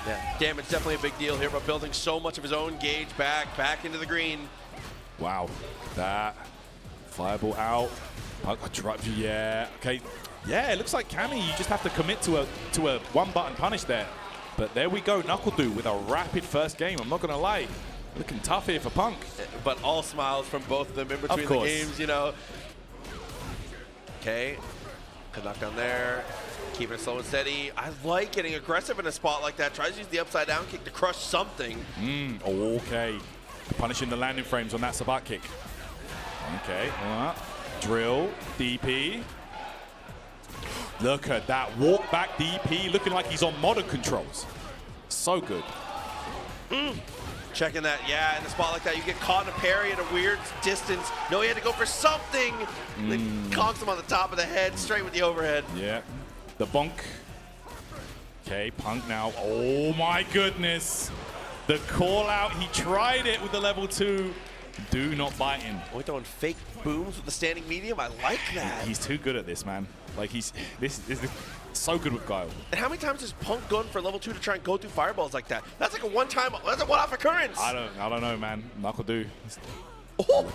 Yeah, damage definitely a big deal here, but building so much of his own gauge back into the green. Wow, that fireball out. Yeah, okay. Yeah, it looks like Cammy, you just have to commit to a one-button punish there. But there we go, NuckleDu with a rapid first game. I'm not gonna lie, looking tough here for Punk. But all smiles from both of them in between the games, you know. Okay, good knockdown there. Keeping it slow and steady. I like getting aggressive in a spot like that. Tries to use the upside down kick to crush something. Okay. Punishing the landing frames on that Sabat kick. Okay, drill, DP. Look at that walk back DP, looking like he's on modern controls. So good. Checking that, yeah, in a spot like that, you get caught in a parry at a weird distance. No, he had to go for something. Then conks him on the top of the head, straight with the overhead. Yeah, the bonk. Okay, Punk now. Oh my goodness. The call out, he tried it with the level 2. Du not biting. We're throwing fake booms with the standing medium. I like that. He's too good at this, man. Like this is so good with Guile. And how many times has Punk gone for level 2 to try and go through fireballs like that? That's like a one-off occurrence. I don't know, man. NuckleDu.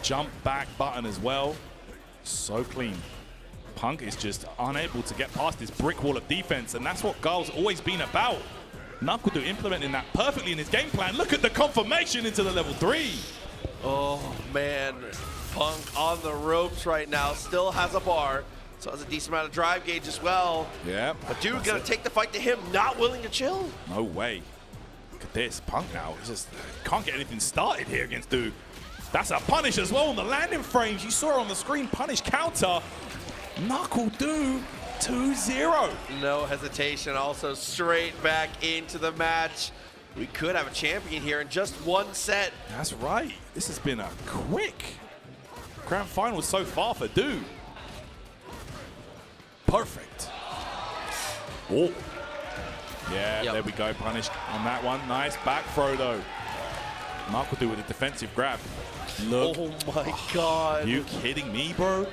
Jump back button as well. So clean. Punk is just unable to get past this brick wall of defense, and that's what Guile's always been about. NuckleDu implementing that perfectly in his game plan. Look at the confirmation into the level 3. Oh, man. Punk on the ropes right now. Still has a bar. So has a decent amount of drive gauge as well. Yeah. But dude gonna take the fight to him, not willing to chill. No way. Look at this. Punk now. He just can't get anything started here against Du. That's a punish as well on the landing frames. You saw it on the screen. Punish counter. NuckleDu 2-0. No hesitation. Also straight back into the match. We could have a champion here in just one set. That's right. This has been a quick grand final so far for Du. Perfect. Oh. Yeah, there we go. Punished on that one. Nice back throw, though. NuckleDu with a defensive grab. Look. Oh, my God. You kidding me, bro?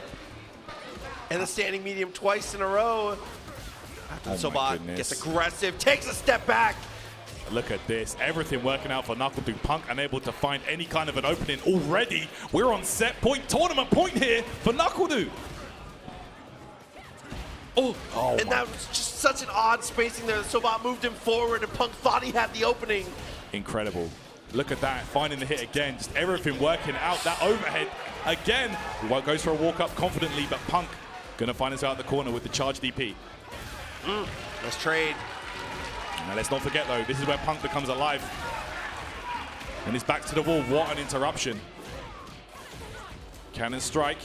And the standing medium twice in a row. Oh Sabat gets aggressive, takes a step back. Look at this. Everything working out for NuckleDu. Punk unable to find any kind of an opening already. We're on set point, tournament point here for NuckleDu. Oh, and that was just such an odd spacing there. Sobat moved him forward, and Punk thought he had the opening. Incredible. Look at that, finding the hit again. Just everything working out. That overhead again. Goes for a walk up confidently, but Punk gonna find us out the corner with the charge DP. Let's trade. Now let's not forget though, this is where Punk becomes alive. And he's back to the wall. What an interruption. Cannon strike.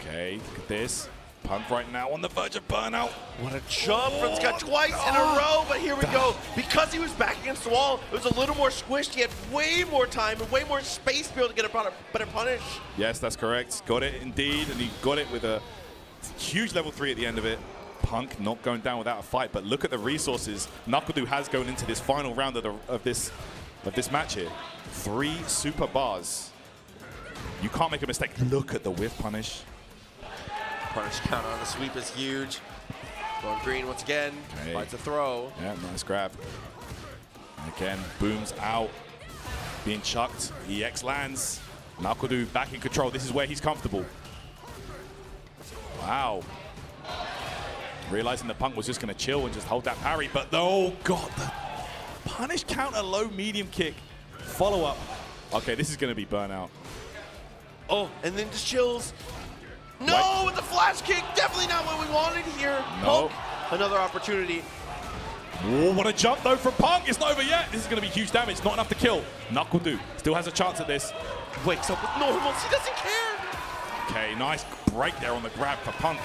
Okay, look at this. Punk right now on the verge of burnout. What a jump from Scott twice in a row, but here we go. Because he was back against the wall, it was a little more squished. He had way more time and way more space to be able to get a better punish. Yes, that's correct. Got it indeed, and he got it with a huge level 3 at the end of it. Punk not going down without a fight, but look at the resources NuckleDu has going into this final round of this match here. 3 super bars. You can't make a mistake. Look at the whiff punish. Punish counter on the sweep is huge. Going green once again. Okay. Finds a throw. Yeah, nice grab. And again, booms out. Being chucked. EX lands. NuckleDu back in control. This is where he's comfortable. Wow. Realizing the Punk was just going to chill and just hold that parry, but oh god, the punish counter low medium kick. Follow up. Okay, this is going to be burnout. Oh, and then just chills. No, with the flash kick. Definitely not what we wanted here. No. Punk, another opportunity. Oh, what a jump though from Punk. It's not over yet. This is going to be huge damage. Not enough to kill. NuckleDu still has a chance at this. Wakes up with normals. He doesn't care. Okay, nice break there on the grab for Punk.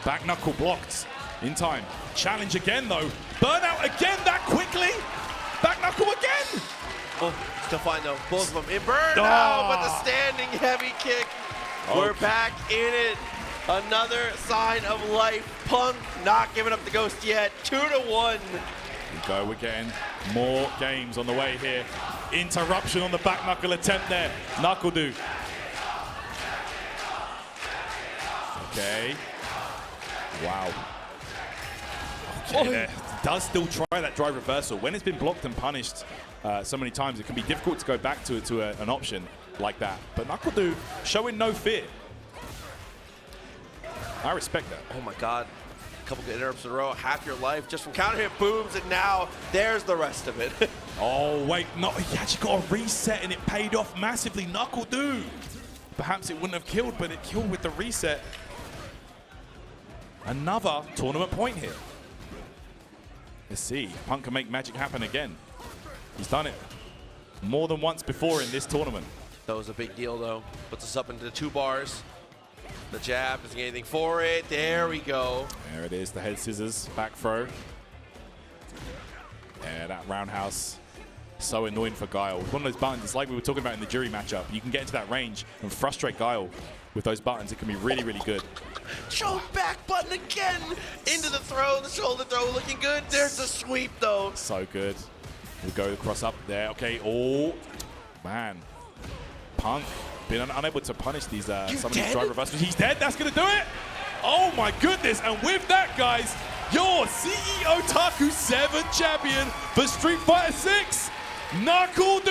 Back knuckle blocked in time. Challenge again though. Burnout again that quickly. Back knuckle again. Oh, still fine though. Both of them in burnout, but the standing heavy kick. We're back in it. Another sign of life. Punk not giving up the ghost yet. 2-1. We go, we're getting more games on the way here. Interruption on the back knuckle attempt there. NuckleDu. Okay. Wow. Okay, there. Does still try that drive reversal. When it's been blocked and punished so many times, it can be difficult to go back to an option like that. But NuckleDu showing no fear. I respect that. Oh my god. A couple good interrupts in a row. Half your life just from counter hit booms, and now there's the rest of it. Oh, wait. No, he actually got a reset, and it paid off massively. NuckleDu. Perhaps it wouldn't have killed, but it killed with the reset. Another tournament point here. Let's see. Punk can make magic happen again. He's done it more than once before in this tournament. That was a big deal, though. Puts us up into the 2 bars. The jab doesn't get anything for it. There we go. There it is. The head scissors. Back throw. Yeah, that roundhouse. So annoying for Guile. One of those buttons, it's like we were talking about in the Juri matchup. You can get into that range and frustrate Guile with those buttons. It can be really, really good. Choke back button again. Into the throw, the shoulder throw looking good. There's the sweep though. So good. We'll go cross up there. Okay, oh, man. Punk been unable to punish these some of these drive reversals. He's dead, that's gonna do it. Oh my goodness, and with that, guys, your CEOtaku 7 champion for Street Fighter 6, NuckleDu!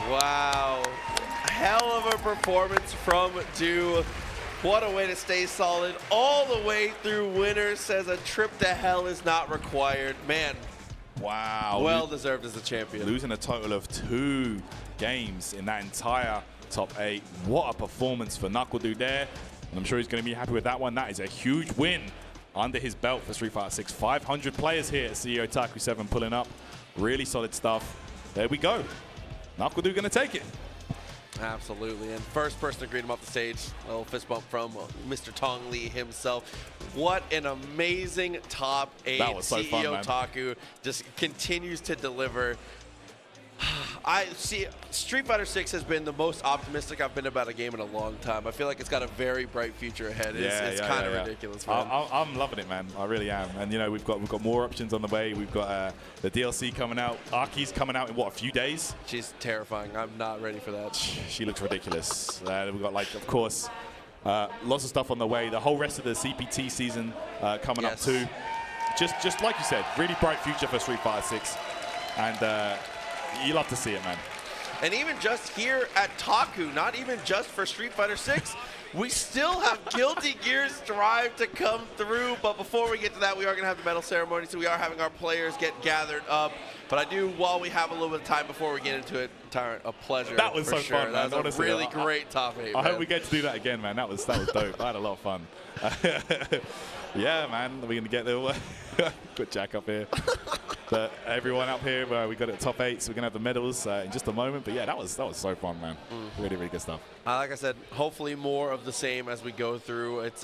Wow. Hell of a performance from Du. What a way to stay solid all the way through. Winner says a trip to hell is not required. Man. Wow. Well deserved as a champion. Losing a total of 2 games in that entire top 8. What a performance for NuckleDu there. And I'm sure he's going to be happy with that one. That is a huge win under his belt for Street Fighter 6. 500 players here at CEOtaku 7 pulling up. Really solid stuff. There we go. NuckleDu going to take it. Absolutely, and first person to greet him off the stage, a little fist bump from Mr. Tong Lee himself. What an amazing top 8. That was so fun, man. CEOtaku just continues to deliver. I see Street Fighter 6 has been the most optimistic I've been about a game in a long time. I feel like it's got a very bright future ahead. It's kind of ridiculous, man. I'm loving it, man. I really am. And you know, we've got more options on the way. We've got the DLC coming out. Arky's coming out in what, a few days? She's terrifying. I'm not ready for that. She looks ridiculous. We've got, like, of course, Lots of stuff on the way. The whole rest of the CPT season coming up too. Just like you said, really bright future for Street Fighter 6. And you love to see it, man. And even just here at Taku, not even just for Street Fighter 6, we still have Guilty Gear Strive to come through. But before we get to that, we are going to have the medal ceremony, so we are having our players get gathered up. But I do, while we have a little bit of time before we get into it, Tyrant, a pleasure. That was so fun, man. That was a really great top 8, I hope we get to do that again, man. That was dope. I had a lot of fun. Yeah, man. We're going to get there. Put JAK up here. But everyone up here, we got it top 8, so we're going to have the medals in just a moment. But yeah, that was so fun, man. Really, really good stuff. Like I said, hopefully more of the same as we go through. It's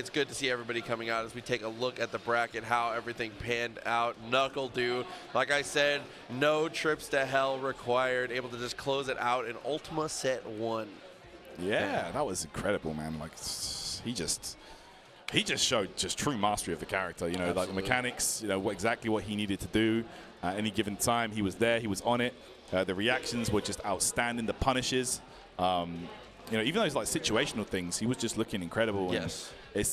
good to see everybody coming out as we take a look at the bracket, how everything panned out. NuckleDu, like I said, no trips to hell required. Able to just close it out in Ultima Set 1. Yeah, that was incredible, man. Like he just showed just true mastery of the character. You know, Absolutely. like the mechanics. You know, exactly what he needed to do at any given time. He was there. He was on it. The reactions were just outstanding. The punishes. You know, even those like situational things, he was just looking incredible. Yes. And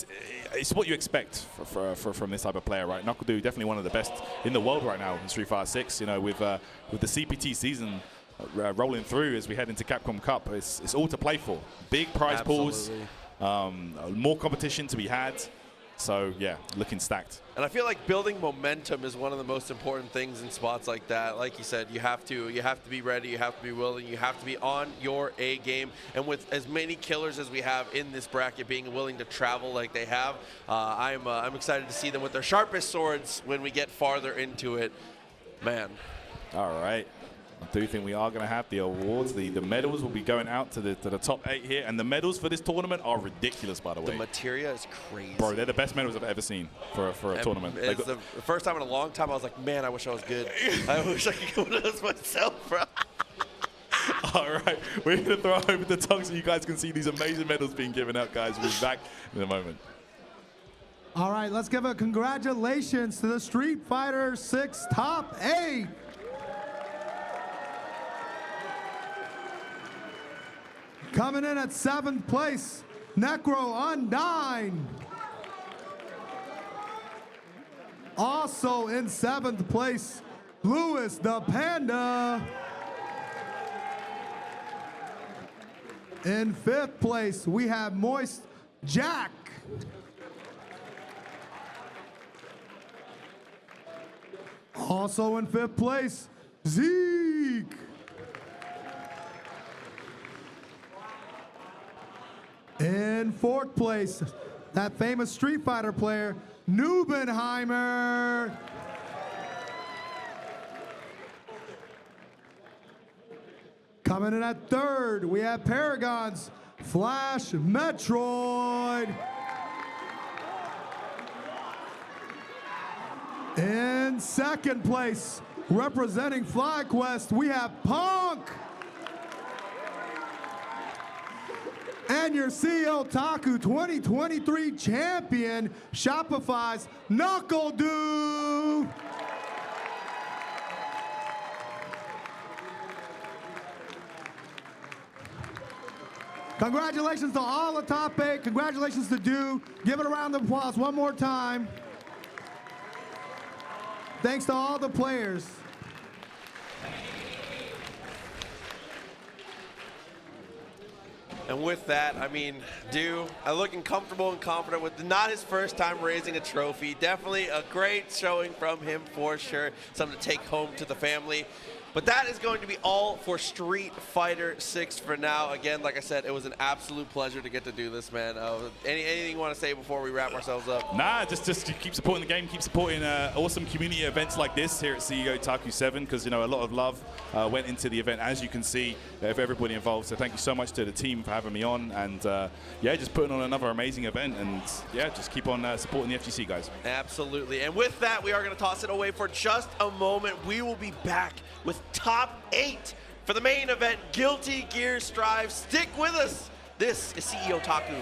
it's what you expect from this type of player, right? NuckleDu, definitely one of the best in the world right now in Street Fighter 6. You know, with the CPT season rolling through as we head into Capcom Cup, it's all to play for. Big prize pools, more competition to be had. So yeah, looking stacked. And I feel like building momentum is one of the most important things in spots like that. Like you said, you have to be ready, you have to be willing, you have to be on your A game. And with as many killers as we have in this bracket, being willing to travel like they have, I'm excited to see them with their sharpest swords when we get farther into it. Man. All right. I do think we are going to have the awards. The medals will be going out to the top 8 here. And the medals for this tournament are ridiculous, by the way. The materia is crazy. Bro, they're the best medals I've ever seen for a tournament. It's the first time in a long time I was like, man, I wish I was good. I wish I could go to this myself, bro. All right, we're going to throw over the tongue so you guys can see these amazing medals being given out, guys. We'll be back in a moment. All right, let's give a congratulations to the Street Fighter 6 top 8. Coming in at 7th place, NecroUndine. Also in 7th place, LuisThePanda. In 5th place, we have Moist JAK. Also in 5th place, Zeke. In 4th place, that famous Street Fighter player, NBNHMR. Coming in at 3rd, we have Paragon's FlashMetroid. In 2nd place, representing FlyQuest, we have Punk. And your CEOtaku 2023 champion, Shopify's NuckleDu. Congratulations to all the top 8. Congratulations to Du. Give it a round of applause one more time. Thanks to all the players. And with that, I mean, Du, looking comfortable and confident with not his first time raising a trophy. Definitely a great showing from him for sure. Something to take home to the family. But that is going to be all for Street Fighter 6 for now. Again, like I said, it was an absolute pleasure to get to do this, man. Anything you want to say before we wrap ourselves up? Nah, just keep supporting the game, keep supporting awesome community events like this here at CEOtaku 7, because, you know, a lot of love went into the event, as you can see, of everybody involved. So thank you so much to the team for having me on, and yeah, just putting on another amazing event, and yeah, just keep on supporting the FGC, guys. Absolutely. And with that, we are going to toss it away for just a moment. We will be back with top 8 for the main event, Guilty Gear Strive. Stick with us. This is CEOtaku.